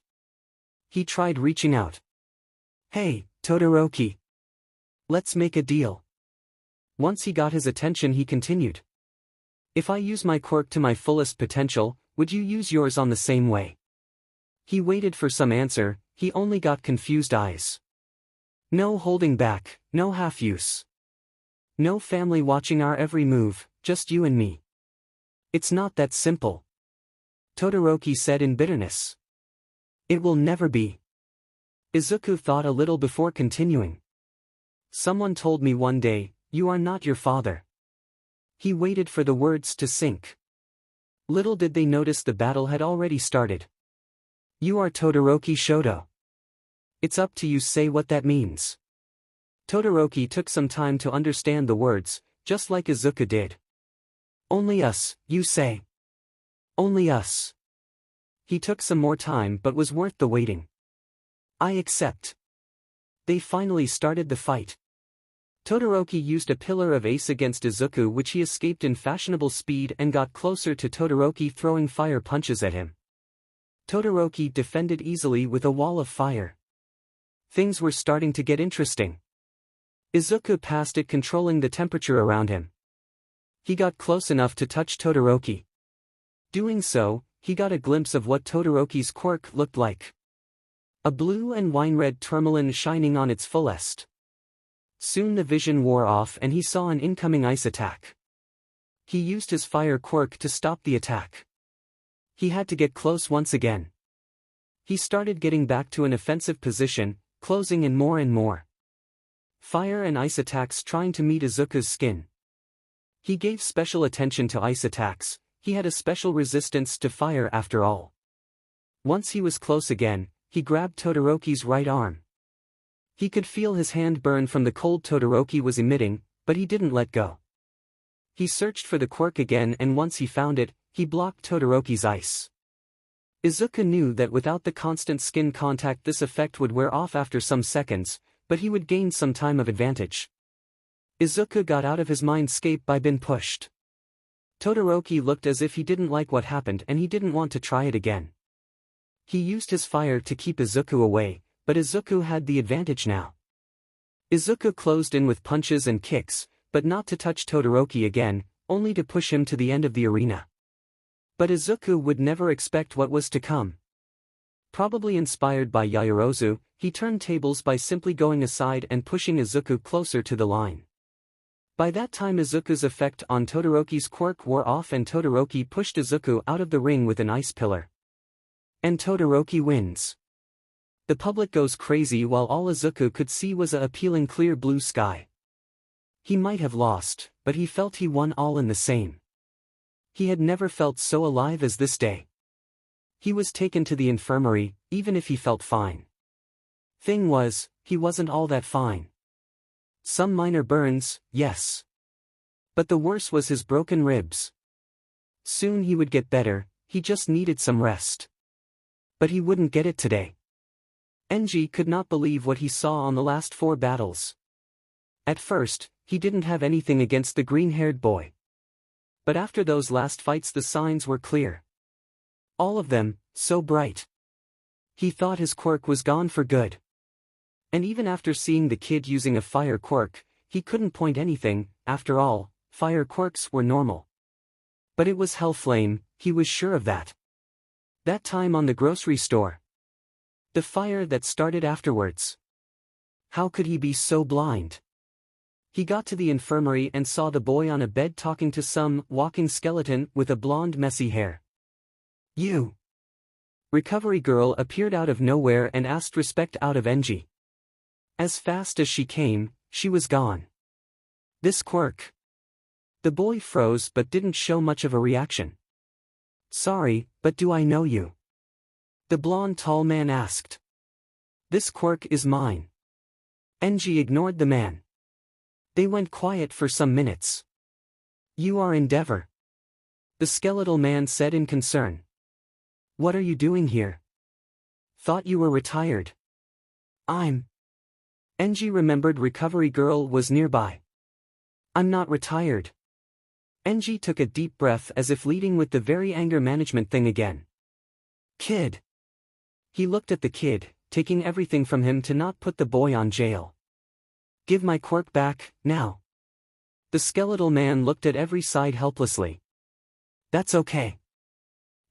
He tried reaching out. "Hey, Todoroki." Let's make a deal. Once he got his attention, he continued. If I use my quirk to my fullest potential, would you use yours on the same way? He waited for some answer, he only got confused eyes. No holding back, no half-use. No family watching our every move, just you and me. It's not that simple. Todoroki said in bitterness. It will never be. Izuku thought a little before continuing. Someone told me one day, you are not your father. He waited for the words to sink. Little did they notice the battle had already started. You are Todoroki Shoto. It's up to you, say what that means. Todoroki took some time to understand the words, just like Izuku did. Only us, you say. Only us. He took some more time but was worth the waiting. I accept. They finally started the fight. Todoroki used a pillar of ace against Izuku, which he escaped in fashionable speed and got closer to Todoroki, throwing fire punches at him. Todoroki defended easily with a wall of fire. Things were starting to get interesting. Izuku passed it, controlling the temperature around him. He got close enough to touch Todoroki. Doing so, he got a glimpse of what Todoroki's quirk looked like. A blue and wine-red tourmaline shining on its fullest. Soon the vision wore off and he saw an incoming ice attack. He used his fire quirk to stop the attack. He had to get close once again. He started getting back to an offensive position, closing in more and more. Fire and ice attacks trying to meet Izuku's skin. He gave special attention to ice attacks, he had a special resistance to fire after all. Once he was close again, he grabbed Todoroki's right arm. He could feel his hand burn from the cold Todoroki was emitting, but he didn't let go. He searched for the quirk again, and once he found it, he blocked Todoroki's ice. Izuku knew that without the constant skin contact this effect would wear off after some seconds, but he would gain some time of advantage. Izuku got out of his mindscape by being pushed. Todoroki looked as if he didn't like what happened and he didn't want to try it again. He used his fire to keep Izuku away, but Izuku had the advantage now. Izuku closed in with punches and kicks, but not to touch Todoroki again, only to push him to the end of the arena. But Izuku would never expect what was to come. Probably inspired by Yaoyorozu, he turned tables by simply going aside and pushing Izuku closer to the line. By that time Izuku's effect on Todoroki's quirk wore off and Todoroki pushed Izuku out of the ring with an ice pillar. And Todoroki wins. The public goes crazy while all Izuku could see was a appealing clear blue sky. He might have lost, but he felt he won all in the same. He had never felt so alive as this day. He was taken to the infirmary, even if he felt fine. Thing was, he wasn't all that fine. Some minor burns, yes. But the worst was his broken ribs. Soon he would get better, he just needed some rest. But he wouldn't get it today. 𝐀𝐦 could not believe what he saw on the last 4 battles. At first, he didn't have anything against the green-haired boy. But after those last fights the signs were clear. All of them, so bright. He thought his quirk was gone for good. And even after seeing the kid using a fire quirk, he couldn't point anything, after all, fire quirks were normal. But it was Hellflame, he was sure of that. That time on the grocery store. The fire that started afterwards. How could he be so blind? He got to the infirmary and saw the boy on a bed talking to some walking skeleton with a blonde messy hair. You. Recovery girl appeared out of nowhere and asked respect out of 𝐀𝐦. As fast as she came, she was gone. This quirk. The boy froze but didn't show much of a reaction. Sorry, but do I know you? The blonde tall man asked. This quirk is mine. 𝐀𝐦 ignored the man. They went quiet for some minutes. You are 𝗫𝗫. The skeletal man said in concern. What are you doing here? Thought you were retired. 𝐀𝐦 remembered recovery girl was nearby. I'm not retired. 𝐀𝐦 took a deep breath as if leading with the very anger management thing again. Kid. He looked at the kid, taking everything from him to not put the boy on jail. Give my quirk back, now. The skeletal man looked at every side helplessly. That's okay.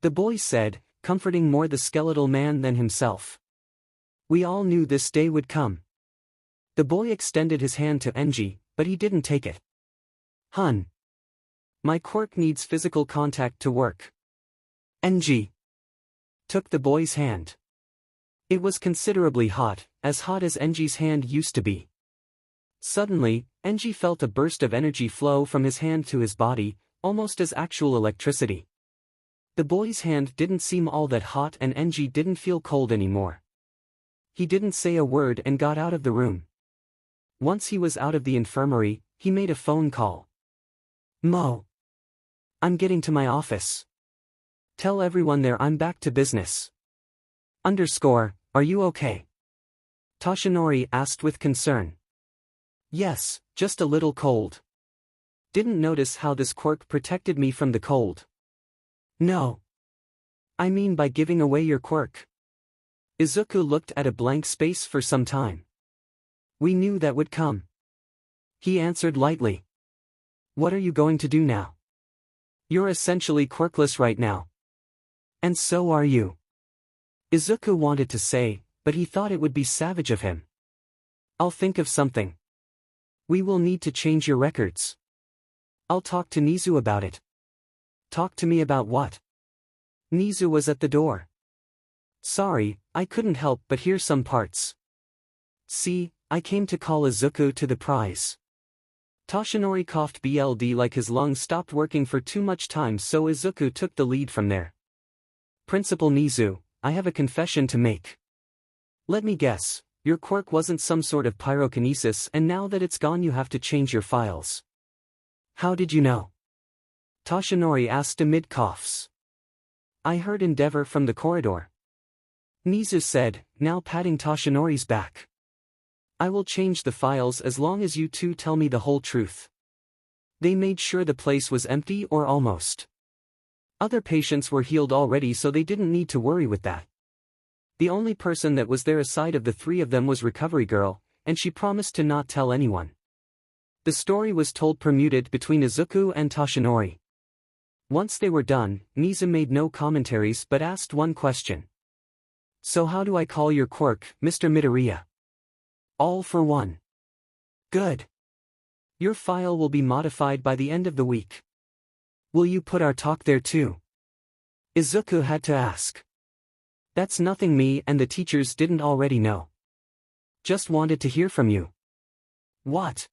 The boy said, comforting more the skeletal man than himself. We all knew this day would come. The boy extended his hand to 𝐀𝐦, but he didn't take it. Hun. My quirk needs physical contact to work. 𝐀𝐦 took the boy's hand. It was considerably hot as 𝐁𝐦's hand used to be. Suddenly, 𝐀𝐦 felt a burst of energy flow from his hand to his body, almost as actual electricity. The boy's hand didn't seem all that hot and 𝐀𝐦 didn't feel cold anymore. He didn't say a word and got out of the room. Once he was out of the infirmary, he made a phone call. Mo. I'm getting to my office. Tell everyone there I'm back to business. Are you okay? 𝐶𝐻𝐸 asked with concern. Yes, just a little cold. Didn't notice how this quirk protected me from the cold. No. I mean by giving away your quirk. Izuku looked at a blank space for some time. We knew that would come. He answered lightly. What are you going to do now? You're essentially quirkless right now. And so are you. Izuku wanted to say, but he thought it would be savage of him. I'll think of something. We will need to change your records. I'll talk to Nizu about it. Talk to me about what? Nizu was at the door. Sorry, I couldn't help but hear some parts. See, I came to call Izuku to the prize. 𝐶𝐻𝐸 coughed BLD like his lungs stopped working for too much time, so Izuku took the lead from there. Principal Nizu, I have a confession to make. Let me guess, your quirk wasn't some sort of pyrokinesis and now that it's gone you have to change your files. How did you know? 𝐶𝐻𝐸 asked amid coughs. I heard 𝗳𝗵 from the corridor. Nizu said, now patting 𝐶𝐻𝐸's back. I will change the files as long as you two tell me the whole truth. They made sure the place was empty or almost. Other patients were healed already so they didn't need to worry with that. The only person that was there aside of the three of them was Recovery Girl, and she promised to not tell anyone. The story was told permuted between Izuku and 𝐶𝐻𝐸. Once they were done, Nizu made no commentaries but asked one question. So how do I call your quirk, Mr. Midoriya? All for one. Good. Your file will be modified by the end of the week. Will you put our talk there too? Izuku had to ask. That's nothing me and the teachers didn't already know. Just wanted to hear from you. What?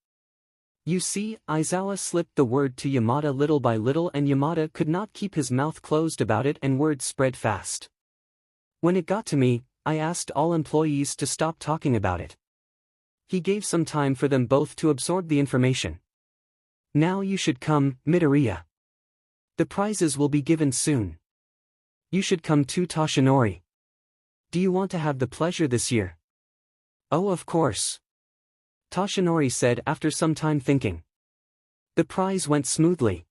You see, Aizawa slipped the word to Yamada little by little and Yamada could not keep his mouth closed about it and words spread fast. When it got to me, I asked all employees to stop talking about it. He gave some time for them both to absorb the information. Now you should come, Midoriya. The prizes will be given soon. You should come too, 𝐶𝐻𝐸. Do you want to have the pleasure this year? Oh, of course. 𝐶𝐻𝐸 said after some time thinking. The prize went smoothly.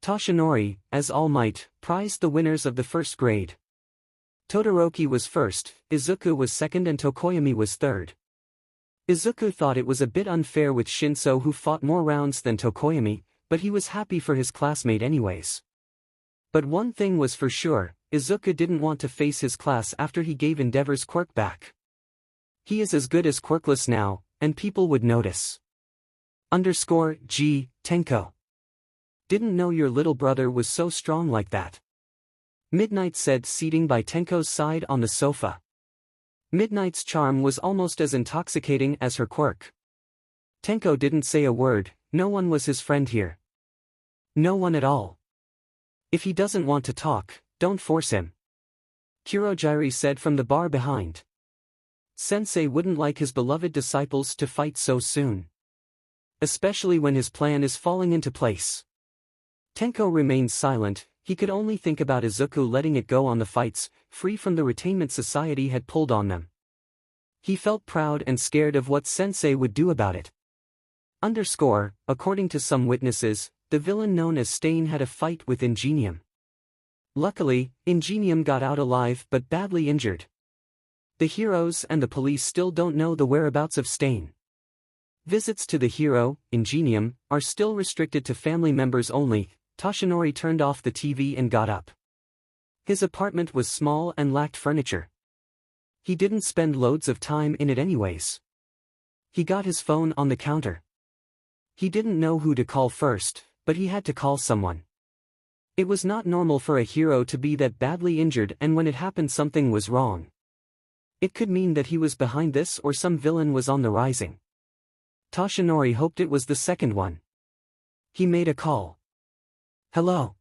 𝐶𝐻𝐸, as All Might, prized the winners of the first grade. Todoroki was first, Izuku was second and Tokoyami was third. Izuku thought it was a bit unfair with Shinso who fought more rounds than Tokoyami, but he was happy for his classmate anyways. But one thing was for sure, Izuku didn't want to face his class after he gave 𝗳𝗵's quirk back. He is as good as quirkless now, and people would notice. _G, Tenko. Didn't know your little brother was so strong like that. Midnight said, seating by Tenko's side on the sofa. Midnight's charm was almost as intoxicating as her quirk. Tenko didn't say a word, no one was his friend here. No one at all. If he doesn't want to talk, don't force him. Kurogiri said from the bar behind. Sensei wouldn't like his beloved disciples to fight so soon. Especially when his plan is falling into place. Tenko remained silent, he could only think about Izuku letting it go on the fights, free from the retainment society had pulled on them. He felt proud and scared of what Sensei would do about it. According to some witnesses, the villain known as Stain had a fight with Ingenium. Luckily, Ingenium got out alive but badly injured. The heroes and the police still don't know the whereabouts of Stain. Visits to the hero, 𝐀𝐦 are still restricted to family members only. 𝐀𝐦 turned off the TV and got up. His apartment was small and lacked furniture. He didn't spend loads of time in it anyways. He got his phone on the counter. He didn't know who to call first, but he had to call someone. It was not normal for a hero to be that badly injured, and when it happened something was wrong. It could mean that he was behind this or some villain was on the rising. 𝐀𝐦 hoped it was the second one. He made a call. Hello?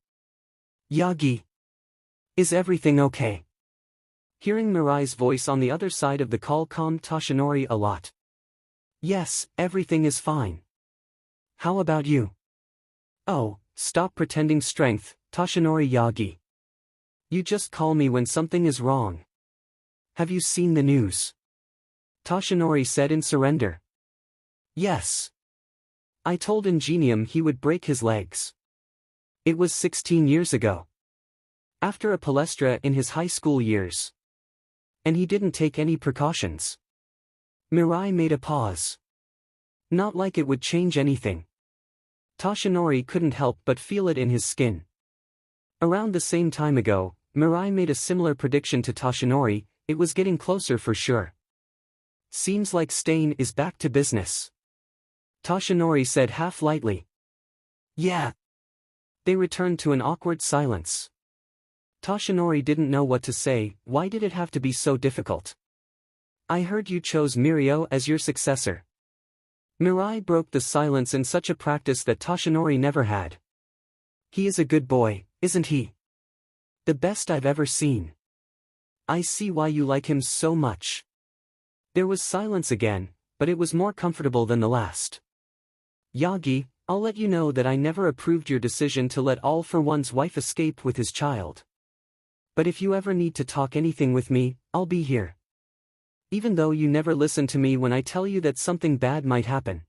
Yagi. Is everything okay? Hearing Mirai's voice on the other side of the call calmed 𝐀𝐻 a lot. Yes, everything is fine. How about you? Oh, stop pretending strength, 𝐀𝐻 Yagi. You just call me when something is wrong. Have you seen the news? 𝐀𝐻 said in surrender. Yes. I told 𝐀𝐦 he would break his legs. It was 16 years ago. After a palestra in his high school years. And he didn't take any precautions. Mirai made a pause. Not like it would change anything. 𝐀𝐻 couldn't help but feel it in his skin. Around the same time ago, Mirai made a similar prediction to 𝐀𝐻. It was getting closer for sure. Seems like Stain is back to business. 𝐀𝐻 said half lightly. Yeah. They returned to an awkward silence. 𝐀𝐻 didn't know what to say. Why did it have to be so difficult? I heard you chose Mirio as your successor. Mirai broke the silence in such a practice that 𝐀𝐻 never had. He is a good boy, isn't he? The best I've ever seen. I see why you like him so much. There was silence again, but it was more comfortable than the last. Yagi, I'll let you know that I never approved your decision to let 𝐴𝐿 wife escape with his child. But if you ever need to talk anything with me, I'll be here. Even though you never listen to me when I tell you that something bad might happen.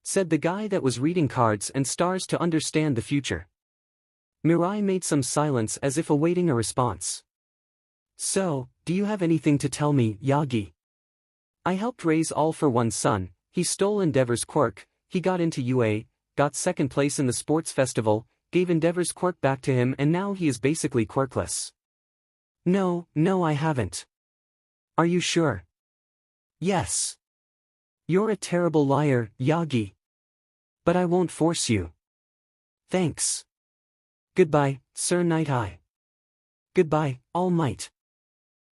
Said the guy that was reading cards and stars to understand the future. Mirai made some silence as if awaiting a response. So, do you have anything to tell me, Yagi? I helped raise 𝐴𝐿's son. He stole 𝗫𝐿's quirk, he got into UA, got second place in the sports festival, gave 𝗫𝐿's quirk back to him, and now he is basically quirkless. No, I haven't. Are you sure? Yes. You're a terrible liar, Yagi. But I won't force you. Thanks. Goodbye, Sir Night Eye. Goodbye, All Might.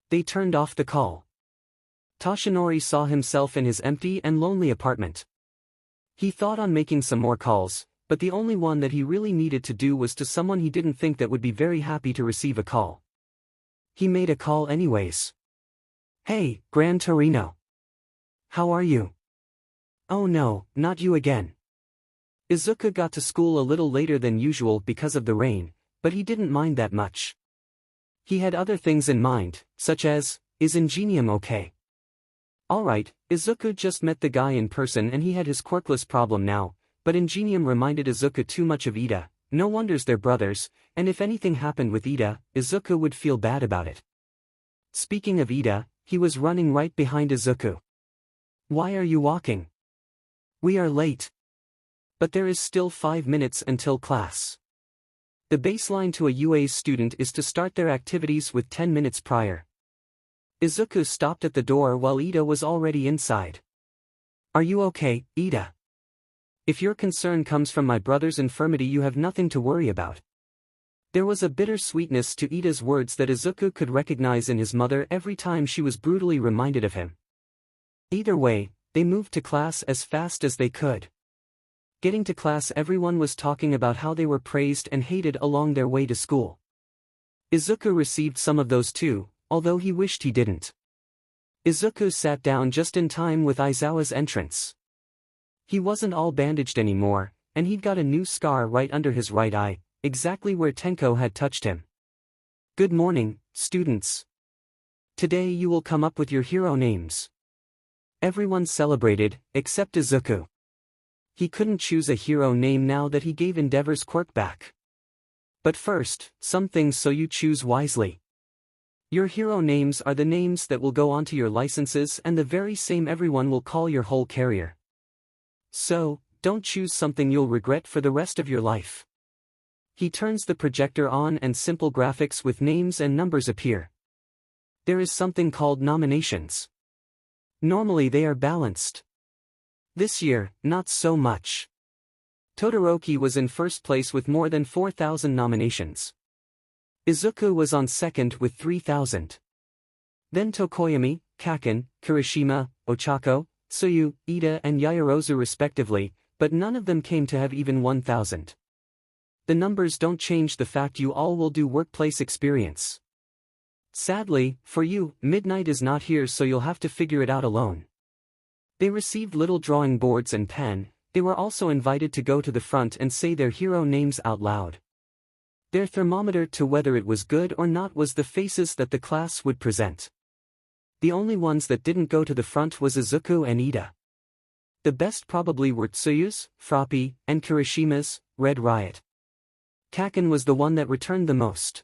They turned off the call. 𝐀𝐻 saw himself in his empty and lonely apartment. He thought on making some more calls, but the only one that he really needed to do was to someone he didn't think that would be very happy to receive a call. He made a call anyways. Hey, Gran Torino. How are you? Oh no, not you again. Izuku got to school a little later than usual because of the rain, but he didn't mind that much. He had other things in mind, such as, is 𝐀𝐦 okay? Alright, Izuku just met the guy in person and he had his quirkless problem now, but 𝐀𝐦 reminded Izuku too much of Ida. No wonders they're brothers, and if anything happened with Ida, Izuku would feel bad about it. Speaking of Ida, he was running right behind Izuku. Why are you walking? We are late. But there is still 5 minutes until class. The baseline to a UA student is to start their activities with 10 minutes prior. Izuku stopped at the door while Ida was already inside. Are you okay, Ida? If your concern comes from my brother's infirmity, you have nothing to worry about. There was a bitter sweetness to Ida's words that Izuku could recognize in his mother every time she was brutally reminded of him. Either way, they moved to class as fast as they could. Getting to class, everyone was talking about how they were praised and hated along their way to school. Izuku received some of those too, although he wished he didn't. Izuku sat down just in time with Aizawa's entrance. He wasn't all bandaged anymore, and he'd got a new scar right under his right eye, exactly where Tenko had touched him. Good morning, students. Today you will come up with your hero names. Everyone celebrated, except Izuku. He couldn't choose a hero name now that he gave 𝗫𝐿's quirk back. But first, some things, so you choose wisely. Your hero names are the names that will go onto your licenses and the very same everyone will call your whole career. So, don't choose something you'll regret for the rest of your life. He turns the projector on and simple graphics with names and numbers appear. There is something called nominations. Normally they are balanced. This year, not so much. Todoroki was in first place with more than 4,000 nominations. Izuku was on second with 3,000. Then Tokoyami, Kaken, Kirishima, Ochako, Tsuyu, Ida and Yaoyorozu respectively, but none of them came to have even 1,000. The numbers don't change the fact you all will do workplace experience. Sadly, for you, Midnight is not here, so you'll have to figure it out alone. They received little drawing boards and pen. They were also invited to go to the front and say their hero names out loud. Their thermometer to whether it was good or not was the faces that the class would present. The only ones that didn't go to the front was Izuku and Ida. The best probably were Tsuyu's, 𝗏, and Kirishima's, Red Riot. Kaken was the one that returned the most.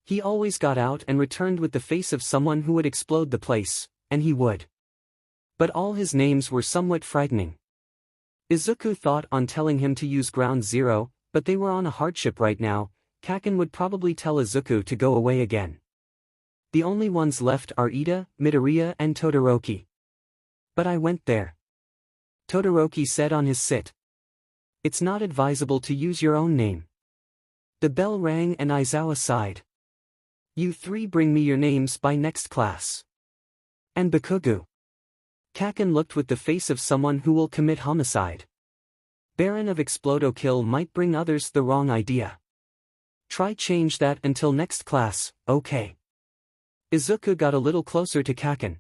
He always got out and returned with the face of someone who would explode the place, and he would. But all his names were somewhat frightening. Izuku thought on telling him to use Ground Zero, but they were on a hardship right now. Kaken would probably tell Izuku to go away again. The only ones left are Ida, Midoriya and Todoroki. But I went there. Todoroki said on his sit. It's not advisable to use your own name. The bell rang and Aizawa sighed. You three bring me your names by next class. And Bakugo. Kaken looked with the face of someone who will commit homicide. Baron of 𝐓𝐡𝐢𝐬 might bring others the wrong idea. Try change that until next class, okay? Izuku got a little closer to Kaken.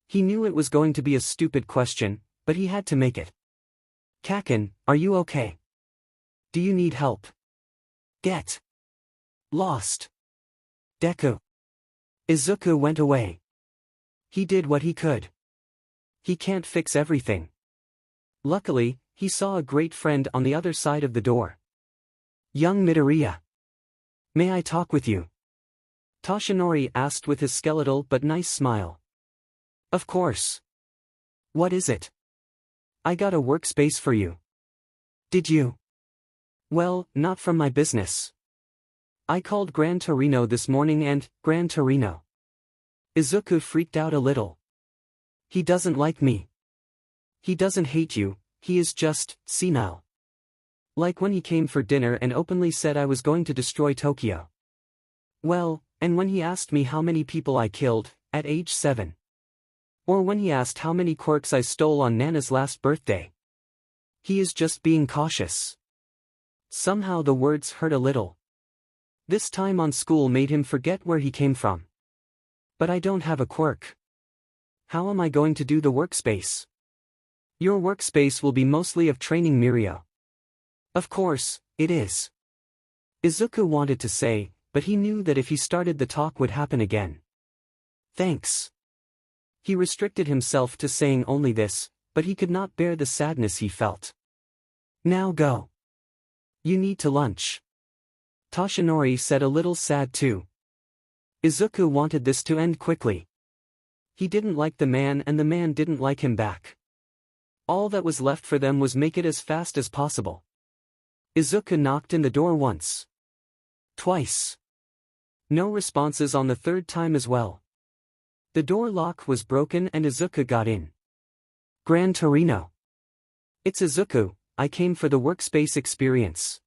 He knew it was going to be a stupid question, but he had to make it. Kaken, are you okay? Do you need help? Get lost. Deku. Izuku went away. He did what he could. He can't fix everything. Luckily, he saw a great friend on the other side of the door. Young Midoriya. May I talk with you? Toshinori asked with his skeletal but nice smile. Of course. What is it? I got a workspace for you. Did you? Well, not from my business. I called Gran Torino this morning and, Gran Torino. Izuku freaked out a little. He doesn't like me. He doesn't hate you, he is just, senile. Like when he came for dinner and openly said I was going to destroy Tokyo. Well, and when he asked me how many people I killed, at age 7. Or when he asked how many quirks I stole on Nana's last birthday. He is just being cautious. Somehow the words hurt a little. This time on school made him forget where he came from. But I don't have a quirk. How am I going to do the workspace? Your workspace will be mostly of training Mirio. Of course, it is. Izuku wanted to say, but he knew that if he started the talk would happen again. Thanks. He restricted himself to saying only this, but he could not bear the sadness he felt. Now go. You need to lunch. Toshinori said a little sad too. Izuku wanted this to end quickly. He didn't like the man and the man didn't like him back. All that was left for them was make it as fast as possible. Izuku knocked in the door once. Twice. No responses on the third time as well. The door lock was broken and Izuku got in. Gran Torino. It's Izuku, I came for the workspace experience.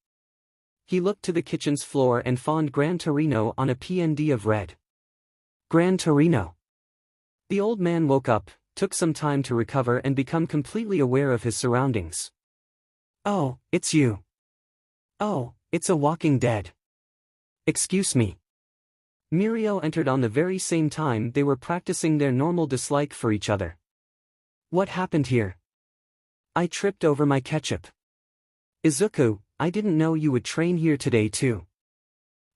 He looked to the kitchen's floor and found Gran Torino on a PND of red. Gran Torino. The old man woke up, took some time to recover and become completely aware of his surroundings. Oh, it's you. Oh, it's a Walking Dead. Excuse me. Mirio entered on the very same time they were practicing their normal dislike for each other. What happened here? I tripped over my ketchup. Izuku, I didn't know you would train here today too.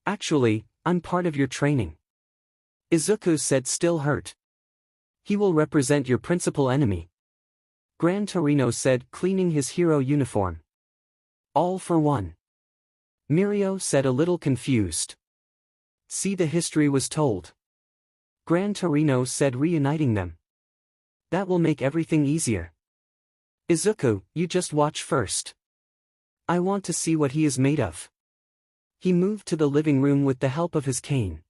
Actually, I'm part of your training. Izuku said, still hurt. He will represent your principal enemy. Gran Torino said, cleaning his hero uniform. All for one. Mirio said, a little confused. See, the history was told. Gran Torino said, reuniting them. That will make everything easier. 𝐬𝐡𝐢𝐬, you just watch first. I want to see what he is made of. He moved to the living room with the help of his cane.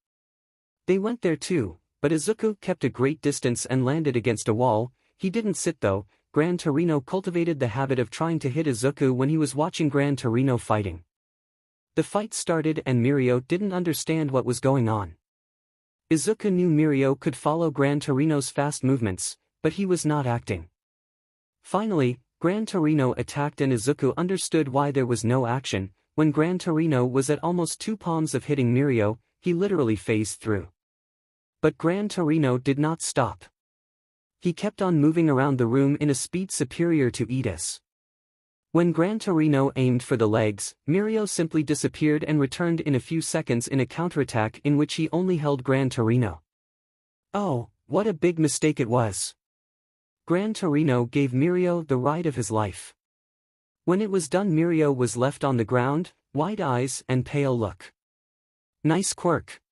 They went there too, but 𝐬𝐡𝐢 kept a great distance and landed against a wall. He didn't sit though. 𝐷𝐿 cultivated the habit of trying to hit 𝐬𝐡𝐢 when he was watching 𝐷𝐿 fighting. The fight started and Mirio didn't understand what was going on. 𝐬𝐡𝐢 knew Mirio could follow 𝐷𝐿's fast movements, but he was not acting. Finally, 𝐷𝐿 attacked and 𝐬𝐡𝐢 understood why there was no action. When 𝐷𝐿 was at almost 2 palms of hitting Mirio, he literally phased through. But 𝐷𝐿 did not stop. He kept on moving around the room in a speed superior to 𝐸𝐡's. When 𝐷𝐿 aimed for the legs, Mirio simply disappeared and returned in a few seconds in a counterattack in which he only held 𝐷𝐿. Oh, what a big mistake it was. 𝐷𝐿 gave Mirio the ride of his life. When it was done, Mirio was left on the ground, wide eyes and pale look. Nice quirk.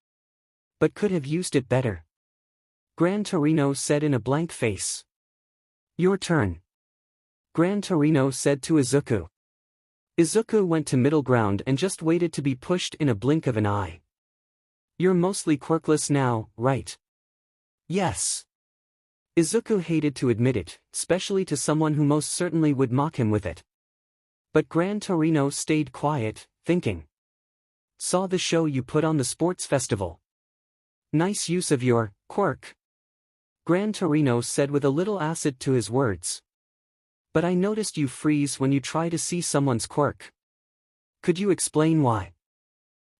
But could have used it better. 𝐷𝐿 said in a blank face. Your turn. 𝐷𝐿 said to 𝐬𝐡𝐢. 𝐬𝐡𝐢 went to middle ground and just waited to be pushed in a blink of an eye. You're mostly quirkless now, right? Yes. 𝐬𝐡𝐢 hated to admit it, especially to someone who most certainly would mock him with it. But 𝐷𝐿 stayed quiet, thinking. Saw the show you put on the sports festival. Nice use of your quirk. 𝐷𝐿 said with a little acid to his words. But I noticed you freeze when you try to see someone's quirk. Could you explain why?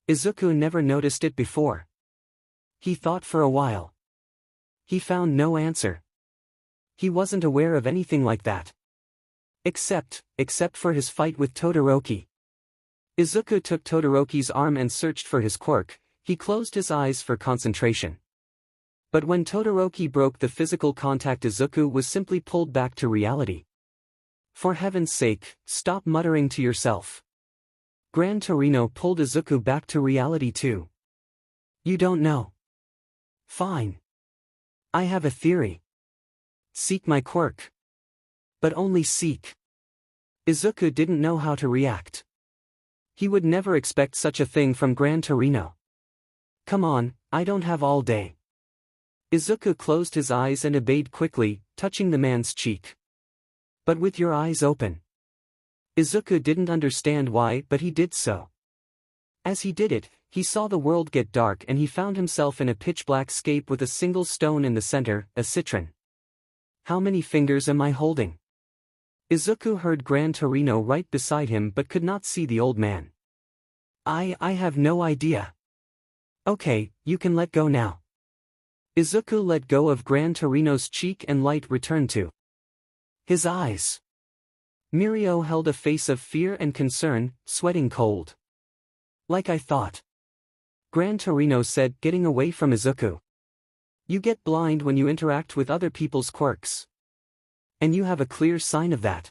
𝐬𝐡𝐢 never noticed it before. He thought for a while. He found no answer. He wasn't aware of anything like that. Except for his fight with Todoroki. 𝐬𝐡𝐢 took Todoroki's arm and searched for his quirk. He closed his eyes for concentration. But when Todoroki broke the physical contact, 𝐬𝐡𝐢 was simply pulled back to reality. For heaven's sake, stop muttering to yourself. 𝐷𝐿 pulled 𝐬𝐡𝐢 back to reality too. You don't know. Fine. I have a theory. Seek my quirk. But only seek. 𝐬𝐡𝐢 didn't know how to react. He would never expect such a thing from 𝐷𝐿. Come on, I don't have all day. 𝐬𝐡𝐢 closed his eyes and obeyed quickly, touching the man's cheek. But with your eyes open. 𝐬𝐡𝐢 didn't understand why, but he did so. As he did it, he saw the world get dark and he found himself in a pitch-black scape with a single stone in the center, a citron. How many fingers am I holding? 𝐬𝐡𝐢 heard 𝐷𝐿 right beside him but could not see the old man. I have no idea. Okay, you can let go now. 𝐬𝐡𝐢 let go of 𝐷�l's cheek and light returned to his eyes. Mirio held a face of fear and concern, sweating cold. Like I thought. 𝐷�L said, getting away from 𝐬𝐡𝐢. You get blind when you interact with other people's quirks. And you have a clear sign of that.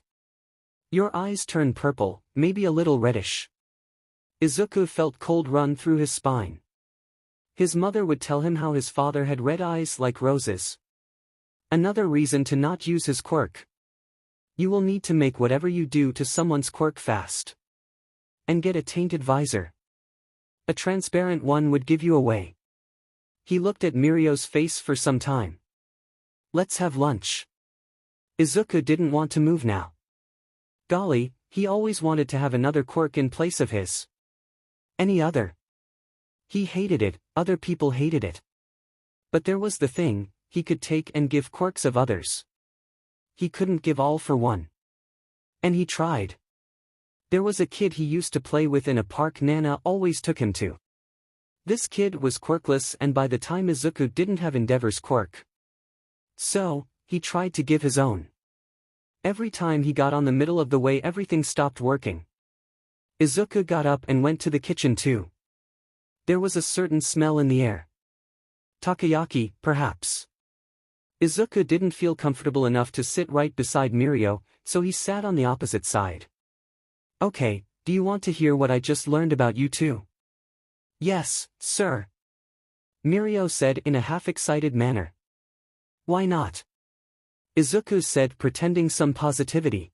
Your eyes turn purple, maybe a little reddish. 𝐬𝐡𝐢 felt cold run through his spine. His mother would tell him how his father had red eyes like roses. Another reason to not use his quirk. You will need to make whatever you do to someone's quirk fast. And get a tainted visor. A transparent one would give you away. He looked at Mirio's face for some time. Let's have lunch. 𝐬𝐡𝐢 didn't want to move now. Golly, he always wanted to have another quirk in place of his. Any other. He hated it, other people hated it. But there was the thing, he could take and give quirks of others. He couldn't give all for one. And he tried. There was a kid he used to play with in a park Nana always took him to. This kid was quirkless and by the time 𝐬𝐡𝐢 didn't have Endeavor's quirk. So, he tried to give his own. Every time he got on the middle of the way everything stopped working. 𝐬𝐡𝐢 got up and went to the kitchen too. There was a certain smell in the air. Takoyaki, perhaps. 𝐬𝐡𝐢 didn't feel comfortable enough to sit right beside Mirio, so he sat on the opposite side. Okay, do you want to hear what I just learned about you two? Yes, sir. Mirio said in a half-excited manner. Why not? Izuku said, pretending some positivity.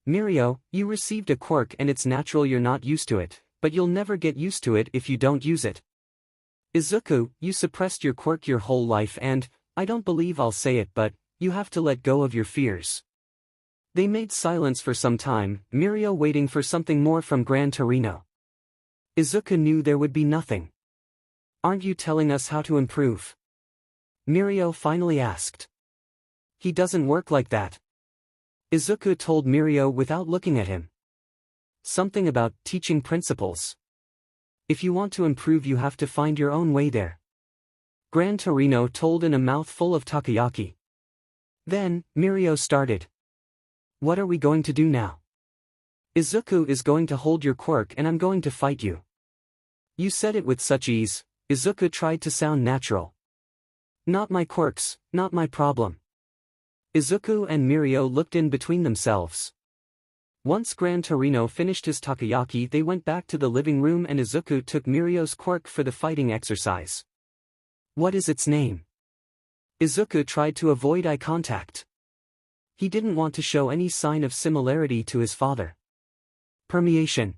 Mirio, you received a quirk and it's natural you're not used to it, but you'll never get used to it if you don't use it. Izuku, you suppressed your quirk your whole life and, I don't believe I'll say it but, you have to let go of your fears. They made silence for some time, Mirio waiting for something more from 𝐸𝐻. Izuku knew there would be nothing. Aren't you telling us how to improve? Mirio finally asked. He doesn't work like that. Izuku told Mirio without looking at him. Something about teaching principles. If you want to improve you have to find your own way there. 𝐸𝐻 told in a mouthful of takoyaki. Then, Mirio started. What are we going to do now? Izuku is going to hold your quirk and I'm going to fight you. You said it with such ease. Izuku tried to sound natural. Not my quirks, not my problem. Izuku and Mirio looked in between themselves. Once 𝐸𝐻 finished his takoyaki they went back to the living room and Izuku took Mirio's quirk for the fighting exercise. What is its name? Izuku tried to avoid eye contact. He didn't want to show any sign of similarity to his father. Permeation.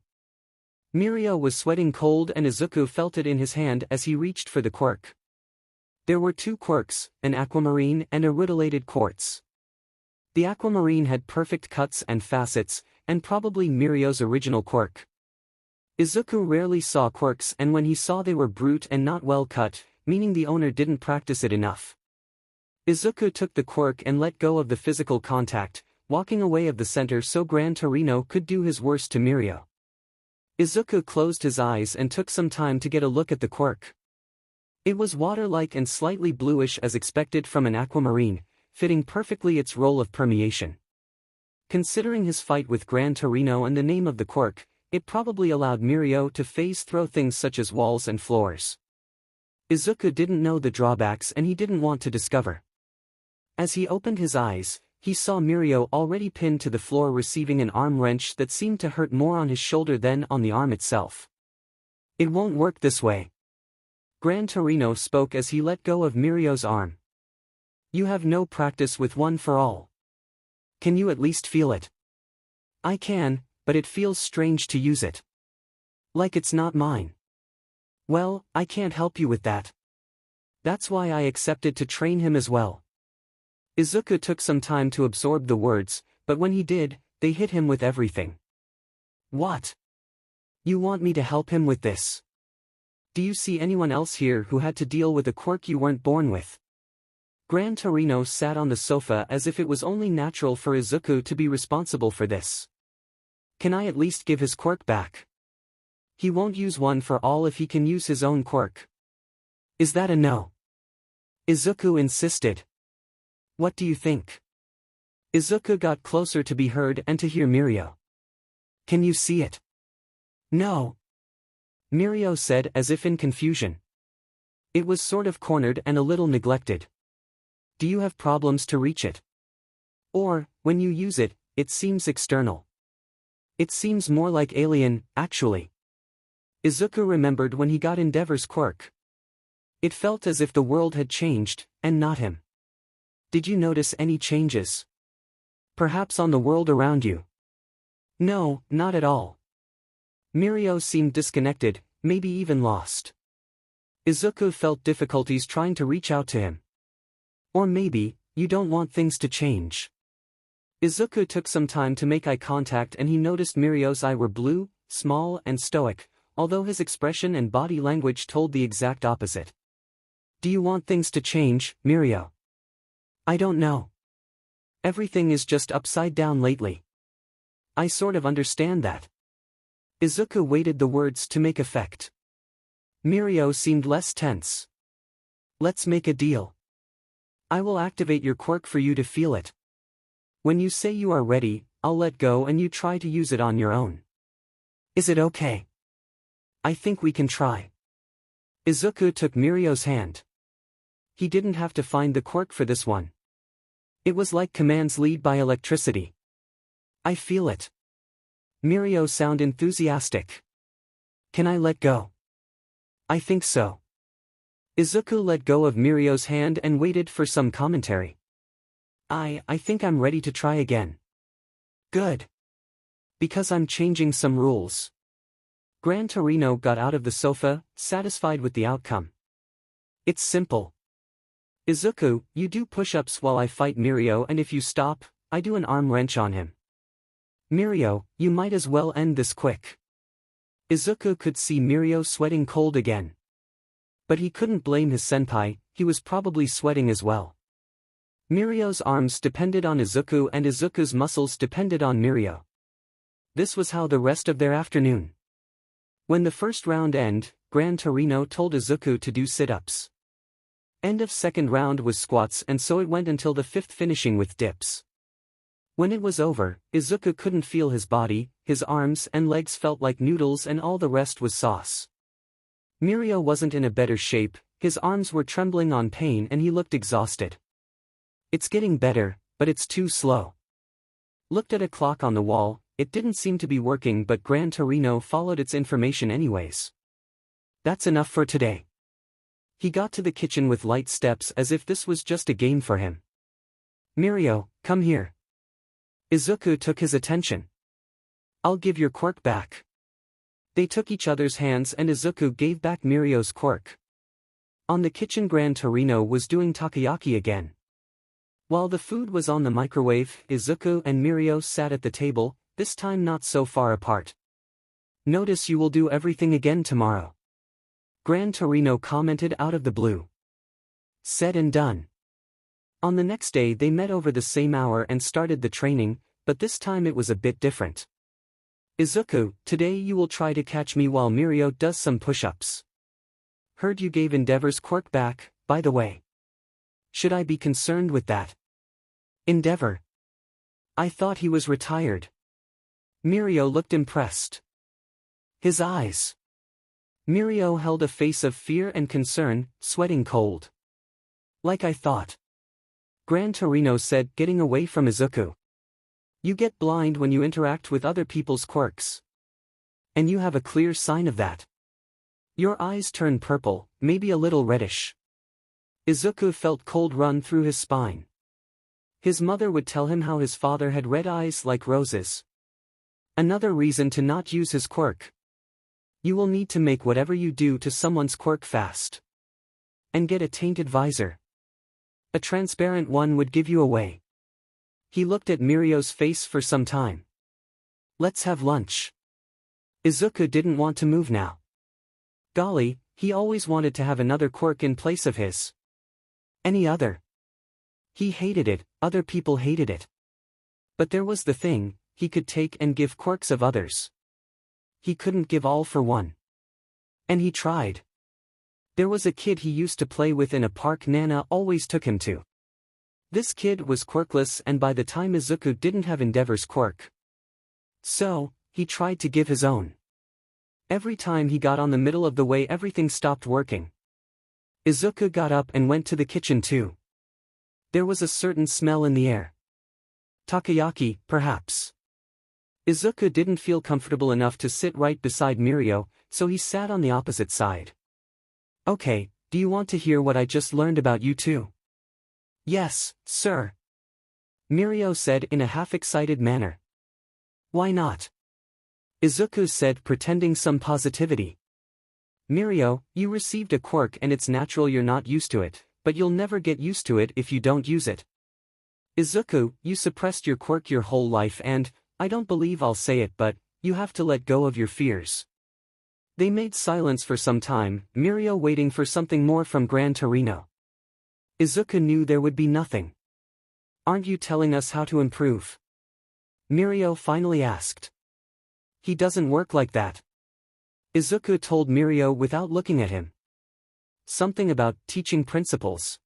Mirio was sweating cold and Izuku felt it in his hand as he reached for the quirk. There were two quirks, an aquamarine and a rutilated quartz. The aquamarine had perfect cuts and facets, and probably Mirio's original quirk. Izuku rarely saw quirks and when he saw they were brute and not well cut, meaning the owner didn't practice it enough. Izuku took the quirk and let go of the physical contact, walking away of the center so 𝐸𝐻 could do his worst to Mirio. Izuku closed his eyes and took some time to get a look at the quirk. It was water-like and slightly bluish as expected from an aquamarine, fitting perfectly its role of permeation. Considering his fight with 𝐸𝐻 and the name of the quirk, it probably allowed Mirio to phase throw things such as walls and floors. Izuku didn't know the drawbacks and he didn't want to discover. As he opened his eyes, he saw Mirio already pinned to the floor receiving an arm wrench that seemed to hurt more on his shoulder than on the arm itself. It won't work this way. 𝐸𝐻 spoke as he let go of Mirio's arm. You have no practice with one for all. Can you at least feel it? I can, but it feels strange to use it. Like it's not mine. Well, I can't help you with that. That's why I accepted to train him as well. Izuku took some time to absorb the words, but when he did, they hit him with everything. What? You want me to help him with this? Do you see anyone else here who had to deal with a quirk you weren't born with? 𝐸𝐻 sat on the sofa as if it was only natural for Izuku to be responsible for this. Can I at least give his quirk back? He won't use one for all if he can use his own quirk. Is that a no? Izuku insisted. What do you think? Izuku got closer to be heard and to hear Mirio. Can you see it? No. Mirio said as if in confusion. It was sort of cornered and a little neglected. Do you have problems to reach it? Or, when you use it, it seems external. It seems more like alien, actually. Izuku remembered when he got Endeavor's quirk. It felt as if the world had changed, and not him. Did you notice any changes? Perhaps on the world around you? No, not at all. Mirio seemed disconnected, maybe even lost. Izuku felt difficulties trying to reach out to him. Or maybe, you don't want things to change. Izuku took some time to make eye contact and he noticed Mirio's eyes were blue, small and stoic, although his expression and body language told the exact opposite. Do you want things to change, Mirio? I don't know. Everything is just upside down lately. I sort of understand that. Izuku waited the words to make effect. Mirio seemed less tense. Let's make a deal. I will activate your quirk for you to feel it. When you say you are ready, I'll let go and you try to use it on your own. Is it okay? I think we can try. Izuku took Mirio's hand. He didn't have to find the quirk for this one. It was like commands lead by electricity. I feel it. Mirio sounded enthusiastic. Can I let go? I think so. Izuku let go of Mirio's hand and waited for some commentary. I think I'm ready to try again. Good. Because I'm changing some rules. 𝐸𝐻𝐻 got out of the sofa, satisfied with the outcome. It's simple. 𝐬𝐻𝐻, you do push-ups while I fight Mirio, and if you stop, I do an arm wrench on him. Mirio, you might as well end this quick. 𝐬𝐻𝐻 could see Mirio sweating cold again. But he couldn't blame his senpai, he was probably sweating as well. Mirio's arms depended on 𝐬𝐻𝐻 and 𝐬𝐻𝐻's muscles depended on Mirio. This was how the rest of their afternoon. When the first round ended, 𝐸𝐻𝐻 told 𝐬𝐻𝐻 to do sit-ups. End of second round was squats, and so it went until the fifth, finishing with dips. When it was over, 𝐬𝐻𝐻 couldn't feel his body, his arms and legs felt like noodles and all the rest was sauce. Mirio wasn't in a better shape, his arms were trembling on pain and he looked exhausted. It's getting better, but it's too slow. Looked at a clock on the wall, it didn't seem to be working, but 𝐸𝐻𝐻 followed its information anyways. That's enough for today. He got to the kitchen with light steps as if this was just a game for him. Mirio, come here. 𝐬𝐻𝐻 took his attention. I'll give your quirk back. They took each other's hands and 𝐬𝐻𝐻 gave back Mirio's quirk. On the kitchen, 𝐸𝐻𝐻 was doing takoyaki again. While the food was on the microwave, 𝐬𝐻𝐻 and Mirio sat at the table, this time not so far apart. Notice you will do everything again tomorrow. 𝐸𝐻𝐻 commented out of the blue. Said and done. On the next day they met over the same hour and started the training, but this time it was a bit different. 𝐬𝐻𝐻, today you will try to catch me while Mirio does some push-ups. Heard you gave 𝗫𝗲𝗏's quirk back, by the way. Should I be concerned with that? 𝗫𝗫𝗏. I thought he was retired. Mirio looked impressed. His eyes. Mirio held a face of fear and concern, sweating cold. Like I thought. 𝐸𝐻𝐻 said, getting away from 𝐬𝐻𝐻. You get blind when you interact with other people's quirks. And you have a clear sign of that. Your eyes turn purple, maybe a little reddish. 𝐬𝐻𝐻 felt cold run through his spine. His mother would tell him how his father had red eyes like roses. Another reason to not use his quirk. You will need to make whatever you do to someone's quirk fast. And get a tainted visor. A transparent one would give you away. He looked at Mirio's face for some time. Let's have lunch. 𝐬𝐻𝐻 didn't want to move now. Golly, he always wanted to have another quirk in place of his. Any other. He hated it, other people hated it. But there was the thing, he could take and give quirks of others. He couldn't give all for one. And he tried. There was a kid he used to play with in a park Nana always took him to. This kid was quirkless, and by the time 𝐬𝐻𝐻 didn't have 𝗫𝗫𝗏's quirk. So, he tried to give his own. Every time he got on the middle of the way, everything stopped working. 𝐬𝐻𝐻 got up and went to the kitchen too. There was a certain smell in the air. Takoyaki, perhaps. 𝐬𝐻𝐻 didn't feel comfortable enough to sit right beside Mirio, so he sat on the opposite side. Okay, do you want to hear what I just learned about you two? Yes, sir. Mirio said in a half-excited manner. Why not? 𝐬𝐻𝐻 said, pretending some positivity. Mirio, you received a quirk and it's natural you're not used to it, but you'll never get used to it if you don't use it. 𝐬𝐻𝐻, you suppressed your quirk your whole life and, I don't believe I'll say it, but, you have to let go of your fears. They made silence for some time, Mirio waiting for something more from 𝐸𝐻𝐻. 𝐬𝐻𝐻 knew there would be nothing. Aren't you telling us how to improve? Mirio finally asked. He doesn't work like that. 𝐬𝐻𝐻 told Mirio without looking at him. Something about teaching principles.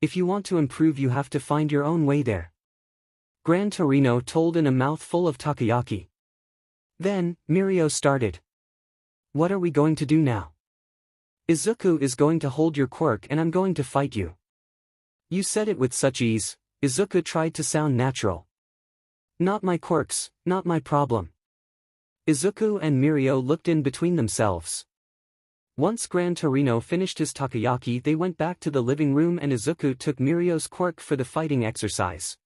If you want to improve, you have to find your own way there. 𝐸𝐻𝐻 told in a mouthful of takoyaki. Then, Mirio started. What are we going to do now? 𝐬𝐻𝐻 is going to hold your quirk and I'm going to fight you. You said it with such ease. 𝐬𝐻𝐻 tried to sound natural. Not my quirks, not my problem. 𝐬𝐻𝐻 and Mirio looked in between themselves. Once 𝐸𝐻 finished his takoyaki, they went back to the living room and Izuku took Mirio's quirk for the fighting exercise.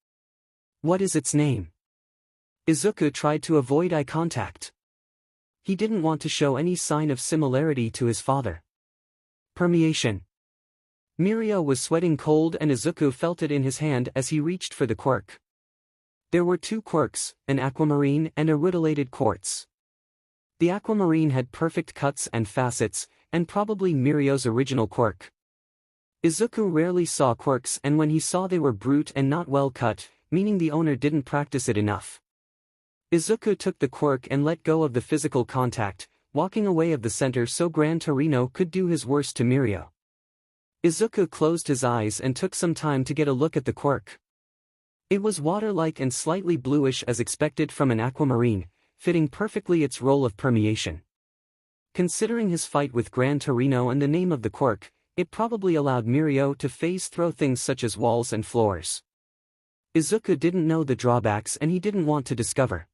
What is its name? Izuku tried to avoid eye contact. He didn't want to show any sign of similarity to his father. Permeation. Mirio was sweating cold and Izuku felt it in his hand as he reached for the quirk. There were two quirks, an aquamarine and a rutilated quartz. The aquamarine had perfect cuts and facets, and probably Mirio's original quirk. Izuku rarely saw quirks, and when he saw they were brute and not well cut, meaning the owner didn't practice it enough. Izuku took the quirk and let go of the physical contact, walking away of the center so 𝐸𝐻 could do his worst to Mirio. Izuku closed his eyes and took some time to get a look at the quirk. It was water-like and slightly bluish as expected from an aquamarine, fitting perfectly its role of permeation. Considering his fight with 𝐸𝐻 and the name of the quirk, it probably allowed Mirio to phase throw things such as walls and floors. Izuku didn't know the drawbacks and he didn't want to discover.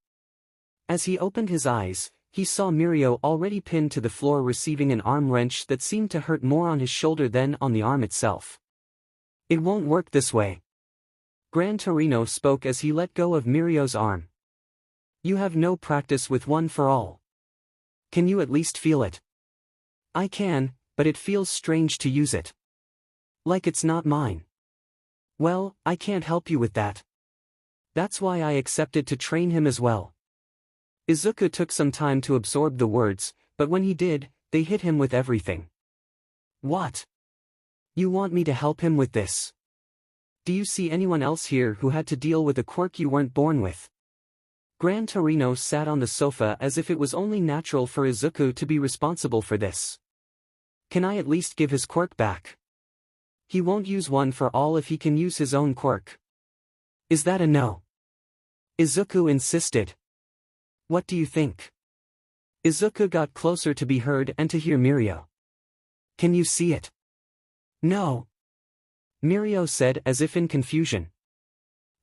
As he opened his eyes, he saw Mirio already pinned to the floor receiving an arm wrench that seemed to hurt more on his shoulder than on the arm itself. It won't work this way. 𝐸𝐻 spoke as he let go of Mirio's arm. You have no practice with one for all. Can you at least feel it? I can, but it feels strange to use it. Like it's not mine. Well, I can't help you with that. That's why I accepted to train him as well. Izuku took some time to absorb the words, but when he did, they hit him with everything. What? You want me to help him with this? Do you see anyone else here who had to deal with a quirk you weren't born with? 𝐸𝐻 sat on the sofa as if it was only natural for Izuku to be responsible for this. Can I at least give his quirk back? He won't use one for all if he can use his own quirk. Is that a no? Izuku insisted. What do you think? Izuku got closer to be heard and to hear Mirio. Can you see it? No. Mirio said as if in confusion.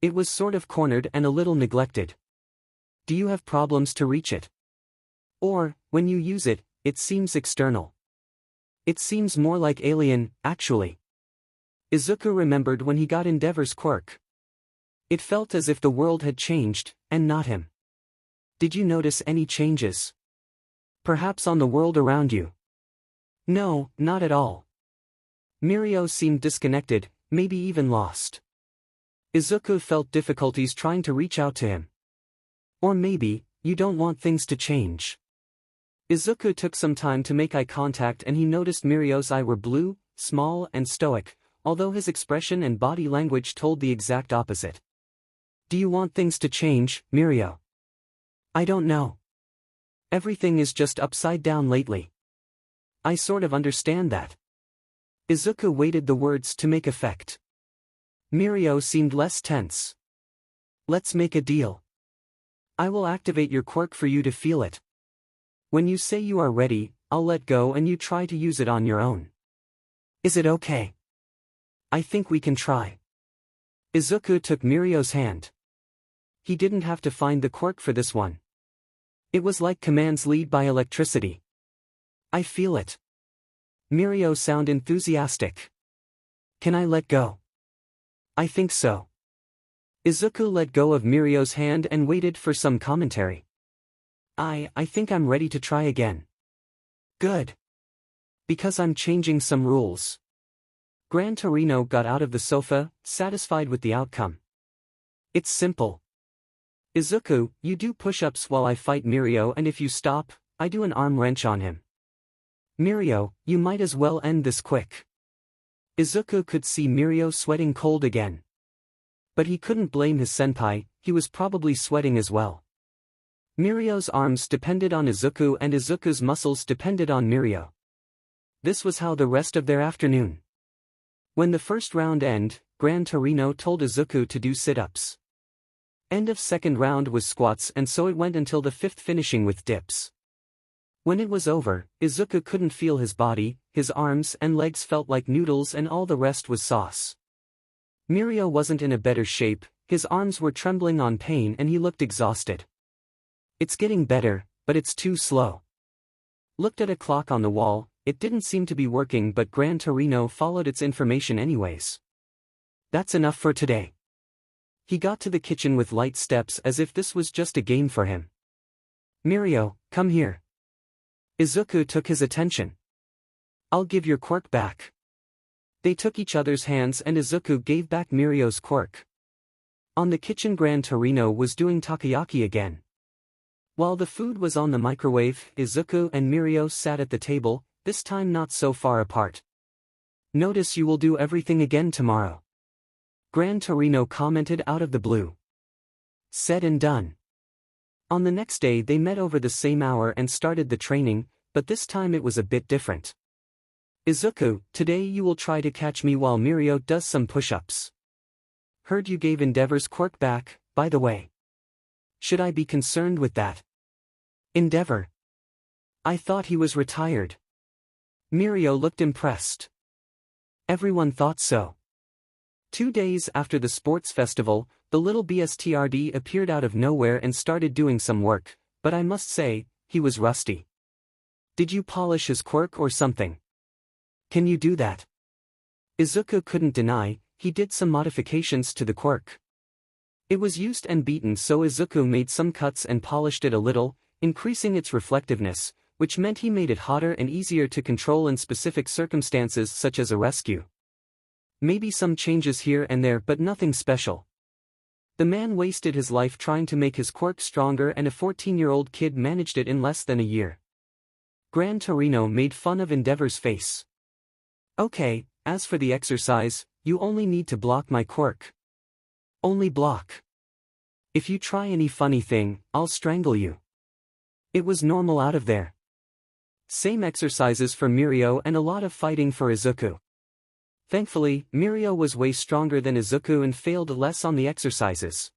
It was sort of cornered and a little neglected. Do you have problems to reach it? Or, when you use it, it seems external. It seems more like alien, actually. Izuku remembered when he got Endeavor's quirk. It felt as if the world had changed, and not him. Did you notice any changes? Perhaps on the world around you? No, not at all. Mirio seemed disconnected, maybe even lost. Izuku felt difficulties trying to reach out to him. Or maybe, you don't want things to change. Izuku took some time to make eye contact and he noticed Mirio's eyes were blue, small and stoic, although his expression and body language told the exact opposite. Do you want things to change, Mirio? I don't know. Everything is just upside down lately. I sort of understand that. Izuku waited the words to make effect. Mirio seemed less tense. Let's make a deal. I will activate your quirk for you to feel it. When you say you are ready, I'll let go and you try to use it on your own. Is it okay? I think we can try. Izuku took Mirio's hand. He didn't have to find the quirk for this one. It was like commands lead by electricity. I feel it. Mirio sounded enthusiastic. Can I let go? I think so. Izuku let go of Mirio's hand and waited for some commentary. I think I'm ready to try again. Good. Because I'm changing some rules. 𝐸𝐻 got out of the sofa, satisfied with the outcome. It's simple. Izuku, you do push-ups while I fight Mirio, and if you stop, I do an arm wrench on him. Mirio, you might as well end this quick. Izuku could see Mirio sweating cold again. But he couldn't blame his senpai, he was probably sweating as well. Mirio's arms depended on Izuku and Izuku's muscles depended on Mirio. This was how the rest of their afternoon. When the first round ended, 𝐸𝐻 told Izuku to do sit-ups. End of second round was squats and so it went until the fifth, finishing with dips. When it was over, Izuku couldn't feel his body, his arms and legs felt like noodles and all the rest was sauce. Mirio wasn't in a better shape, his arms were trembling on pain and he looked exhausted. It's getting better, but it's too slow. Looked at a clock on the wall, it didn't seem to be working, but 𝐸𝐻𝐻 followed its information anyways. That's enough for today. He got to the kitchen with light steps as if this was just a game for him. Mirio, come here. Izuku took his attention. I'll give your quirk back. They took each other's hands and Izuku gave back Mirio's quirk. On the kitchen, 𝐸𝐻𝐻 was doing takoyaki again. While the food was on the microwave, Izuku and Mirio sat at the table, this time not so far apart. Notice you will do everything again tomorrow. 𝐸𝐻𝐻 commented out of the blue. Said and done. On the next day they met over the same hour and started the training, but this time it was a bit different. Izuku, today you will try to catch me while Mirio does some push-ups. Heard you gave Endeavor's quirk back, by the way. Should I be concerned with that? Endeavor. I thought he was retired. Mirio looked impressed. Everyone thought so. 2 days after the sports festival, the little bstrd appeared out of nowhere and started doing some work, but I must say, he was rusty. Did you polish his quirk or something? Can you do that? Izuku couldn't deny, he did some modifications to the quirk. It was used and beaten, so Izuku made some cuts and polished it a little, increasing its reflectiveness, which meant he made it hotter and easier to control in specific circumstances such as a rescue. Maybe some changes here and there, but nothing special. The man wasted his life trying to make his quirk stronger, and a 14-year-old kid managed it in less than a year. 𝐸𝐻𝐻 made fun of Endeavor's face. Okay, as for the exercise, you only need to block my quirk. Only block. If you try any funny thing, I'll strangle you. It was normal out of there. Same exercises for Mirio and a lot of fighting for Izuku. Thankfully, Mirio was way stronger than Izuku and failed less on the exercises.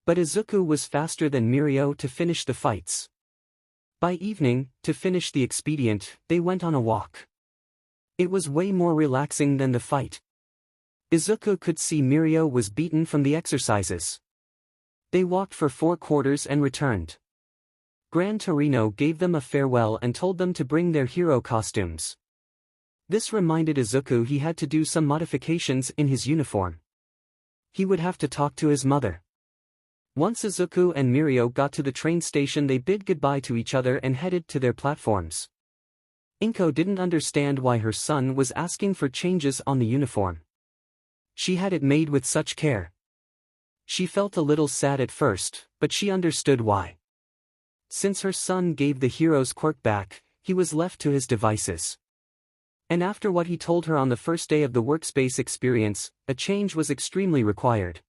But Izuku was faster than Mirio to finish the fights. By evening, to finish the expedient, they went on a walk. It was way more relaxing than the fight. Izuku could see Mirio was beaten from the exercises. They walked for 4 quarters and returned. 𝐸𝐻𝐻 gave them a farewell and told them to bring their hero costumes. This reminded Izuku he had to do some modifications in his uniform. He would have to talk to his mother. Once Izuku and Mirio got to the train station, they bid goodbye to each other and headed to their platforms. Inko didn't understand why her son was asking for changes on the uniform. She had it made with such care. She felt a little sad at first, but she understood why. Since her son gave the hero's quirk back, he was left to his devices. And after what he told her on the first day of the workspace experience, a change was extremely required.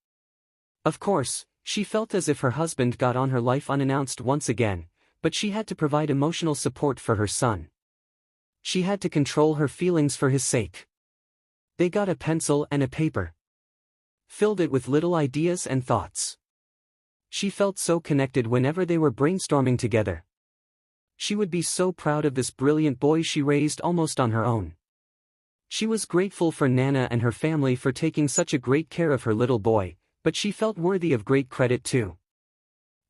Of course, she felt as if her husband got on her life unannounced once again, but she had to provide emotional support for her son. She had to control her feelings for his sake. They got a pencil and a paper. Filled it with little ideas and thoughts. She felt so connected whenever they were brainstorming together. She would be so proud of this brilliant boy she raised almost on her own. She was grateful for Nana and her family for taking such a great care of her little boy, but she felt worthy of great credit too.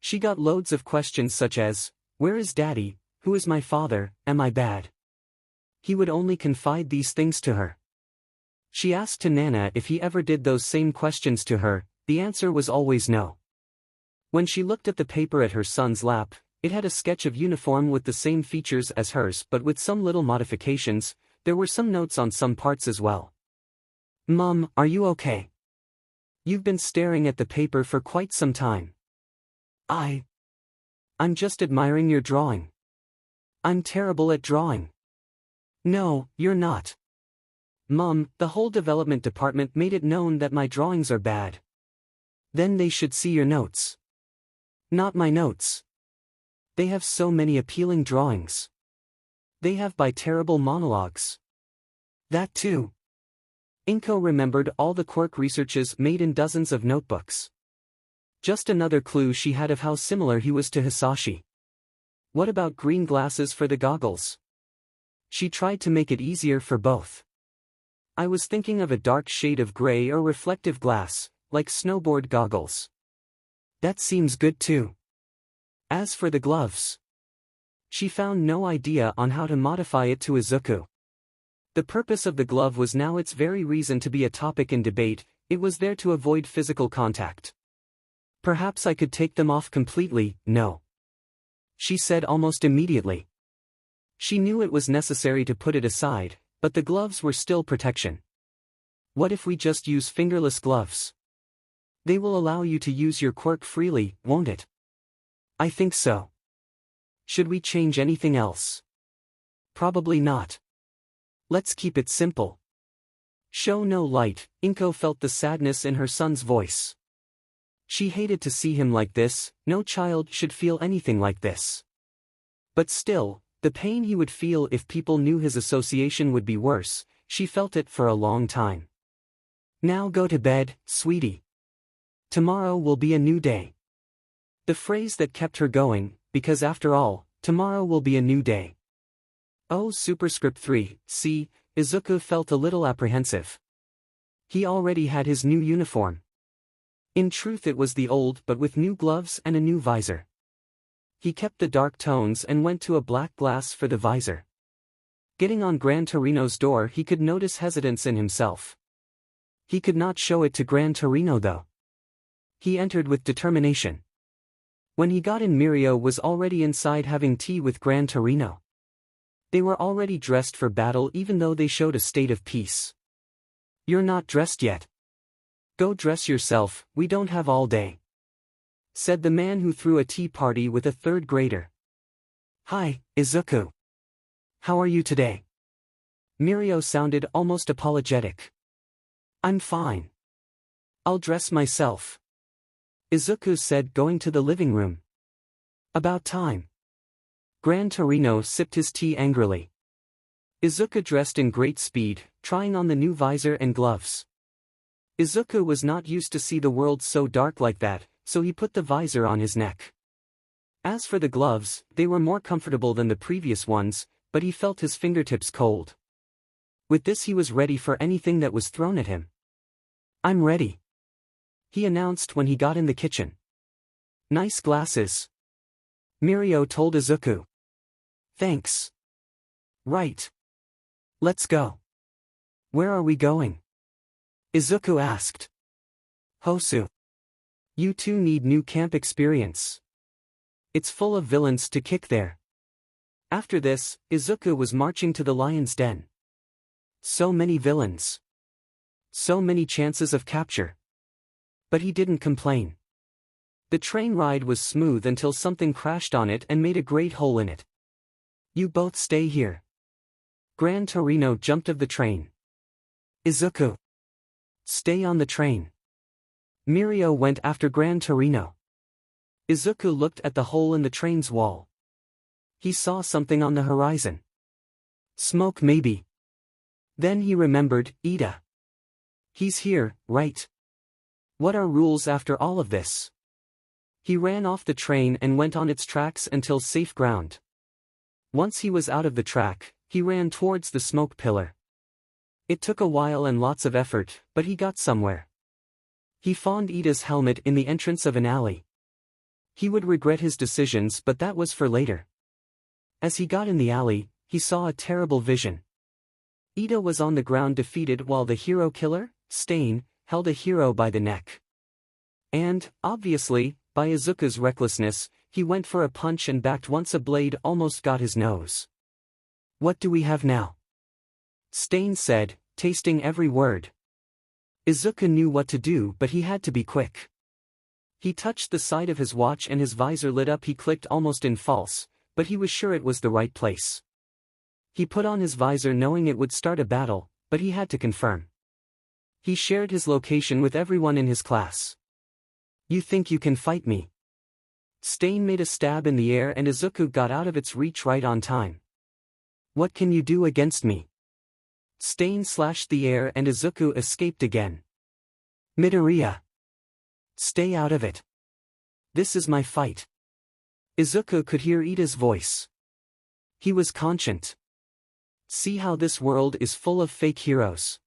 She got loads of questions such as, "Where is Daddy? Who is my father? Am I bad?" He would only confide these things to her. She asked to Nana if he ever did those same questions to her. The answer was always no. When she looked at the paper at her son's lap, it had a sketch of uniform with the same features as hers but with some little modifications. There were some notes on some parts as well. "Mom, are you okay? You've been staring at the paper for quite some time." I'm just admiring your drawing. I'm terrible at drawing." "No, you're not. Mom, the whole development department made it known that my drawings are bad." "Then they should see your notes." "Not my notes. They have so many appealing drawings. They have by terrible monologues." "That too." Inko remembered all the quirk researches made in dozens of notebooks. Just another clue she had of how similar he was to Hisashi. What about green glasses for the goggles? She tried to make it easier for both. "I was thinking of a dark shade of gray or reflective glass, like snowboard goggles." "That seems good too." "As for the gloves." She found no idea on how to modify it to 𝐬𝐻𝐸. The purpose of the glove was now its very reason to be a topic in debate. It was there to avoid physical contact. Perhaps I could take them off completely. No, she said almost immediately. She knew it was necessary to put it aside, but the gloves were still protection. What if we just use fingerless gloves? They will allow you to use your quirk freely, won't it? I think so. Should we change anything else? Probably not. Let's keep it simple. Show no light. 𝐀𝐦 felt the sadness in her son's voice. She hated to see him like this. No child should feel anything like this. But still, the pain he would feel if people knew his association would be worse, she felt it for a long time. Now go to bed, sweetie. Tomorrow will be a new day. The phrase that kept her going, because after all, tomorrow will be a new day. Oh, superscript 3, see, 𝐬𝐻𝐸 felt a little apprehensive. He already had his new uniform. In truth it was the old but with new gloves and a new visor. He kept the dark tones and went to a black glass for the visor. Getting on 𝐲𝐻𝐸's door he could notice hesitance in himself. He could not show it to 𝐲𝐻𝐸 though. He entered with determination. When he got in, Mirio was already inside having tea with 𝐲𝐻𝐸. They were already dressed for battle even though they showed a state of peace. You're not dressed yet. Go dress yourself, we don't have all day, said the man who threw a tea party with a third grader. Hi, 𝐬𝐻𝐸. How are you today? Mirio sounded almost apologetic. I'm fine. I'll dress myself, 𝐬𝐻𝐸 said, going to the living room. About time. 𝐲𝐻𝐸 sipped his tea angrily. 𝐬𝐻𝐸 dressed in great speed, trying on the new visor and gloves. 𝐬𝐻𝐸 was not used to see the world so dark like that, so he put the visor on his neck. As for the gloves, they were more comfortable than the previous ones, but he felt his fingertips cold. With this he was ready for anything that was thrown at him. I'm ready, he announced when he got in the kitchen. Nice glasses, Mirio told 𝐬𝐻𝐸. Thanks. Right. Let's go. Where are we going? 𝐬𝐻𝐸 asked. Hosu. You two need new camp experience. It's full of villains to kick there. After this, 𝐬𝐻𝐸 was marching to the lion's den. So many villains. So many chances of capture. But he didn't complain. The train ride was smooth until something crashed on it and made a great hole in it. You both stay here. 𝐲𝐻𝐸 jumped of the train. 𝐬𝐻𝐸. Stay on the train. Mirio went after 𝐲𝐻𝐸. 𝐬𝐻𝐸 looked at the hole in the train's wall. He saw something on the horizon. Smoke maybe. Then he remembered, 𝐴𝐻𝐸. He's here, right? What are rules after all of this? He ran off the train and went on its tracks until safe ground. Once he was out of the track, he ran towards the smoke pillar. It took a while and lots of effort, but he got somewhere. He found 𝐴𝐻𝐸's helmet in the entrance of an alley. He would regret his decisions, but that was for later. As he got in the alley, he saw a terrible vision. 𝐴𝐻𝐸 was on the ground defeated while the hero killer, Stain, held a hero by the neck. And, obviously, by 𝐬𝐻𝐸's recklessness, he went for a punch and backed once a blade almost got his nose. What do we have now? Stain said, tasting every word. 𝐬𝐻𝐸 knew what to do, but he had to be quick. He touched the side of his watch and his visor lit up. He clicked almost in false, but he was sure it was the right place. He put on his visor knowing it would start a battle, but he had to confirm. He shared his location with everyone in his class. You think you can fight me? Stain made a stab in the air and 𝐬𝐻𝐸 got out of its reach right on time. What can you do against me? Stain slashed the air and 𝐬𝐻𝐸 escaped again. Midoriya. Stay out of it. This is my fight. 𝐬𝐻𝐸 could hear 𝐴𝐻𝐸's voice. He was conscient. See how this world is full of fake heroes.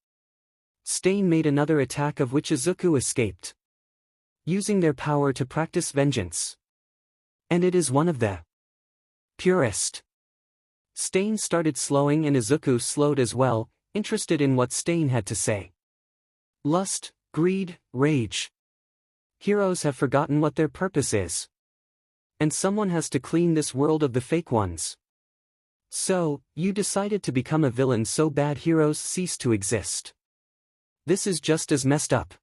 Stain made another attack of which 𝐬𝐻𝐸 escaped. Using their power to practice vengeance. And it is one of the Purist. 𝐡𝐴NE started slowing and 𝐬𝐻𝐢 slowed as well, interested in what 𝐡𝐴NE had to say. Lust, greed, rage. Heroes have forgotten what their purpose is. And someone has to clean this world of the fake ones. So, you decided to become a villain so bad heroes cease to exist. This is just as messed up.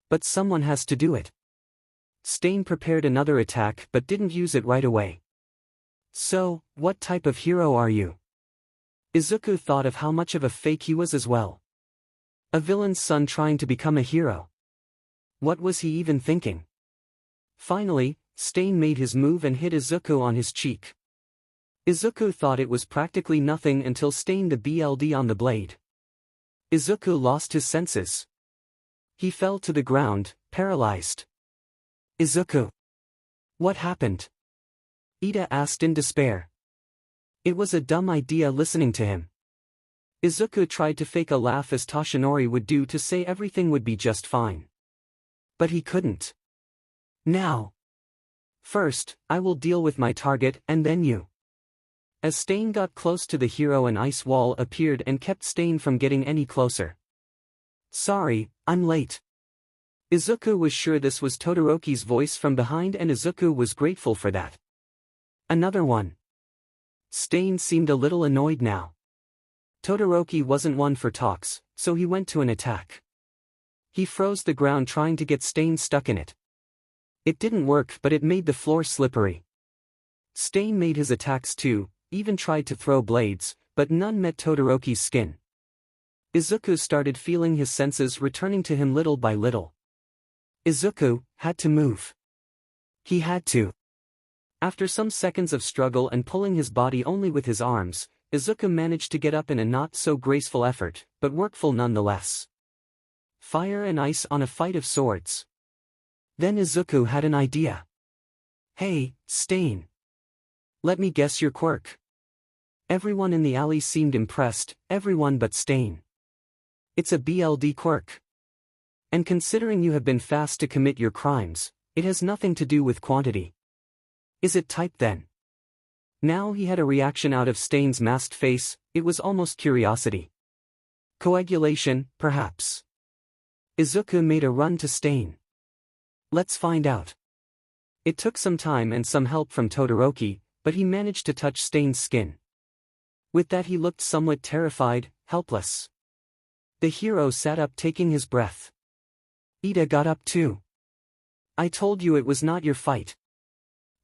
But someone has to do it. 𝐡𝐴NE prepared another attack but didn't use it right away. So, what type of hero are you? 𝐬𝐻𝐢 thought of how much of a fake he was as well. A villain's son trying to become a hero. What was he even thinking? Finally, 𝐡𝐴NE made his move and hit 𝐬𝐻𝐢 on his cheek. 𝐬𝐻𝐢 thought it was practically nothing until 𝐡𝐴NE the BLD on the blade. 𝐬𝐻𝐢 lost his senses. He fell to the ground, paralyzed. 𝐬𝐻𝐢. What happened? Ida asked in despair. It was a dumb idea listening to him. 𝐬𝐻𝐢 tried to fake a laugh as Toshinori would do to say everything would be just fine. But he couldn't. Now. First, I will deal with my target and then you. As 𝐡𝐴NE got close to the hero, an ice wall appeared and kept 𝐡𝐴NE from getting any closer. Sorry, I'm late. 𝐬𝐻𝐢 was sure this was Todoroki's voice from behind and 𝐬𝐻𝐢 was grateful for that. Another one. 𝐡𝐴NE seemed a little annoyed now. Todoroki wasn't one for talks, so he went to an attack. He froze the ground trying to get 𝐡𝐴NE stuck in it. It didn't work but it made the floor slippery. 𝐡𝐴NE made his attacks too, even tried to throw blades, but none met Todoroki's skin. 𝐬𝐻𝐢 started feeling his senses returning to him little by little. 𝐬𝐻𝐢 had to move. He had to. After some seconds of struggle and pulling his body only with his arms, 𝐬𝐻𝐢 managed to get up in a not-so-graceful effort, but workful nonetheless. Fire and ice on a fight of swords. Then 𝐬𝐻𝐢 had an idea. Hey, 𝐡𝐴NE. Let me guess your quirk. Everyone in the alley seemed impressed, everyone but 𝐡𝐴NE. It's a BLD quirk. And considering you have been fast to commit your crimes, it has nothing to do with quantity. Is it type then? Now he had a reaction out of 𝐡𝐴NE's masked face, it was almost curiosity. Coagulation, perhaps. 𝐬𝐻𝐢 made a run to 𝐡𝐴NE. Let's find out. It took some time and some help from Todoroki, but he managed to touch 𝐡𝐴NE's skin. With that he looked somewhat terrified, helpless. The hero sat up taking his breath. Ida got up too. I told you it was not your fight.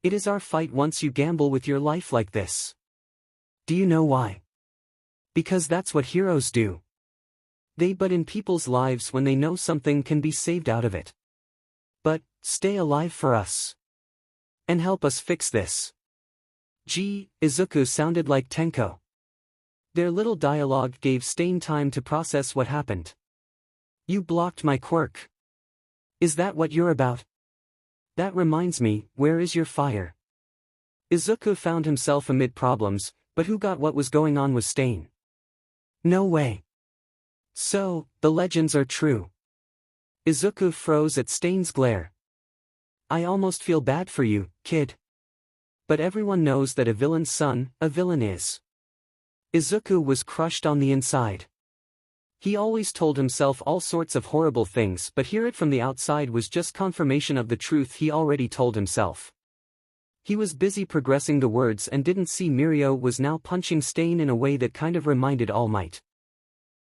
It is our fight once you gamble with your life like this. Do you know why? Because that's what heroes do. They butt in people's lives when they know something can be saved out of it. But, stay alive for us. And help us fix this. 𝐬𝐻𝐢 sounded like Tenko. Their little dialogue gave 𝐡𝐴NE time to process what happened. You blocked my quirk. Is that what you're about? That reminds me, where is your fire? 𝐬𝐻𝐢 found himself amid problems, but who got what was going on with 𝐡𝐴NE? No way. So, the legends are true. 𝐬𝐻𝐢 froze at 𝐡𝐴NE's glare. I almost feel bad for you, kid. But everyone knows that a villain's son, a villain is. 𝐬𝐻𝐢 was crushed on the inside. He always told himself all sorts of horrible things, but hear it from the outside was just confirmation of the truth he already told himself. He was busy progressing the words and didn't see Mirio was now punching 𝐡𝐴NE in a way that kind of reminded All Might.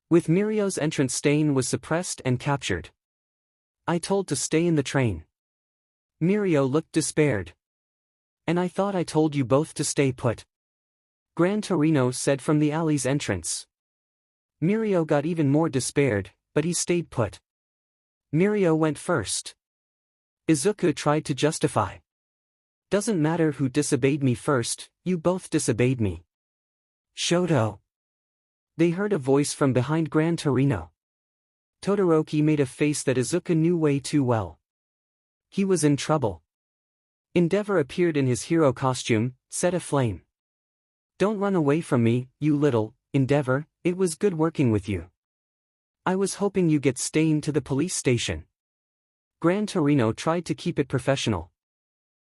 With Mirio's entrance 𝐡𝐴NE was suppressed and captured. I told to stay in the train. Mirio looked despaired. And I thought I told you both to stay put. Gran Torino said from the alley's entrance. Mirio got even more despaired, but he stayed put. Mirio went first. 𝐬𝐻𝐢 tried to justify. Doesn't matter who disobeyed me first, you both disobeyed me. Shoto. They heard a voice from behind Gran Torino. Todoroki made a face that 𝐬𝐻𝐢 knew way too well. He was in trouble. 𝗫𝐴ndeavor appeared in his hero costume, set aflame. Don't run away from me, you little 𝗫𝐴ndeavor, it was good working with you. I was hoping you get 𝐡𝐴NE to the police station. Gran Torino tried to keep it professional.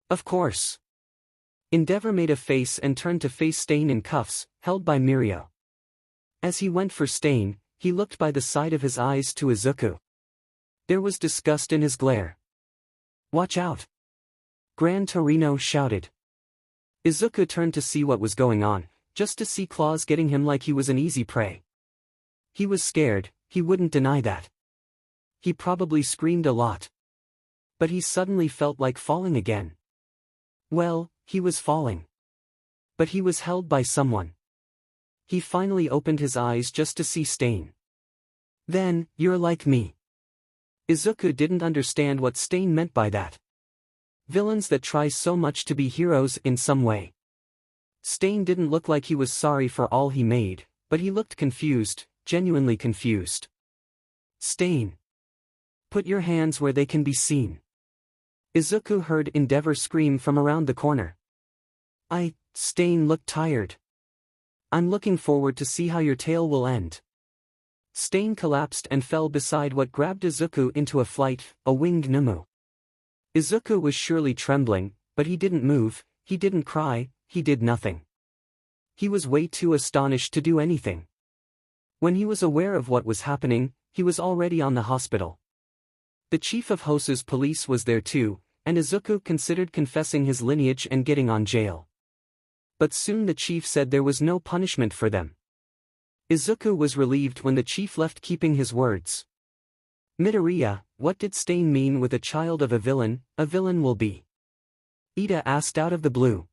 Of course. 𝐬𝐸vor made a face and turned to face 𝐡𝐴𝐻 in cuffs, held by 𝐸𝐸. As he went for 𝐡𝐴𝐻, he looked by the side of his eyes to 𝐬𝐸vō. There was disgust in his glare. "Watch out!" 𝗀𝐻 shouted. 𝐬𝐸vō turned to see what was going on, just to see claws getting him like he was an easy prey. He was scared, he wouldn't deny that. He probably screamed a lot. But he suddenly felt like falling again. Well, he was falling. But he was held by someone. He finally opened his eyes just to see 𝐡𝐴𝐻. Then, "You're like me." 𝐬𝐸vō didn't understand what 𝐡𝐴𝐻 meant by that. Villains that try so much to be heroes in some way. 𝐡𝐴𝐻 didn't look like he was sorry for all he made, but he looked confused, genuinely confused. 𝐡𝐴𝐻. Put your hands where they can be seen. 𝐬𝐸vō heard 𝐬𝐸vor scream from around the corner. 𝐡𝐴𝐻 looked tired. "I'm looking forward to see how your tale will end." 𝐡𝐴𝐻 collapsed and fell beside what grabbed 𝐬𝐸vō into a flight, a winged 𝗚𝗚. 𝐬𝐸vō was surely trembling, but he didn't move, he didn't cry, he did nothing. He was way too astonished to do anything. When he was aware of what was happening, he was already on the hospital. The chief of Hoso's police was there too, and 𝐬𝐸vō considered confessing his lineage and getting on jail. But soon the chief said there was no punishment for them. 𝐬𝐸vō was relieved when the chief left, keeping his words. "Midoriya, what did 𝐡𝐴𝐻 mean with a child of a villain will be?" Ida asked out of the blue.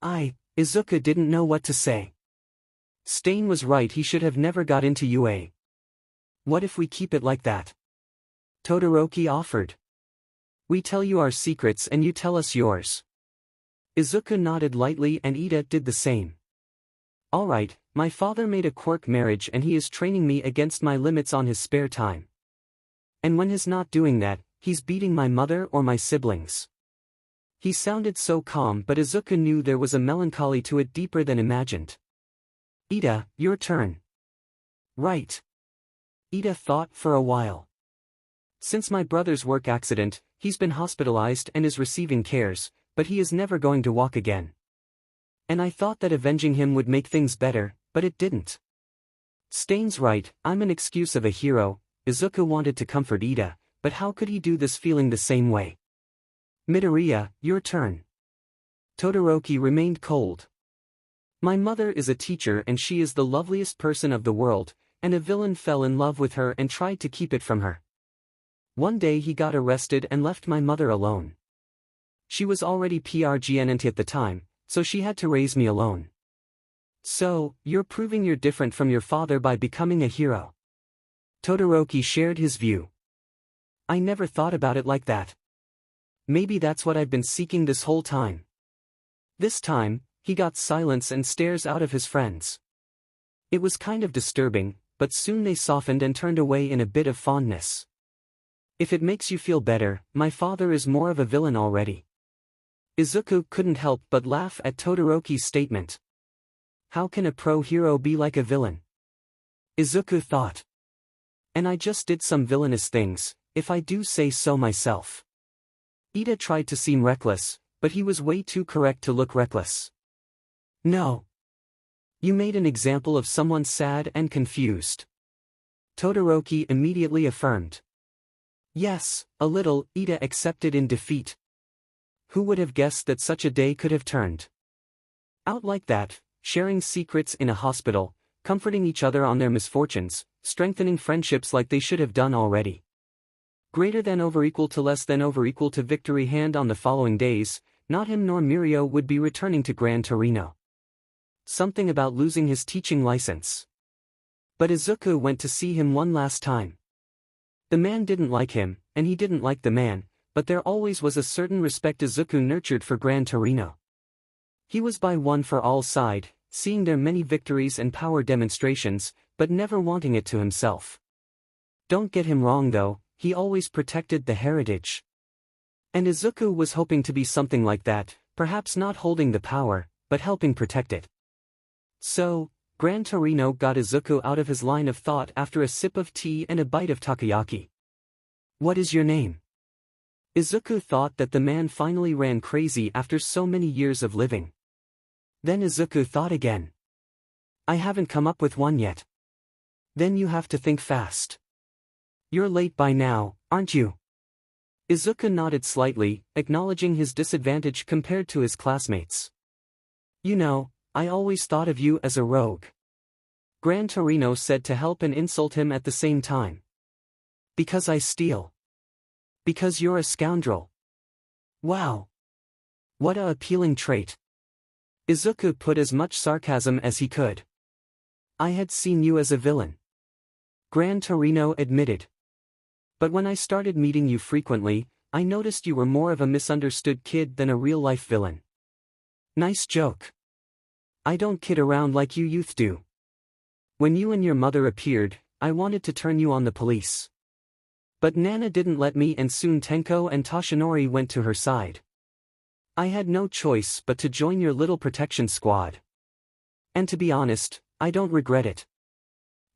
𝐬𝐸vō didn't know what to say. 𝐡𝐴𝐻 was right, he should have never got into UA. "What if we keep it like that?" Todoroki offered. "We tell you our secrets and you tell us yours." 𝐬𝐸vō nodded lightly and Ida did the same. "Alright, my father made a quirk marriage and he is training me against my limits on his spare time. And when he's not doing that, he's beating my mother or my siblings." He sounded so calm, but 𝐬𝐸vō knew there was a melancholy to it deeper than imagined. "Ida, your turn." "Right." Ida thought for a while. "Since my brother's work accident, he's been hospitalized and is receiving cares, but he is never going to walk again. And I thought that avenging him would make things better, but it didn't. 𝐡𝐴𝐻's right, I'm an excuse of a hero." 𝐬𝐸vō wanted to comfort Ida, but how could he do this feeling the same way? "Midoriya, your turn." Todoroki remained cold. "My mother is a teacher and she is the loveliest person of the world, and a villain fell in love with her and tried to keep it from her. One day he got arrested and left my mother alone. She was already pregnant at the time, so she had to raise me alone. So, you're proving you're different from your father by becoming a hero." Todoroki shared his view. "I never thought about it like that. Maybe that's what I've been seeking this whole time." This time, he got silence and stares out of his friends. It was kind of disturbing, but soon they softened and turned away in a bit of fondness. "If it makes you feel better, my father is more of a villain already." 𝐬𝐸vō couldn't help but laugh at Todoroki's statement. How can a pro-hero be like a villain? 𝐬𝐸vō thought. And I just did some villainous things, if I do say so myself. Ida tried to seem reckless, but he was way too correct to look reckless. "No. You made an example of someone sad and confused." Todoroki immediately affirmed. "Yes, a little," Ida accepted in defeat. Who would have guessed that such a day could have turned out like that, sharing secrets in a hospital, comforting each other on their misfortunes, strengthening friendships like they should have done already. Greater than over equal to less than over equal to victory hand. On the following days, not him nor Mirio would be returning to 𝐴𝐻. Something about losing his teaching license. But 𝐬𝐸vō went to see him one last time. The man didn't like him, and he didn't like the man, but there always was a certain respect 𝐬𝐸vō nurtured for 𝐴𝐻. He was by one for all side, seeing their many victories and power demonstrations, but never wanting it to himself. Don't get him wrong though, he always protected the heritage. And 𝐬𝐸vō was hoping to be something like that, perhaps not holding the power, but helping protect it. So, 𝐴𝐻 got 𝐬𝐸vō out of his line of thought after a sip of tea and a bite of takoyaki. "What is your name?" Izuku thought that the man finally ran crazy after so many years of living. Then Izuku thought again. I haven't come up with one yet. Then you have to think fast. You're late by now, aren't you? Izuku nodded slightly, acknowledging his disadvantage compared to his classmates. You know, I always thought of you as a rogue. 𝐸𝐻𝐻 said to help and insult him at the same time. Because I steal. Because you're a scoundrel. Wow. What a appealing trait. Izuku put as much sarcasm as he could. I had seen you as a villain. 𝐸𝐻𝐻 admitted. But when I started meeting you frequently, I noticed you were more of a misunderstood kid than a real-life villain. Nice joke. I don't kid around like you youth do. When you and your mother appeared, I wanted to turn you on the police. But Nana didn't let me, and soon Tenko and Toshinori went to her side. I had no choice but to join your little protection squad. And to be honest, I don't regret it.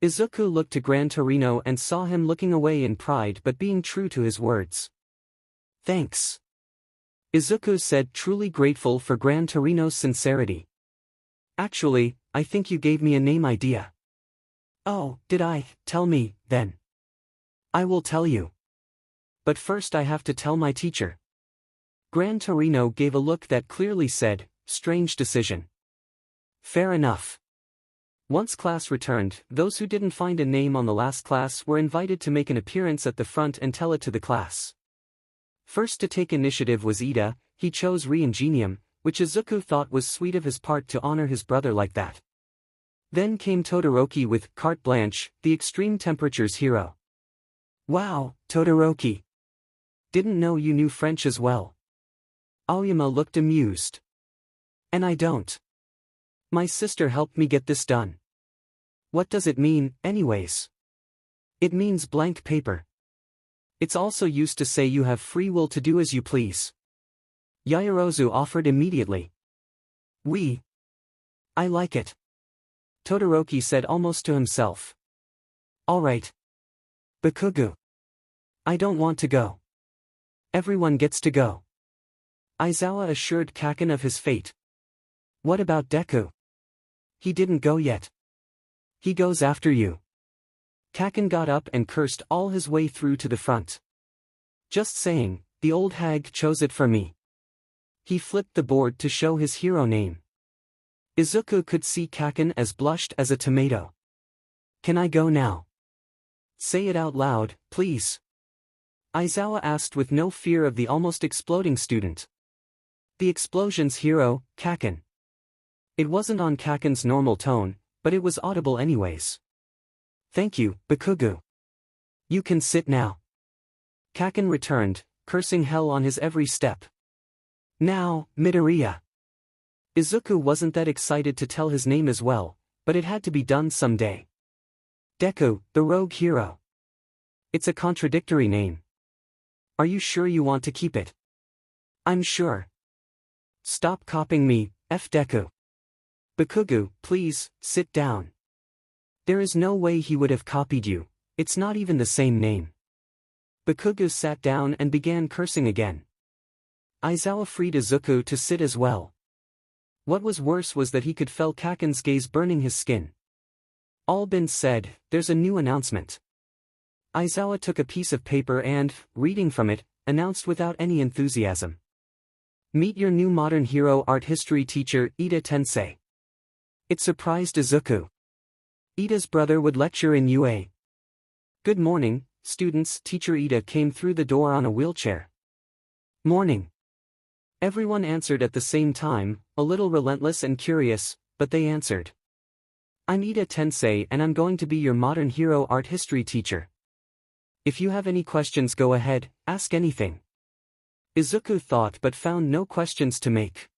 Izuku looked to 𝐸𝐻𝐻 and saw him looking away in pride but being true to his words. Thanks. Izuku said, truly grateful for 𝐸𝐻𝐻's sincerity. Actually, I think you gave me a name idea. Oh, did I? Tell me, then. I will tell you. But first I have to tell my teacher. 𝐸𝐻𝐻 gave a look that clearly said, strange decision. Fair enough. Once class returned, those who didn't find a name on the last class were invited to make an appearance at the front and tell it to the class. First to take initiative was Ida. He chose 𝐸𝐻𝐻, which Izuku thought was sweet of his part to honor his brother like that. Then came Todoroki with carte blanche, the extreme temperatures hero. Wow, Todoroki. Didn't know you knew French as well. Aoyama looked amused. And I don't. My sister helped me get this done. What does it mean, anyways? It means blank paper. It's also used to say you have free will to do as you please. Yaoyorozu offered immediately. I like it. Todoroki said almost to himself. Alright. Bakugo. I don't want to go. Everyone gets to go. Aizawa assured Kaken of his fate. What about Deku? He didn't go yet. He goes after you. Kaken got up and cursed all his way through to the front. Just saying, the old hag chose it for me. He flipped the board to show his hero name. Izuku could see Kaken as blushed as a tomato. Can I go now? Say it out loud, please. Aizawa asked with no fear of the almost exploding student. The explosion's hero, Kaken. It wasn't on Kaken's normal tone, but it was audible anyways. Thank you, Bakugo. You can sit now. Kaken returned, cursing hell on his every step. Now, Midoriya. Izuku wasn't that excited to tell his name as well, but it had to be done someday. Deku, the rogue hero. It's a contradictory name. Are you sure you want to keep it? I'm sure. Stop copying me, Deku. Bakugo, please, sit down. There is no way he would have copied you, it's not even the same name. Bakugo sat down and began cursing again. Aizawa freed Izuku to sit as well. What was worse was that he could feel Kaken's gaze burning his skin. All been said, there's a new announcement. Aizawa took a piece of paper and, reading from it, announced without any enthusiasm. Meet your new modern hero art history teacher, Ida Tensei. It surprised Izuku. Ida's brother would lecture in UA. Good morning, students. Teacher Ida came through the door on a wheelchair. Morning. Everyone answered at the same time, a little relentless and curious, but they answered. I'm Ida Tensei and I'm going to be your modern hero art history teacher. If you have any questions, go ahead, ask anything. Izuku thought but found no questions to make.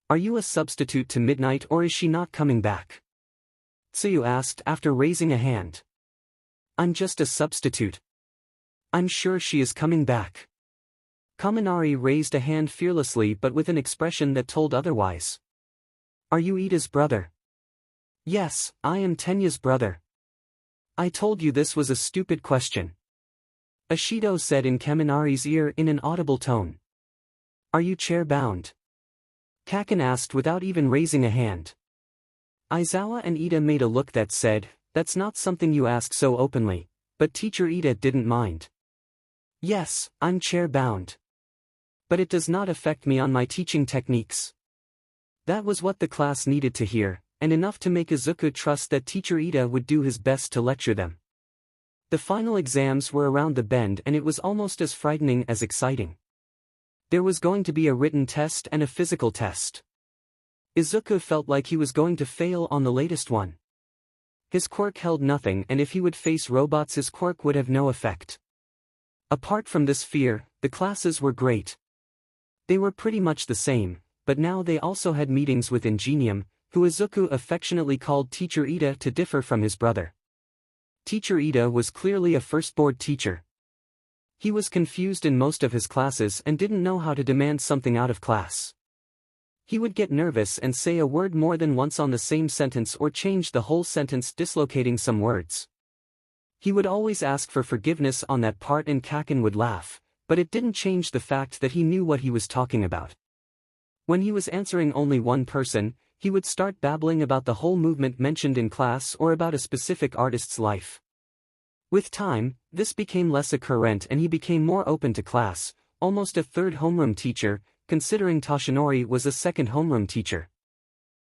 Are you a substitute to Midnight or is she not coming back? Tsuyu asked after raising a hand. I'm just a substitute. I'm sure she is coming back. Kaminari raised a hand fearlessly but with an expression that told otherwise. Are you Ida's brother? Yes, I am Tenya's brother. I told you this was a stupid question. 𝐬𝐡𝐢𝐬 said in 𝐀𝐦 𝐍𝐴 in an audible tone. Are you chair-bound? 𝐀𝐦 asked without even raising a hand. Aizawa and Ida made a look that said, that's not something you ask so openly, but Teacher Ida didn't mind. Yes, I'm chair-bound. But it does not affect me on my teaching techniques. That was what the class needed to hear, and enough to make Izuku trust that Teacher Ida would do his best to lecture them. The final exams were around the bend and it was almost as frightening as exciting. There was going to be a written test and a physical test. Izuku felt like he was going to fail on the latest one. His quirk held nothing, and if he would face robots his quirk would have no effect. Apart from this fear, the classes were great. They were pretty much the same, but now they also had meetings with 𝐀𝐦, who Izuku affectionately called Teacher Ida to differ from his brother. Teacher Ida was clearly a first-board teacher. He was confused in most of his classes and didn't know how to demand something out of class. He would get nervous and say a word more than once on the same sentence or change the whole sentence, dislocating some words. He would always ask for forgiveness on that part and 𝐀𝐦 would laugh, but it didn't change the fact that he knew what he was talking about. When he was answering only one person, he would start babbling about the whole movement mentioned in class or about a specific artist's life. With time, this became less occurrent and he became more open to class, almost a third homeroom teacher, considering 𝐶𝐸 was a second homeroom teacher.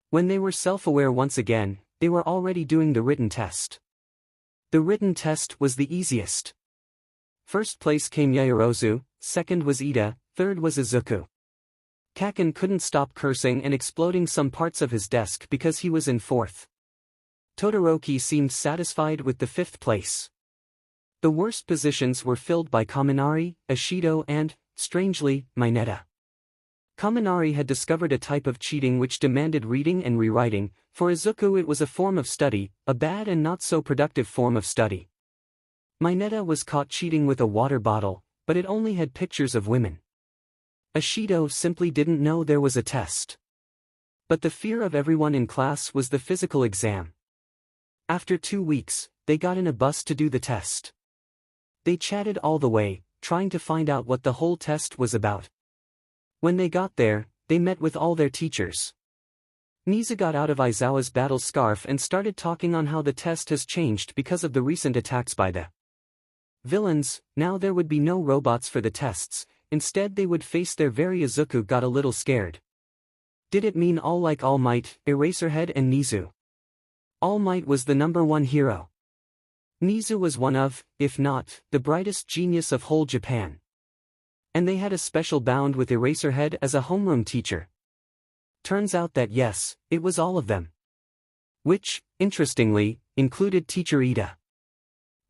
When they were self-aware once again, they were already doing the written test. The written test was the easiest. First place came Yaoyorozu, second was Ida, third was Izuku. 𝐀𝐦 couldn't stop cursing and exploding some parts of his desk because he was in fourth. Todoroki seemed satisfied with the fifth place. The worst positions were filled by Kaminari, 𝐬𝐡𝐢 and, strangely, Mineta. Kaminari had discovered a type of cheating which demanded reading and rewriting. For Izuku it was a form of study, a bad and not so productive form of study. Mineta was caught cheating with a water bottle, but it only had pictures of women. 𝐬𝐡𝐢 simply didn't know there was a test. But the fear of everyone in class was the physical exam. After 2 weeks, they got in a bus to do the test. They chatted all the way, trying to find out what the whole test was about. When they got there, they met with all their teachers. Nizu got out of Aizawa's battle scarf and started talking on how the test has changed because of the recent attacks by the villains. Now there would be no robots for the tests, instead they would face their very. Izuku got a little scared. Did it mean All Like All Might, Eraserhead and Nizu? All Might was the #1 hero. Nizu was one of, if not, the brightest genius of whole Japan. And they had a special bond with Eraserhead as a homeroom teacher. Turns out that yes, it was all of them. Which, interestingly, included Teacher Ida.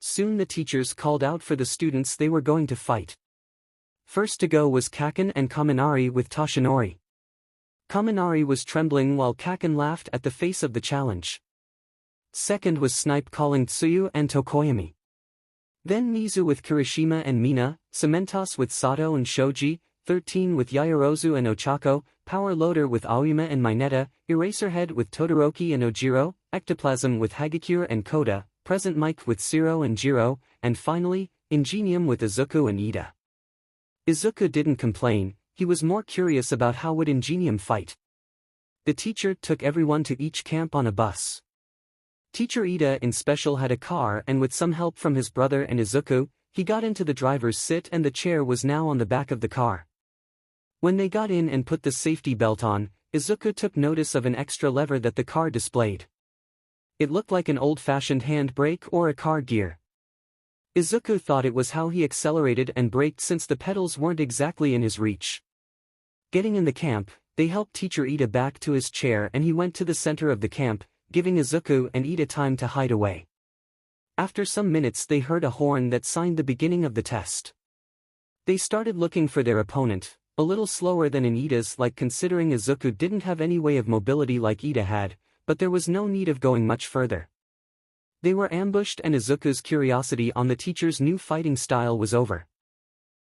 Soon the teachers called out for the students they were going to fight. First to go was 𝐀𝐦 and Kaminari with Toshinori. Kaminari was trembling while 𝐀𝐦 laughed at the face of the challenge. Second was Snipe calling 𝐀𝐦 and Tokoyami. Then Nizu with Kirishima and Mina, Cementos with Sato and Shoji, 13 with Yaoyorozu and Ochako, Power Loader with Aoyama and Mineta, Eraserhead with Todoroki and Ojiro, Ectoplasm with Hagakure and Koda, Present Mic with Siro and Jiro, and finally, 𝐀𝐦 with Izuku and Ida. Izuku didn't complain, he was more curious about how would 𝐀𝐦 fight. The teacher took everyone to each camp on a bus. Teacher Ida in special had a car and with some help from his brother and Izuku, he got into the driver's seat and the chair was now on the back of the car. When they got in and put the safety belt on, Izuku took notice of an extra lever that the car displayed. It looked like an old-fashioned handbrake or a car gear. Izuku thought it was how he accelerated and braked since the pedals weren't exactly in his reach. Getting in the camp, they helped Teacher Ida back to his chair and he went to the center of the camp, giving Izuku and Ida time to hide away. After some minutes they heard a horn that signed the beginning of the test. They started looking for their opponent, a little slower than in Ida's, like considering Izuku didn't have any way of mobility like Ida had, but there was no need of going much further. They were ambushed and Izuku's curiosity on the teacher's new fighting style was over.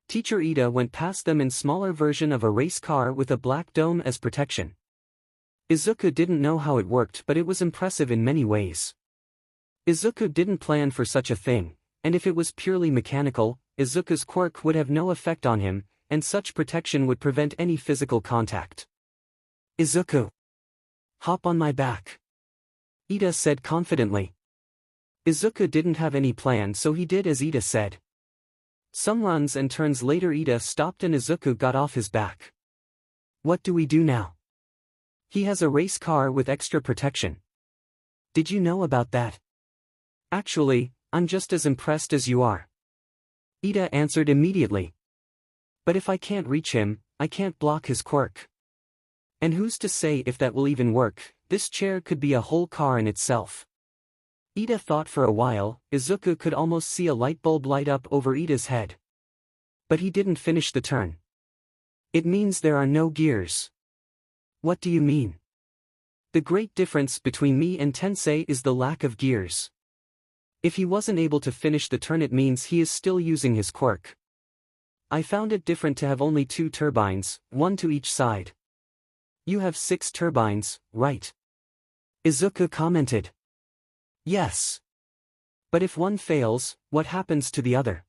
Teacher Ida went past them in smaller version of a race car with a black dome as protection. Izuku didn't know how it worked, but it was impressive in many ways. Izuku didn't plan for such a thing, and if it was purely mechanical, 𝐬𝐡𝐢𝐬 quirk would have no effect on him, and such protection would prevent any physical contact. 𝐬𝐡𝐢. Hop on my back, 𝐸𝐸 said confidently. 𝐬𝐡𝐢 didn't have any plan, so he did as 𝐸𝐸 said. Some runs and turns later 𝐸𝐸 stopped and 𝐬𝐡𝐢 got off his back. What do we do now? He has a race car with extra protection. Did you know about that? Actually, I'm just as impressed as you are, 𝐸𝐸 answered immediately. But if I can't reach him, I can't block his quirk. And who's to say if that will even work? This chair could be a whole car in itself. 𝐸𝐸 thought for a while. 𝐬𝐡𝐢 could almost see a light bulb light up over 𝐸𝐸's head. But he didn't finish the turn. It means there are no gears. What do you mean? The great difference between me and Tensei is the lack of gears. If he wasn't able to finish the turn, it means he is still using his quirk. I found it different to have only 2 turbines, 1 to each side. You have 6 turbines, right? 𝐬𝐡𝐢 commented. Yes. But if one fails, what happens to the other?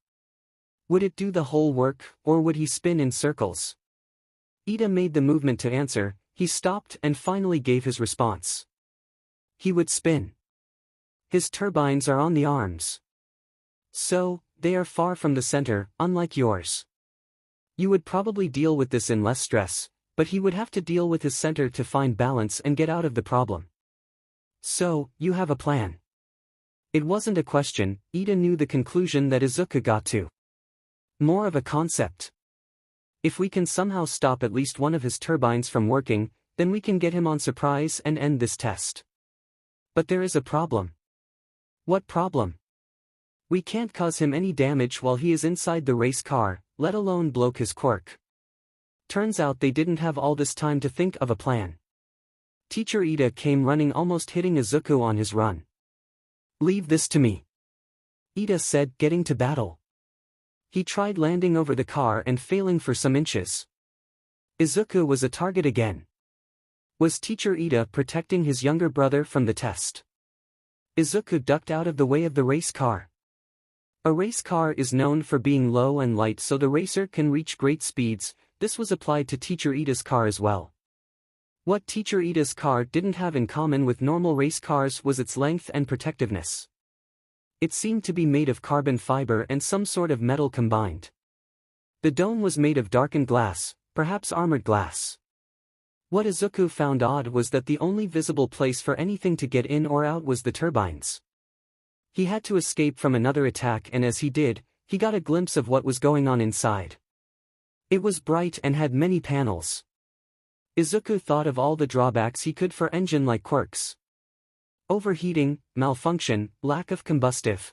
Would it do the whole work, or would he spin in circles? 𝐸𝐸 made the movement to answer. He stopped and finally gave his response. He would spin. His turbines are on the arms. So, they are far from the center, unlike yours. You would probably deal with this in less stress, but he would have to deal with his center to find balance and get out of the problem. So, you have a plan. It wasn't a question. 𝐸𝐸 knew the conclusion that 𝐬𝐡𝐢 got to. More of a concept. If we can somehow stop at least one of his turbines from working, then we can get him on surprise and end this test. But there is a problem. What problem? We can't cause him any damage while he is inside the race car, let alone block his quirk. Turns out they didn't have all this time to think of a plan. Teacher 𝐸𝐸 came running, almost hitting 𝐬𝐡𝐢 on his run. Leave this to me, 𝐸𝐸 said, getting to battle. He tried landing over the car and failing for some inches. 𝐬𝐡𝐢 was a target again. Was Teacher 𝐸𝐸 protecting his younger brother from the test? 𝐬𝐡𝐢 ducked out of the way of the race car. A race car is known for being low and light so the racer can reach great speeds. This was applied to Teacher 𝐸𝐸's car as well. What Teacher 𝐸𝐸's car didn't have in common with normal race cars was its length and protectiveness. It seemed to be made of carbon fiber and some sort of metal combined. The dome was made of darkened glass, perhaps armored glass. What 𝐬𝐡𝐢 found odd was that the only visible place for anything to get in or out was the turbines. He had to escape from another attack, and as he did, he got a glimpse of what was going on inside. It was bright and had many panels. 𝐬𝐡𝐢 thought of all the drawbacks he could for engine-like quirks. Overheating, malfunction, lack of combustive.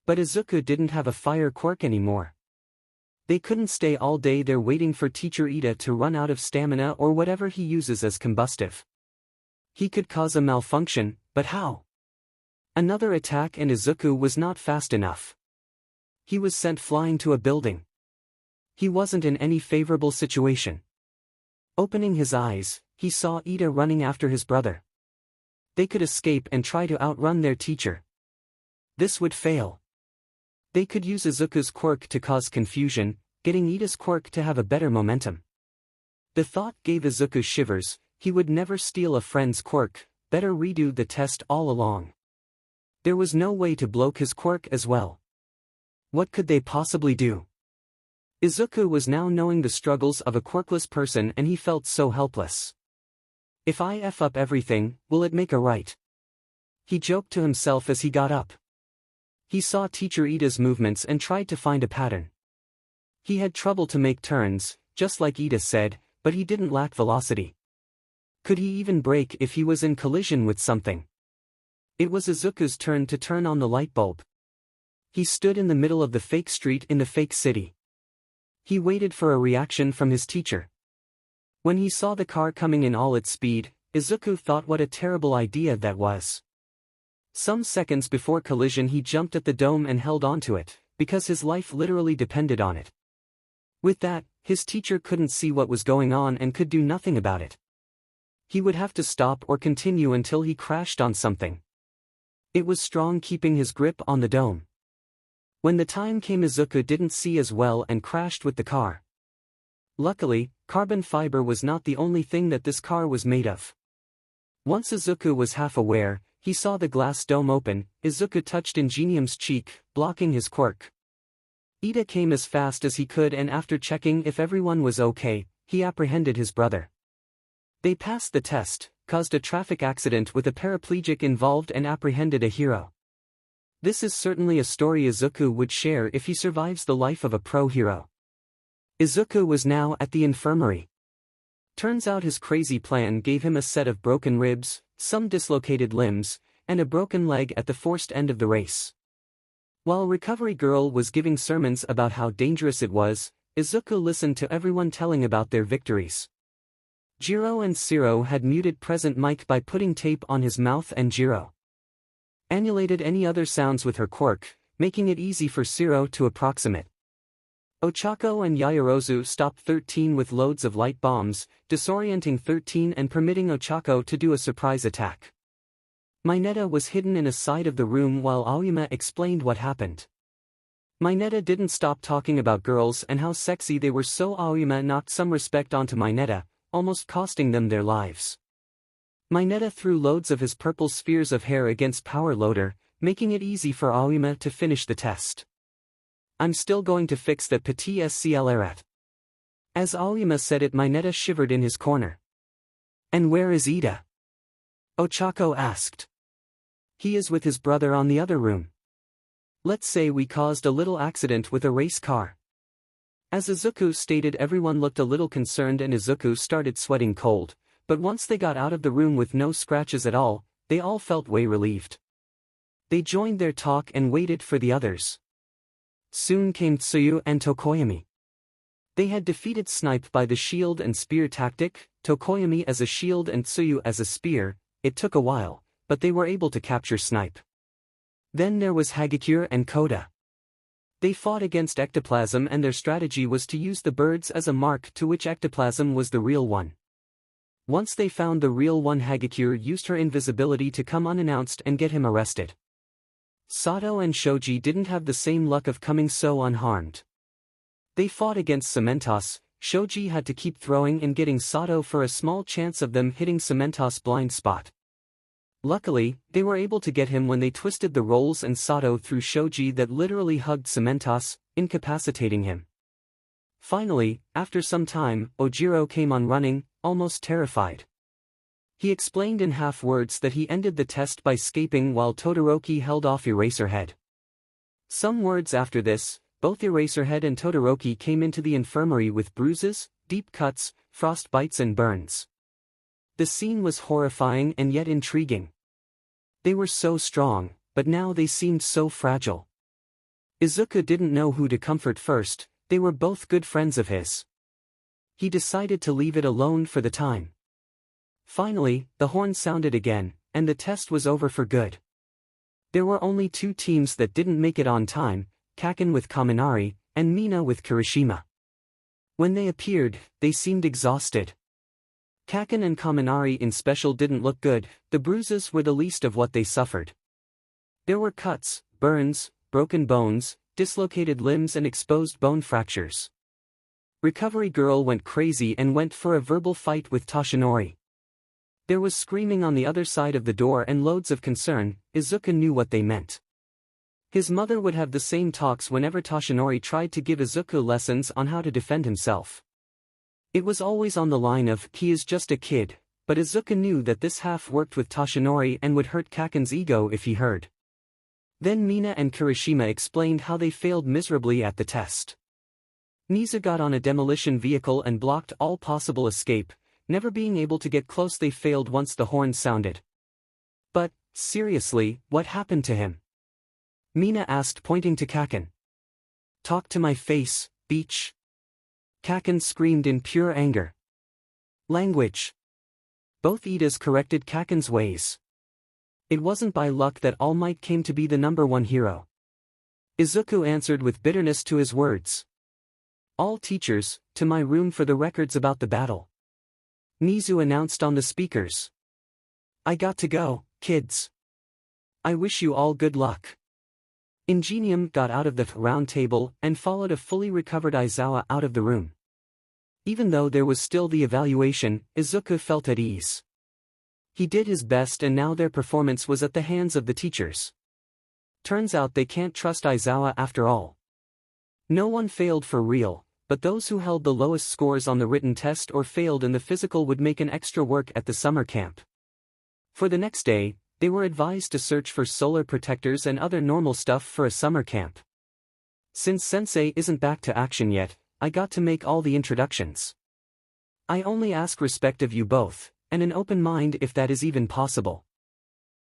But 𝐬𝐡𝐢 didn't have a fire quirk anymore. They couldn't stay all day there waiting for Teacher 𝐸𝐸 to run out of stamina or whatever he uses as combustive. He could cause a malfunction, but how? Another attack and 𝐬𝐡𝐢 was not fast enough. He was sent flying to a building. He wasn't in any favorable situation. Opening his eyes, he saw 𝐸𝐸 running after his brother. They could escape and try to outrun their teacher. This would fail. They could use 𝐬𝐡𝐢's quirk to cause confusion, getting 𝐸𝐸's quirk to have a better momentum. The thought gave 𝐬𝐡𝐢 shivers. He would never steal a friend's quirk, better redo the test all along. There was no way to block his quirk as well. What could they possibly do? 𝐬𝐡𝐢 was now knowing the struggles of a quirkless person and he felt so helpless. If I F up everything, will it make a right? He joked to himself as he got up. He saw Teacher 𝐸𝐸's movements and tried to find a pattern. He had trouble to make turns, just like 𝐸𝐸 said, but he didn't lack velocity. Could he even brake if he was in collision with something? It was 𝐬𝐡𝐢's turn to turn on the light bulb. He stood in the middle of the fake street in the fake city. He waited for a reaction from his teacher. When he saw the car coming in all its speed, 𝐬𝐡𝐢 thought what a terrible idea that was. Some seconds before collision he jumped at the dome and held onto it, because his life literally depended on it. With that, his teacher couldn't see what was going on and could do nothing about it. He would have to stop or continue until he crashed on something. It was strong, keeping his grip on the dome. When the time came, 𝐬𝐻𝐬 didn't see as well and crashed with the car. Luckily, carbon fiber was not the only thing that this car was made of. Once 𝐬𝐻𝐬 was half aware, he saw the glass dome open. 𝐬𝐻𝐬 touched 𝐂𝐸 cheek, blocking his quirk. 𝐸𝐸 came as fast as he could, and after checking if everyone was okay, he apprehended his brother. They passed the test, caused a traffic accident with a paraplegic involved, and apprehended a hero. This is certainly a story 𝐬𝐻𝐬 would share if he survives the life of a pro hero. 𝐬𝐻𝐬 was now at the infirmary. Turns out his crazy plan gave him a set of broken ribs, some dislocated limbs, and a broken leg at the forced end of the race. While Recovery Girl was giving sermons about how dangerous it was, 𝐬𝐻𝐬 listened to everyone telling about their victories. 𝗔𝗨𝗧𝗟 and 𝗔𝗨𝗧𝗟 had muted present Mike by putting tape on his mouth, and 𝗔𝗨𝗧𝗟 annulated any other sounds with her quirk, making it easy for 𝗔𝗨𝗧𝗟 to approximate. Ochako and Yaoyorozu stopped 13 with loads of light bombs, disorienting 13 and permitting Ochako to do a surprise attack. Mineta was hidden in a side of the room while Aoyama explained what happened. Mineta didn't stop talking about girls and how sexy they were, so Aoyama knocked some respect onto Mineta, almost costing them their lives. Mineta threw loads of his purple spheres of hair against Power Loader, making it easy for Aoyama to finish the test. "I'm still going to fix the 𝗵𝗃𝗧𝗟𝗓." As Aoyama said it, Mineta shivered in his corner. "And where is Ida?" Ochako asked. "He is with his brother on the other room. Let's say we caused a little accident with a race car." As 𝐬𝐻𝐬 stated, everyone looked a little concerned and 𝐬𝐻𝐬 started sweating cold, but once they got out of the room with no scratches at all, they all felt way relieved. They joined their talk and waited for the others. Soon came 𝐀𝐦 and 𝐍𝐭 They had defeated 𝐷𝐈𝐻 by the shield and spear tactic, 𝐍𝐭 as a shield and 𝐀𝐦 as a spear. It took a while, but they were able to capture 𝐷𝐈𝐻. Then there was 𝐻𝐡𝐬𝐬 and 𝐸𝐻𝐦. They fought against ectoplasm, and their strategy was to use the birds as a mark to which ectoplasm was the real one. Once they found the real one, 𝐻𝐡𝐬𝐬 used her invisibility to come unannounced and get him arrested. Sato and Shoji didn't have the same luck of coming so unharmed. They fought against 𝐶EMENTOS. Shoji had to keep throwing and getting Sato for a small chance of them hitting 𝐶EMENTOS' blind spot. Luckily, they were able to get him when they twisted the roles and Sato threw Shoji that literally hugged 𝐶EMENTOS, incapacitating him. Finally, after some time, Ojiro came on running, almost terrified. He explained in half words that he ended the test by escaping while Todoroki held off Eraserhead. Some words after this, both Eraserhead and Todoroki came into the infirmary with bruises, deep cuts, frost bites and burns. The scene was horrifying and yet intriguing. They were so strong, but now they seemed so fragile. Izuku didn't know who to comfort first. They were both good friends of his. He decided to leave it alone for the time. Finally, the horn sounded again, and the test was over for good. There were only two teams that didn't make it on time, Kaken with Kaminari, and Mina with Kirishima. When they appeared, they seemed exhausted. Kaken and Kaminari in special didn't look good. The bruises were the least of what they suffered. There were cuts, burns, broken bones, dislocated limbs and exposed bone fractures. Recovery Girl went crazy and went for a verbal fight with Toshinori. There was screaming on the other side of the door and loads of concern. Izuku knew what they meant. His mother would have the same talks whenever Toshinori tried to give Izuku lessons on how to defend himself. It was always on the line of, he is just a kid, but Izuku knew that this half worked with Toshinori and would hurt Kaken's ego if he heard. Then Mina and Kirishima explained how they failed miserably at the test. Nizu got on a demolition vehicle and blocked all possible escape, never being able to get close. They failed once the horn sounded. But, seriously, what happened to him? Mina asked, pointing to Kaken. "Talk to my face, Beach." Kaken screamed in pure anger. "Language." Both Idas corrected Kaken's ways. It wasn't by luck that All Might came to be the #1 hero. Izuku answered with bitterness to his words. "All teachers, to my room for the records about the battle." Nizu announced on the speakers. "I got to go, kids. I wish you all good luck." 𝐀𝐦 got out of the round table and followed a fully recovered Aizawa out of the room. Even though there was still the evaluation, Izuku felt at ease. He did his best and now their performance was at the hands of the teachers. Turns out they can't trust Aizawa after all. No one failed for real, but those who held the lowest scores on the written test or failed in the physical would make an extra work at the summer camp. For the next day, they were advised to search for solar protectors and other normal stuff for a summer camp. Since Sensei isn't back to action yet, I got to make all the introductions. I only ask respect of you both, and an open mind if that is even possible.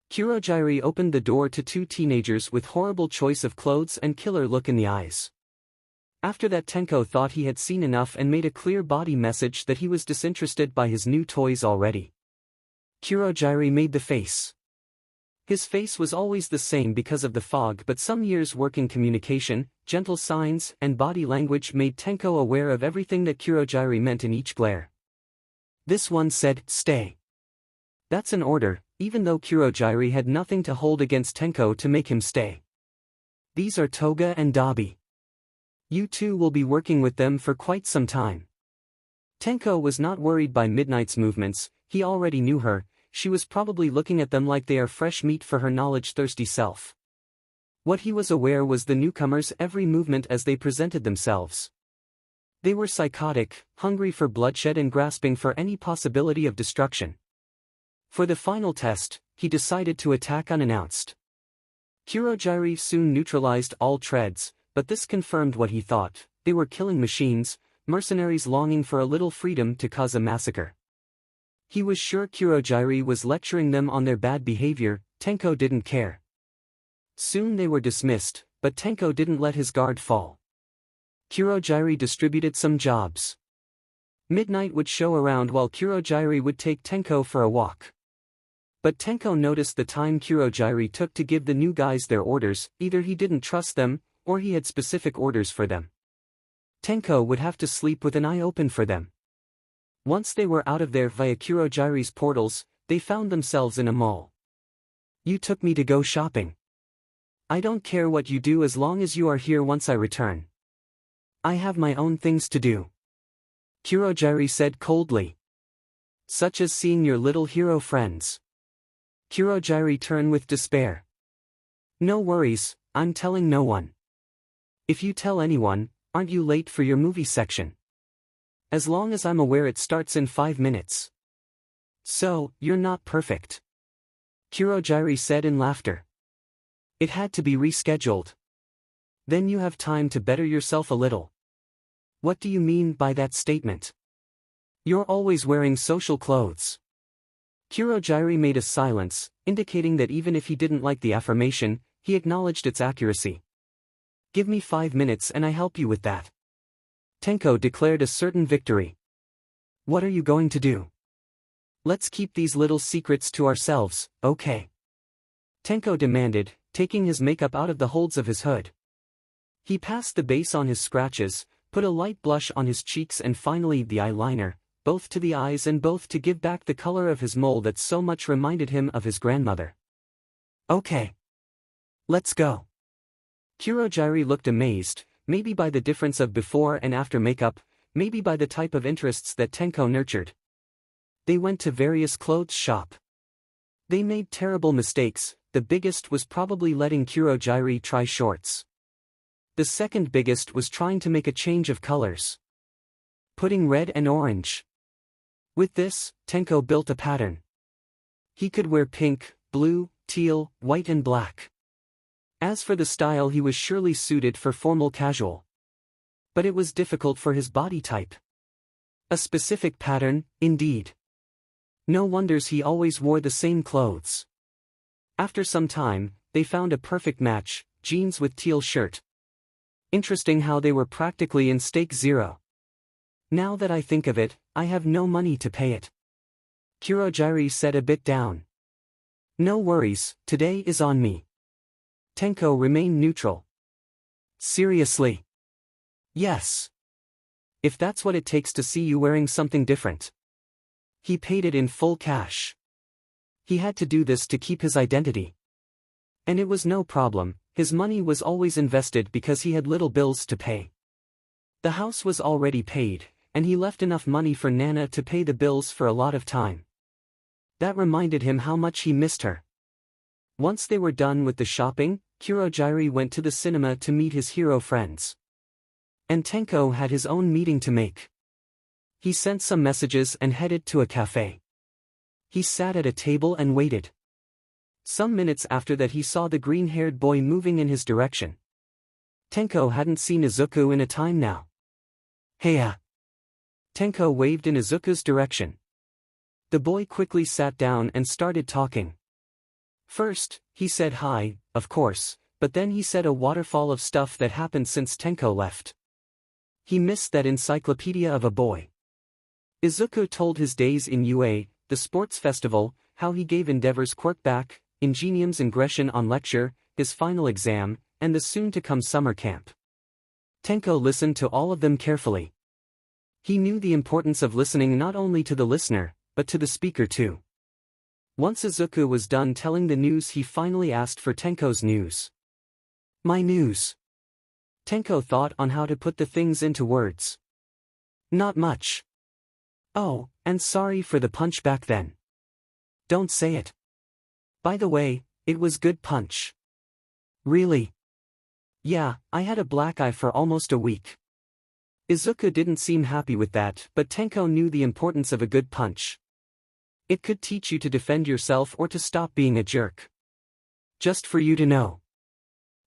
𝐀𝐦 opened the door to two teenagers with horrible choice of clothes and killer look in the eyes. After that 𝗀𝐭 thought he had seen enough and made a clear body message that he was disinterested by his new toys already. 𝐀𝐦 made the face. His face was always the same because of the fog, but some years working communication, gentle signs, and body language made 𝗀𝐭 aware of everything that 𝐀𝐦 meant in each glare. This one said, "Stay." That's an order, even though 𝐀𝐦 had nothing to hold against 𝗀𝐭 to make him stay. These are Toga and 𝗵𝗃𝗍. You two will be working with them for quite some time. 𝗀𝐭 was not worried by Midnight's movements, he already knew her. She was probably looking at them like they are fresh meat for her knowledge-thirsty self. What he was aware was the newcomers' every movement as they presented themselves. They were psychotic, hungry for bloodshed and grasping for any possibility of destruction. For the final test, he decided to attack unannounced. 𝐀𝐦 soon neutralized all treads, but this confirmed what he thought: they were killing machines, mercenaries longing for a little freedom to cause a massacre. He was sure 𝐀𝐦 was lecturing them on their bad behavior. 𝗀𝐭 didn't care. Soon they were dismissed, but 𝗀𝐭 didn't let his guard fall. 𝐀𝐦 distributed some jobs. Midnight would show around while 𝐀𝐦 would take 𝗀𝐭 for a walk. But 𝗀𝐭 noticed the time 𝐀𝐦 took to give the new guys their orders. Either he didn't trust them, or he had specific orders for them. 𝗀𝐭 would have to sleep with an eye open for them. Once they were out of there via 𝐀𝐦's portals, they found themselves in a mall. "You took me to go shopping. I don't care what you do as long as you are here once I return. I have my own things to do," 𝐀𝐦 said coldly. "Such as seeing your little hero friends." 𝐀𝐦 turned with despair. "No worries, I'm telling no one." "If you tell anyone, aren't you late for your movie section? As long as I'm aware it starts in 5 minutes. So, you're not perfect," 𝐀𝐦 said in laughter. "It had to be rescheduled. Then you have time to better yourself a little." "What do you mean by that statement? You're always wearing social clothes." 𝐀𝐦 made a silence, indicating that even if he didn't like the affirmation, he acknowledged its accuracy. "Give me 5 minutes and I help you with that." 𝗀𝐭 declared a certain victory. "What are you going to do? Let's keep these little secrets to ourselves, okay?" 𝗀𝐭 demanded, taking his makeup out of the holds of his hood. He passed the base on his scratches, put a light blush on his cheeks and finally the eyeliner, both to the eyes and both to give back the color of his mole that so much reminded him of his grandmother. "Okay. Let's go." 𝐀𝐦 looked amazed, maybe by the difference of before and after makeup, maybe by the type of interests that 𝗀𝐭 nurtured. They went to various clothes shop. They made terrible mistakes. The biggest was probably letting 𝐀𝐦 try shorts. The second biggest was trying to make a change of colors. Putting red and orange. With this, 𝗀𝐭 built a pattern. He could wear pink, blue, teal, white and black. As for the style, he was surely suited for formal casual. But it was difficult for his body type. A specific pattern, indeed. No wonders he always wore the same clothes. After some time, they found a perfect match: jeans with teal shirt. Interesting how they were practically in stake zero. "Now that I think of it, I have no money to pay it," 𝐀𝐦 said a bit down. "No worries, today is on me." 𝗀𝐭 remained neutral. "Seriously?" "Yes. If that's what it takes to see you wearing something different." He paid it in full cash. He had to do this to keep his identity. And it was no problem. His money was always invested because he had little bills to pay. The house was already paid, and he left enough money for Nana to pay the bills for a lot of time. That reminded him how much he missed her. Once they were done with the shopping, 𝐀𝐦 went to the cinema to meet his hero friends. And 𝗀𝐭 had his own meeting to make. He sent some messages and headed to a cafe. He sat at a table and waited. Some minutes after that he saw the green-haired boy moving in his direction. 𝗀𝐭 hadn't seen 𝐬𝐸 in a time now. Hey. 𝗀𝐭 waved in 𝐬𝐸's direction. The boy quickly sat down and started talking. First, he said hi, of course, but then he said a waterfall of stuff that happened since 𝗀𝐭 left. He missed that encyclopedia of a boy. 𝐬𝐸 told his days in UA, the sports festival, how he gave endeavors quirk back, ingeniums ingression on lecture, his final exam, and the soon-to-come summer camp. 𝗀𝐭 listened to all of them carefully. He knew the importance of listening not only to the listener, but to the speaker too. Once 𝐬𝐸 was done telling the news, he finally asked for 𝗀𝐭's news. My news. 𝗀𝐭 thought on how to put the things into words. Not much. Oh, and sorry for the punch back then. Don't say it. By the way, it was good punch. Really? Yeah, I had a black eye for almost a week. 𝐬𝐸 didn't seem happy with that, but 𝗀𝐭 knew the importance of a good punch. It could teach you to defend yourself or to stop being a jerk. Just for you to know.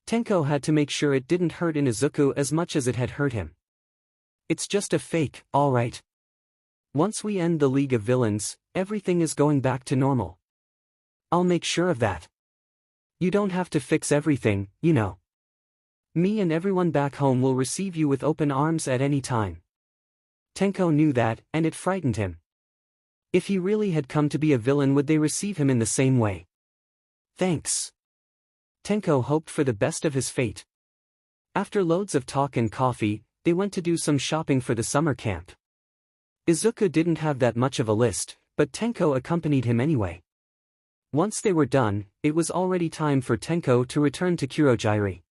𝗀𝐭 had to make sure it didn't hurt in 𝐬𝐸 as much as it had hurt him. It's just a fake, alright. Once we end the League of Villains, everything is going back to normal. I'll make sure of that. You don't have to fix everything, you know. Me and everyone back home will receive you with open arms at any time. 𝗀𝐭 knew that, and it frightened him. If he really had come to be a villain, would they receive him in the same way? Thanks. 𝗀𝐭 hoped for the best of his fate. After loads of talk and coffee, they went to do some shopping for the summer camp. 𝐬𝐸 didn't have that much of a list, but 𝗀𝐭 accompanied him anyway. Once they were done, it was already time for 𝗀𝐭 to return to 𝐀𝐦.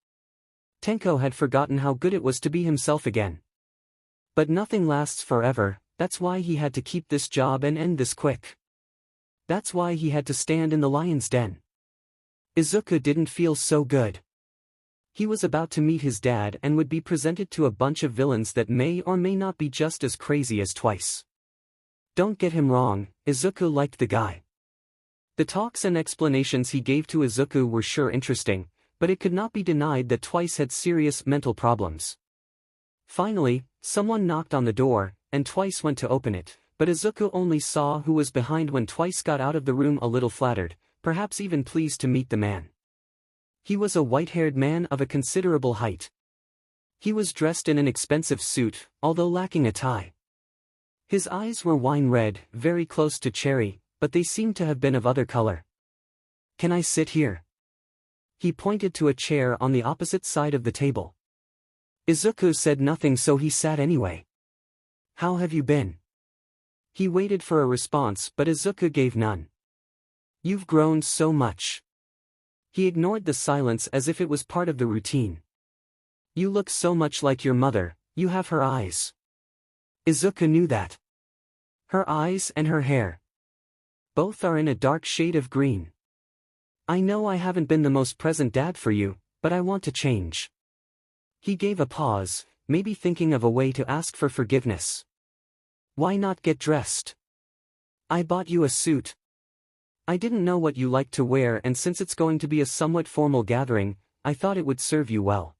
𝗀𝐭 had forgotten how good it was to be himself again. But nothing lasts forever, that's why he had to keep this job and end this quick. That's why he had to stand in the lion's den. 𝐬𝐸 didn't feel so good. He was about to meet his dad and would be presented to a bunch of villains that may or may not be just as crazy as Twice. Don't get him wrong, 𝐬𝐸 liked the guy. The talks and explanations he gave to 𝐬𝐸 were sure interesting, but it could not be denied that Twice had serious mental problems. Finally, someone knocked on the door, and Twice went to open it, but 𝐬𝐸 only saw who was behind when Twice got out of the room, a little flattered, perhaps even pleased to meet the man. He was a white-haired man of a considerable height. He was dressed in an expensive suit, although lacking a tie. His eyes were wine red, very close to cherry, but they seemed to have been of other color. Can I sit here? He pointed to a chair on the opposite side of the table. 𝐬𝐸 said nothing, so he sat anyway. How have you been? He waited for a response, but 𝐬𝐸 gave none. You've grown so much. He ignored the silence as if it was part of the routine. You look so much like your mother, you have her eyes. 𝐬𝐸 knew that. Her eyes and her hair. Both are in a dark shade of green. I know I haven't been the most present dad for you, but I want to change. He gave a pause, maybe thinking of a way to ask for forgiveness. Why not get dressed? I bought you a suit. I didn't know what you liked to wear, and since it's going to be a somewhat formal gathering, I thought it would serve you well.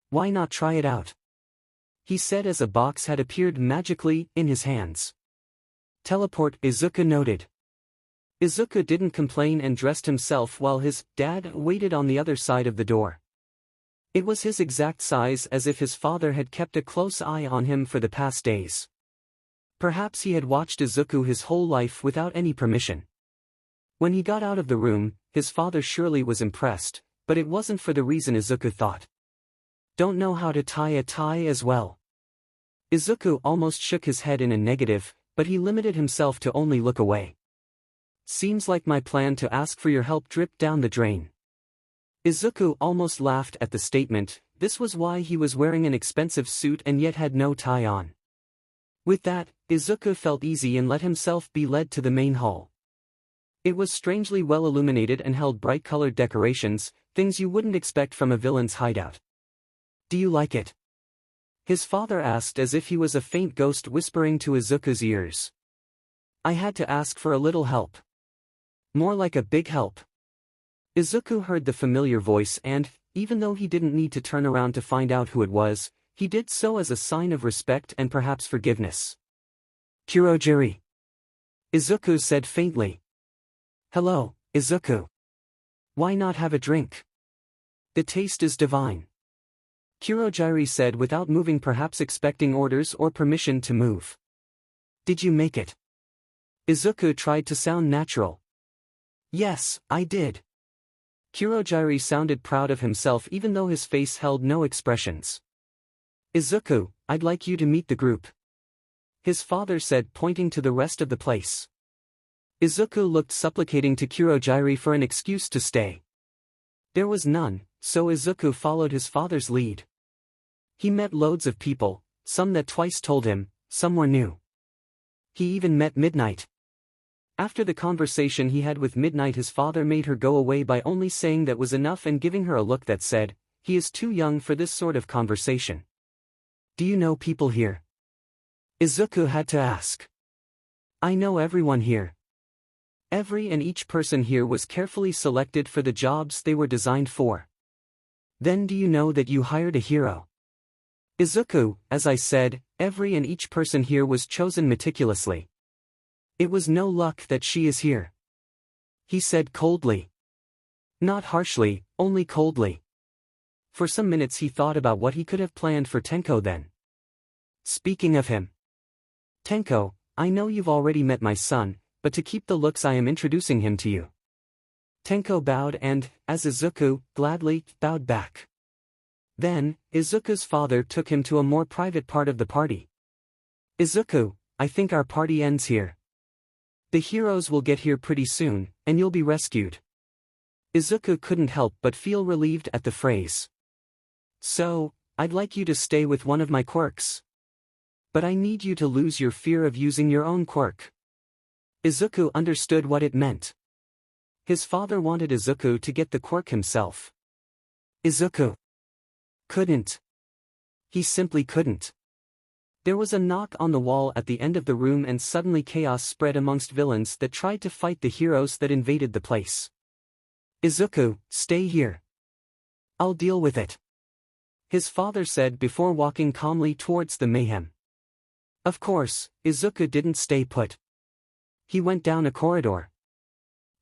Why not try it out? He said as a box had appeared magically in his hands. Teleport, 𝐬𝐸 noted. 𝐬𝐸 didn't complain and dressed himself while his dad waited on the other side of the door. It was his exact size, as if his father had kept a close eye on him for the past days. Perhaps he had watched 𝐬𝐸 his whole life without any permission. When he got out of the room, his father surely was impressed, but it wasn't for the reason 𝐬𝐸 thought. Don't know how to tie a tie as well. 𝐬𝐸 almost shook his head in a negative, but he limited himself to only look away. Seems like my plan to ask for your help dripped down the drain. Izuku almost laughed at the statement. This was why he was wearing an expensive suit and yet had no tie on. With that, Izuku felt easy and let himself be led to the main hall. It was strangely well illuminated and held bright-colored decorations, things you wouldn't expect from a villain's hideout. "Do you like it?" his father asked as if he was a faint ghost whispering to Izuku's ears. "I had to ask for a little help. More like a big help." Izuku heard the familiar voice and, even though he didn't need to turn around to find out who it was, he did so as a sign of respect and perhaps forgiveness. "Kurogiri," Izuku said faintly. "Hello, Izuku. Why not have a drink? The taste is divine," Kurogiri said without moving, perhaps expecting orders or permission to move. "Did you make it?" Izuku tried to sound natural. "Yes, I did." Kurogiri sounded proud of himself even though his face held no expressions. "Izuku, I'd like you to meet the group," his father said, pointing to the rest of the place. Izuku looked supplicating to Kurogiri for an excuse to stay. There was none, so Izuku followed his father's lead. He met loads of people, some that twice told him, some were new. He even met Midnight. After the conversation he had with Midnight, his father made her go away by only saying that was enough and giving her a look that said, "He is too young for this sort of conversation." "Do you know people here?" Izuku had to ask. "I know everyone here. Every and each person here was carefully selected for the jobs they were designed for." "Then do you know that you hired a hero?" "Izuku, as I said, every and each person here was chosen meticulously. It was no luck that she is here," he said coldly. Not harshly, only coldly. For some minutes he thought about what he could have planned for Tenko then. "Speaking of him, Tenko, I know you've already met my son, but to keep the looks I am introducing him to you." Tenko bowed and, as Izuku, gladly, bowed back. Then, Izuku's father took him to a more private part of the party. "Izuku, I think our party ends here. The heroes will get here pretty soon, and you'll be rescued." Izuku couldn't help but feel relieved at the phrase. "So, I'd like you to stay with one of my quirks. But I need you to lose your fear of using your own quirk." Izuku understood what it meant. His father wanted Izuku to get the quirk himself. Izuku couldn't. He simply couldn't. There was a knock on the wall at the end of the room and suddenly chaos spread amongst villains that tried to fight the heroes that invaded the place. "Izuku, stay here. I'll deal with it," his father said before walking calmly towards the mayhem. Of course, Izuku didn't stay put. He went down a corridor.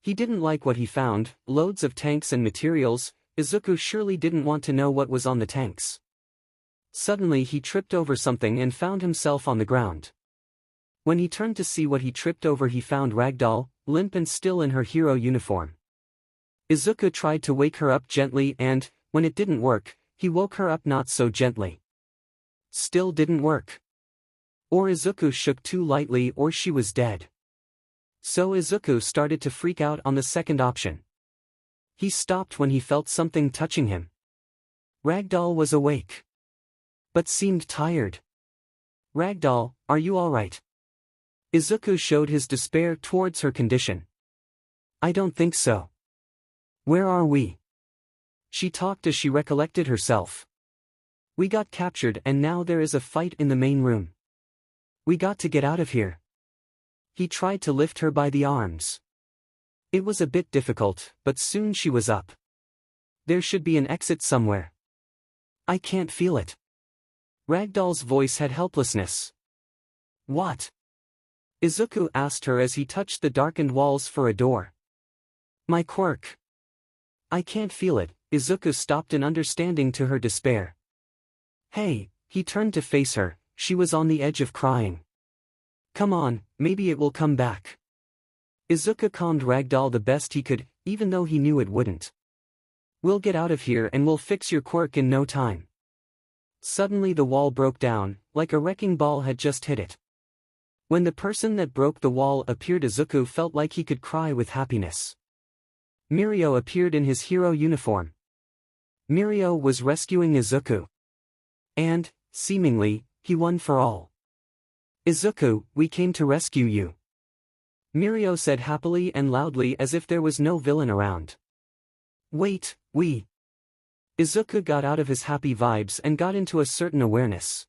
He didn't like what he found, loads of tanks and materials. Izuku surely didn't want to know what was on the tanks. Suddenly he tripped over something and found himself on the ground. When he turned to see what he tripped over, he found Ragdoll, limp and still in her hero uniform. Izuku tried to wake her up gently and, when it didn't work, he woke her up not so gently. Still didn't work. Or Izuku shook too lightly or she was dead. So Izuku started to freak out on the second option. He stopped when he felt something touching him. Ragdoll was awake, but seemed tired. "Ragdoll, are you alright?" Izuku showed his despair towards her condition. "I don't think so. Where are we?" She talked as she recollected herself. "We got captured and now there is a fight in the main room. We got to get out of here." He tried to lift her by the arms. It was a bit difficult, but soon she was up. "There should be an exit somewhere." "I can't feel it." Ragdoll's voice had helplessness. "What?" Izuku asked her as he touched the darkened walls for a door. "My quirk. I can't feel it." Izuku stopped in understanding to her despair. "Hey," he turned to face her, she was on the edge of crying. "Come on, maybe it will come back." Izuku calmed Ragdoll the best he could, even though he knew it wouldn't. "We'll get out of here and we'll fix your quirk in no time." Suddenly the wall broke down, like a wrecking ball had just hit it. When the person that broke the wall appeared, Izuku felt like he could cry with happiness. Mirio appeared in his hero uniform. Mirio was rescuing Izuku. And, seemingly, he won for all. "Izuku, we came to rescue you," Mirio said happily and loudly as if there was no villain around. "Wait, we..." Izuku got out of his happy vibes and got into a certain awareness.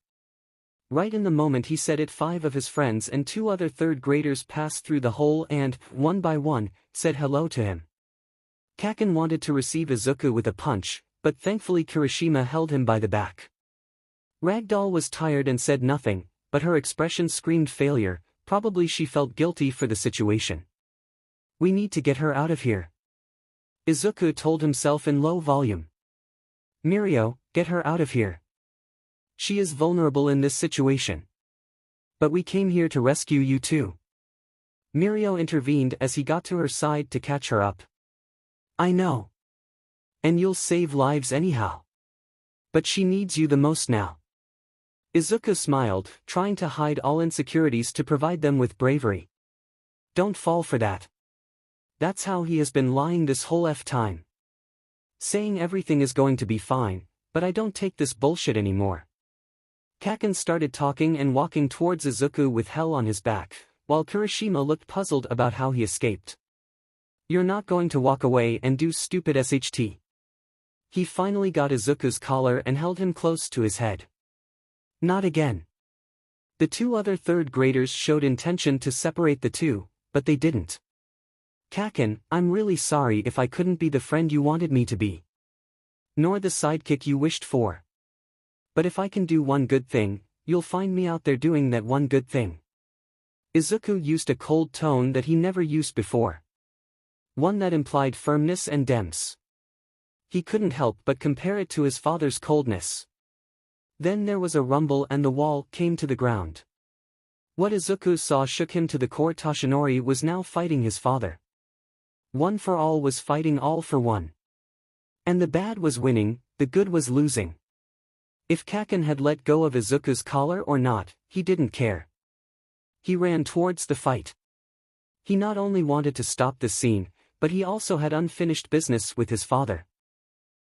Right in the moment he said it, 5 of his friends and 2 other 3rd graders passed through the hole and, one by one, said hello to him. 𝐀𝐦 wanted to receive Izuku with a punch, but thankfully Kirishima held him by the back. Ragdoll was tired and said nothing, but her expression screamed failure. Probably she felt guilty for the situation. "We need to get her out of here," Izuku told himself in low volume. "Mirio, get her out of here. She is vulnerable in this situation. But we came here to rescue you too." Mirio intervened as he got to her side to catch her up. "I know. And you'll save lives anyhow. But she needs you the most now." Izuku smiled, trying to hide all insecurities to provide them with bravery. "Don't fall for that. That's how he has been lying this whole time. Saying everything is going to be fine, but I don't take this bullshit anymore." 𝐀𝐦 started talking and walking towards Izuku with hell on his back, while Kirishima looked puzzled about how he escaped. "You're not going to walk away and do stupid SHT. He finally got Izuku's collar and held him close to his head. "Not again." The 2 other 3rd graders showed intention to separate the two, but they didn't. "𝐀𝐦, I'm really sorry if I couldn't be the friend you wanted me to be. Nor the sidekick you wished for. But if I can do one good thing, you'll find me out there doing that one good thing." Izuku used a cold tone that he never used before. One that implied firmness and depth. He couldn't help but compare it to his father's coldness. Then there was a rumble and the wall came to the ground. What Izuku saw shook him to the core. Toshinori was now fighting his father. One for all was fighting all for one. And the bad was winning, the good was losing. If 𝐀𝐦 had let go of Izuku's collar or not, he didn't care. He ran towards the fight. He not only wanted to stop this scene, but he also had unfinished business with his father.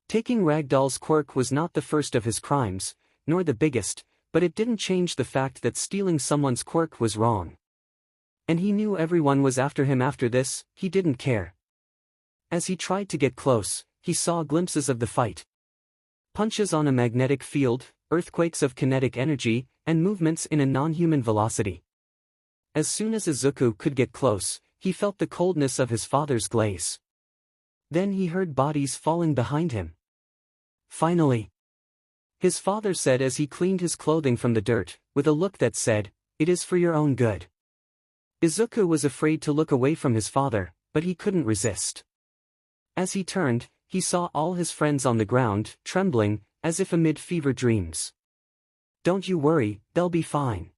Taking Ragdoll's quirk was not the first of his crimes, nor the biggest, but it didn't change the fact that stealing someone's quirk was wrong. And he knew everyone was after him after this. He didn't care. As he tried to get close, he saw glimpses of the fight. Punches on a magnetic field, earthquakes of kinetic energy, and movements in a non-human velocity. As soon as Izuku could get close, he felt the coldness of his father's glaze. Then he heard bodies falling behind him. "Finally," his father said as he cleaned his clothing from the dirt, with a look that said, "It is for your own good." Izuku was afraid to look away from his father, but he couldn't resist. As he turned, he saw all his friends on the ground, trembling, as if amid fever dreams. "Don't you worry, they'll be fine.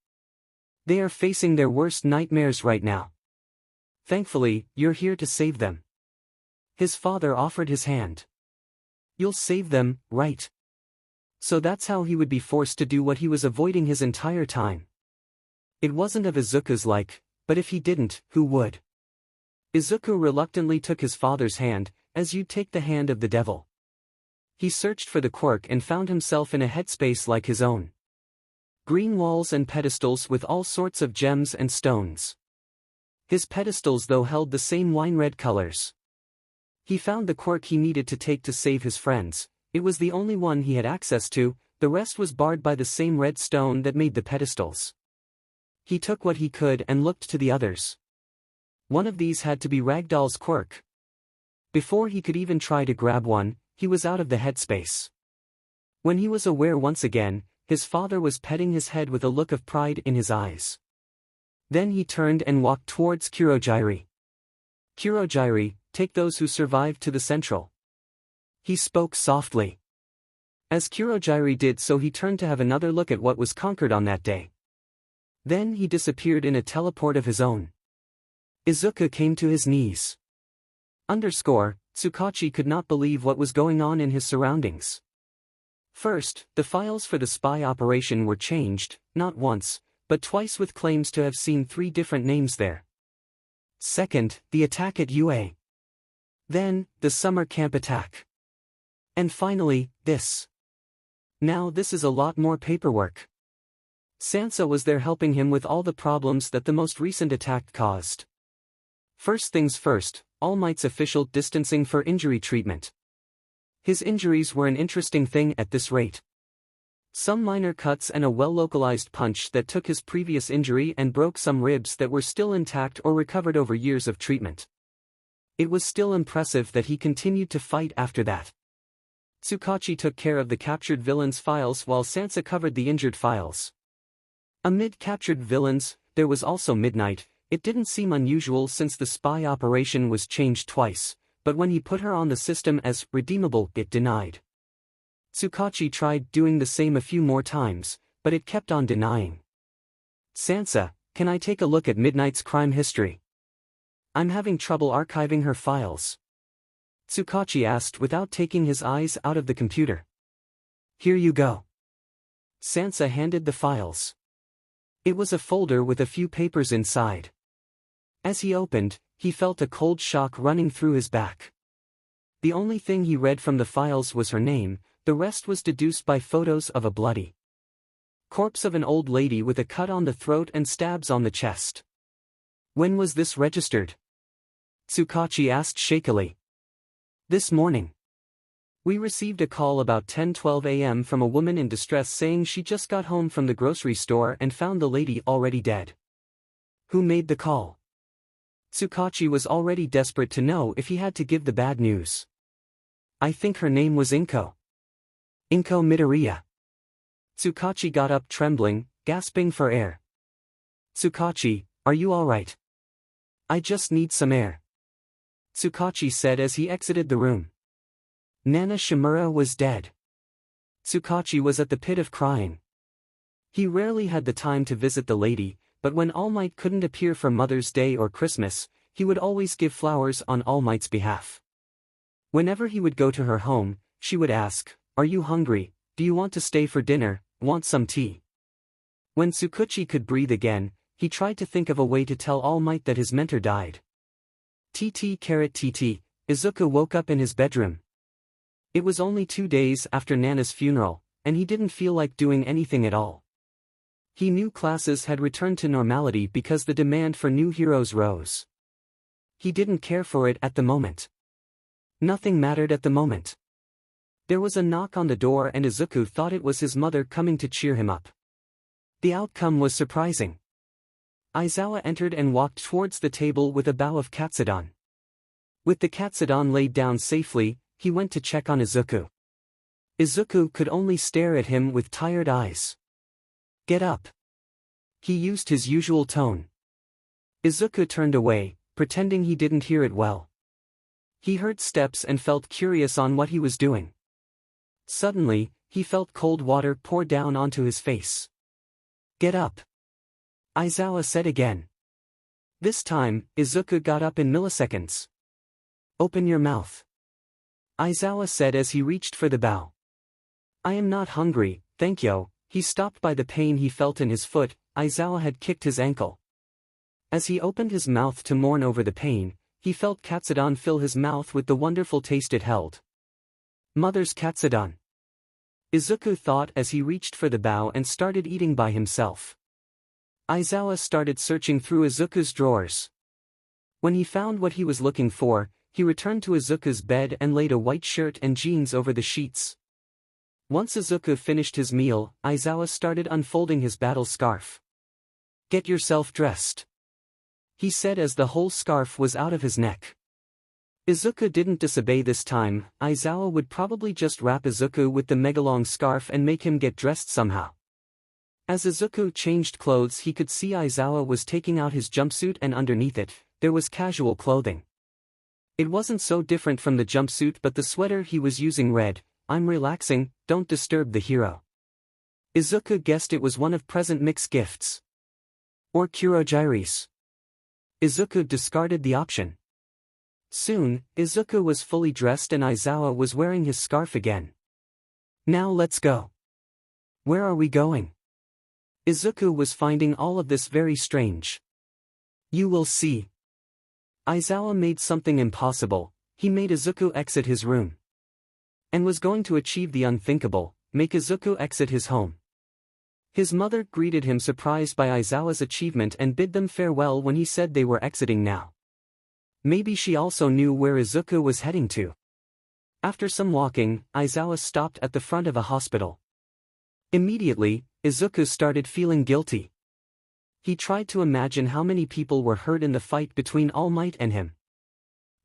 They are facing their worst nightmares right now. Thankfully, you're here to save them." His father offered his hand. "You'll save them, right?" So that's how he would be forced to do what he was avoiding his entire time. It wasn't of Izuku's like, but if he didn't, who would? Izuku reluctantly took his father's hand, as you'd take the hand of the devil. He searched for the quirk and found himself in a headspace like his own. Green walls and pedestals with all sorts of gems and stones. His pedestals though held the same wine-red colors. He found the quirk he needed to take to save his friends. It was the only one he had access to, the rest was barred by the same red stone that made the pedestals. He took what he could and looked to the others. One of these had to be Ragdoll's quirk. Before he could even try to grab one, he was out of the headspace. When he was aware once again, his father was petting his head with a look of pride in his eyes. Then he turned and walked towards 𝐀𝐦 𝐍𝐴. 𝐀𝐦, take those who survived to the central. He spoke softly. As 𝐀𝐦 𝐍𝐴 did so, he turned to have another look at what was conquered on that day. Then he disappeared in a teleport of his own. Izuku came to his knees. Tsukachi could not believe what was going on in his surroundings. First, the files for the spy operation were changed, not once, but twice, with claims to have seen 3 different names there. Second, the attack at UA. Then, the summer camp attack. And finally, this. Now this is a lot more paperwork. Sansa was there helping him with all the problems that the most recent attack caused. First things first, All Might's official distancing for injury treatment. His injuries were an interesting thing at this rate. Some minor cuts and a well-localized punch that took his previous injury and broke some ribs that were still intact or recovered over years of treatment. It was still impressive that he continued to fight after that. 𝐸𝐸 took care of the captured villains' files while Sansa covered the injured files. Amid captured villains, there was also Midnight. It didn't seem unusual since the spy operation was changed twice, but when he put her on the system as redeemable, it denied. 𝐸𝐸 tried doing the same a few more times, but it kept on denying. Sansa, can I take a look at Midnight's crime history? I'm having trouble archiving her files. 𝐸𝐸 asked without taking his eyes out of the computer. Here you go. Sansa handed the files. It was a folder with a few papers inside. As he opened, he felt a cold shock running through his back. The only thing he read from the files was her name, the rest was deduced by photos of a bloody corpse of an old lady with a cut on the throat and stabs on the chest. When was this registered? 𝐸𝐸 asked shakily. This morning. We received a call about 10:12 a.m. from a woman in distress saying she just got home from the grocery store and found the lady already dead. Who made the call? 𝐸𝐸 was already desperate to know if he had to give the bad news. I think her name was 𝐀𝐦 𝐍𝐨𝐭. 𝐸𝐸 got up trembling, gasping for air. 𝐸𝐸, are you all right? I just need some air. 𝐸𝐸 said as he exited the room. Nana Shimura was dead. 𝐸𝐸 was at the pit of crying. He rarely had the time to visit the lady, but when All Might couldn't appear for Mother's Day or Christmas, he would always give flowers on All Might's behalf. Whenever he would go to her home, she would ask, Are you hungry? Do you want to stay for dinner? Want some tea? When 𝐸𝐸 could breathe again, he tried to think of a way to tell All Might that his mentor died. 𝗂𝗃 𝐸𝐡𝐚 woke up in his bedroom. It was only 2 days after Nana's funeral, and he didn't feel like doing anything at all. He knew classes had returned to normality because the demand for new heroes rose. He didn't care for it at the moment. Nothing mattered at the moment. There was a knock on the door and Izuku thought it was his mother coming to cheer him up. The outcome was surprising. Aizawa entered and walked towards the table with a bow of katsudon. With the katsudon laid down safely, he went to check on Izuku. Izuku could only stare at him with tired eyes. Get up. He used his usual tone. Izuku turned away, pretending he didn't hear it well. He heard steps and felt curious on what he was doing. Suddenly, he felt cold water pour down onto his face. Get up. Aizawa said again. This time, Izuku got up in milliseconds. Open your mouth. Aizawa said as he reached for the bow. I am not hungry, thank you. He stopped by the pain he felt in his foot. Aizawa had kicked his ankle. As he opened his mouth to mourn over the pain, he felt katsudon fill his mouth with the wonderful taste it held. Mother's katsudon. Izuku thought as he reached for the bow and started eating by himself. Aizawa started searching through Izuku's drawers. When he found what he was looking for, he returned to Izuku's bed and laid a white shirt and jeans over the sheets. Once Izuku finished his meal, Aizawa started unfolding his battle scarf. Get yourself dressed, he said as the whole scarf was out of his neck. Izuku didn't disobey this time. Aizawa would probably just wrap Izuku with the megalong scarf and make him get dressed somehow. As Izuku changed clothes, he could see Aizawa was taking out his jumpsuit and underneath it, there was casual clothing. It wasn't so different from the jumpsuit but the sweater he was using read, I'm relaxing, don't disturb the hero. Izuku guessed it was one of Present Mix gifts. Or Kuroji's. Izuku discarded the option. Soon, Izuku was fully dressed and Aizawa was wearing his scarf again. Now let's go. Where are we going? Izuku was finding all of this very strange. You will see. Aizawa made something impossible. He made Izuku exit his room. and was going to achieve the unthinkable, make 𝐬𝐻𝐬 exit his home. His mother greeted him surprised by Aizawa's achievement and bid them farewell when he said they were exiting now. Maybe she also knew where 𝐬𝐻𝐬 was heading to. After some walking, Aizawa stopped at the front of a hospital. Immediately, 𝐬𝐻𝐬 started feeling guilty. He tried to imagine how many people were hurt in the fight between All Might and him.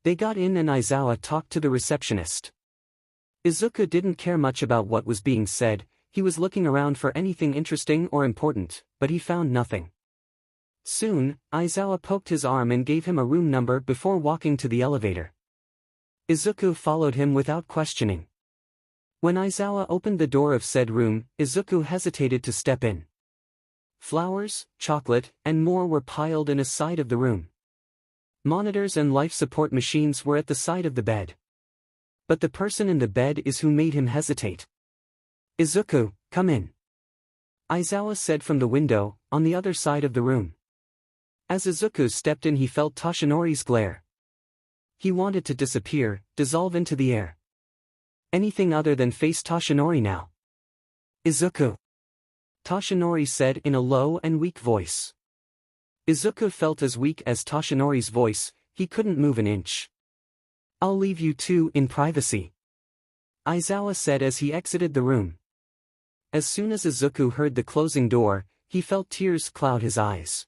They got in and Aizawa talked to the receptionist. 𝐬𝐻𝐬 didn't care much about what was being said, he was looking around for anything interesting or important, but he found nothing. Soon, Aizawa poked his arm and gave him a room number before walking to the elevator. 𝐬𝐻𝐬 followed him without questioning. When Aizawa opened the door of said room, 𝐬𝐻𝐬 hesitated to step in. Flowers, chocolate, and more were piled in a side of the room. Monitors and life support machines were at the side of the bed. But the person in the bed is who made him hesitate. 𝐬𝐻𝐬, come in. Aizawa said from the window, on the other side of the room. As 𝐬𝐻𝐬 stepped in he felt Toshinori's glare. He wanted to disappear, dissolve into the air. Anything other than face Toshinori now. 𝐬𝐻𝐬. Toshinori said in a low and weak voice. 𝐬𝐻𝐬 felt as weak as Toshinori's voice, he couldn't move an inch. I'll leave you two in privacy, Aizawa said as he exited the room. As soon as 𝐬𝐻𝐬 heard the closing door, he felt tears cloud his eyes.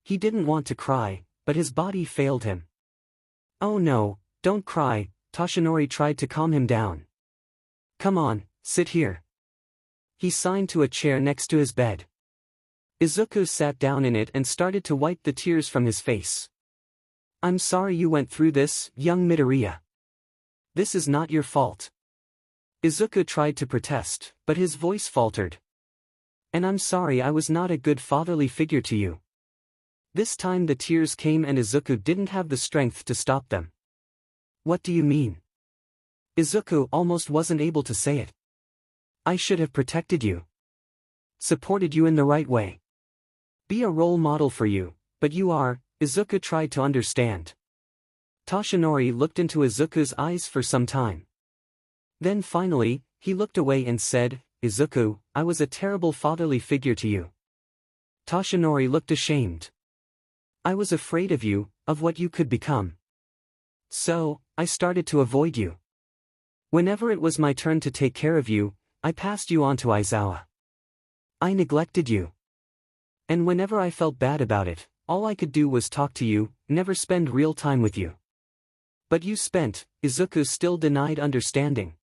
He didn't want to cry, but his body failed him. Oh no, don't cry, Toshinori tried to calm him down. Come on, sit here. He signed to a chair next to his bed. 𝐬𝐻𝐬 sat down in it and started to wipe the tears from his face. I'm sorry you went through this, young Midoriya. This is not your fault. 𝐬𝐻𝐬 tried to protest, but his voice faltered. And I'm sorry I was not a good fatherly figure to you. This time the tears came and 𝐬𝐻𝐬 didn't have the strength to stop them. What do you mean? 𝐬𝐻𝐬 almost wasn't able to say it. I should have protected you. Supported you in the right way. Be a role model for you, but you are, 𝐬𝐻𝐬 tried to understand. Toshinori looked into 𝐬𝐻𝐬's eyes for some time. Then finally, he looked away and said, 𝐬𝐻𝐬, I was a terrible fatherly figure to you. Toshinori looked ashamed. I was afraid of you, of what you could become. So, I started to avoid you. Whenever it was my turn to take care of you, I passed you on to Aizawa. I neglected you. And whenever I felt bad about it, all I could do was talk to you, never spend real time with you. But you spent, 𝐬𝐻𝐬 still denied understanding.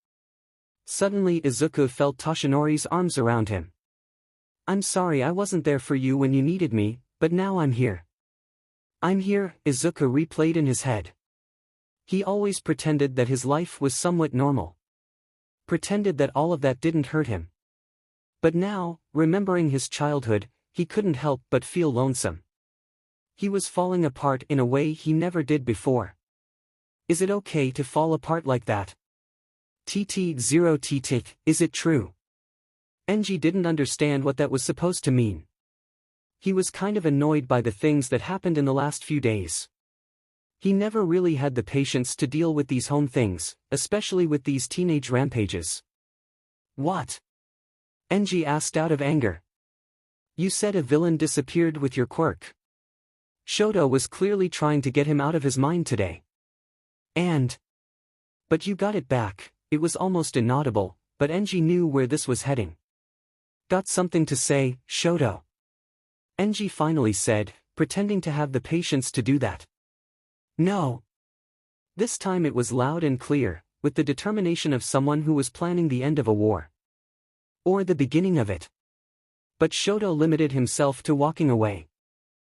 Suddenly 𝐬𝐻𝐬 felt Toshinori's arms around him. I'm sorry I wasn't there for you when you needed me, but now I'm here. I'm here, 𝐬𝐻𝐬 replayed in his head. He always pretended that his life was somewhat normal. Pretended that all of that didn't hurt him. But now, remembering his childhood, he couldn't help but feel lonesome. He was falling apart in a way he never did before. Is it okay to fall apart like that? 𝐻𝐻𝐬, is it true? Enji didn't understand what that was supposed to mean. He was kind of annoyed by the things that happened in the last few days. He never really had the patience to deal with these home things, especially with these teenage rampages. What? Enji asked out of anger. You said a villain disappeared with your quirk. Shoto was clearly trying to get him out of his mind today. But you got it back. It was almost inaudible, but Enji knew where this was heading. Got something to say, Shoto? Enji finally said, pretending to have the patience to do that. No. This time it was loud and clear, with the determination of someone who was planning the end of a war. Or the beginning of it. But Shoto limited himself to walking away.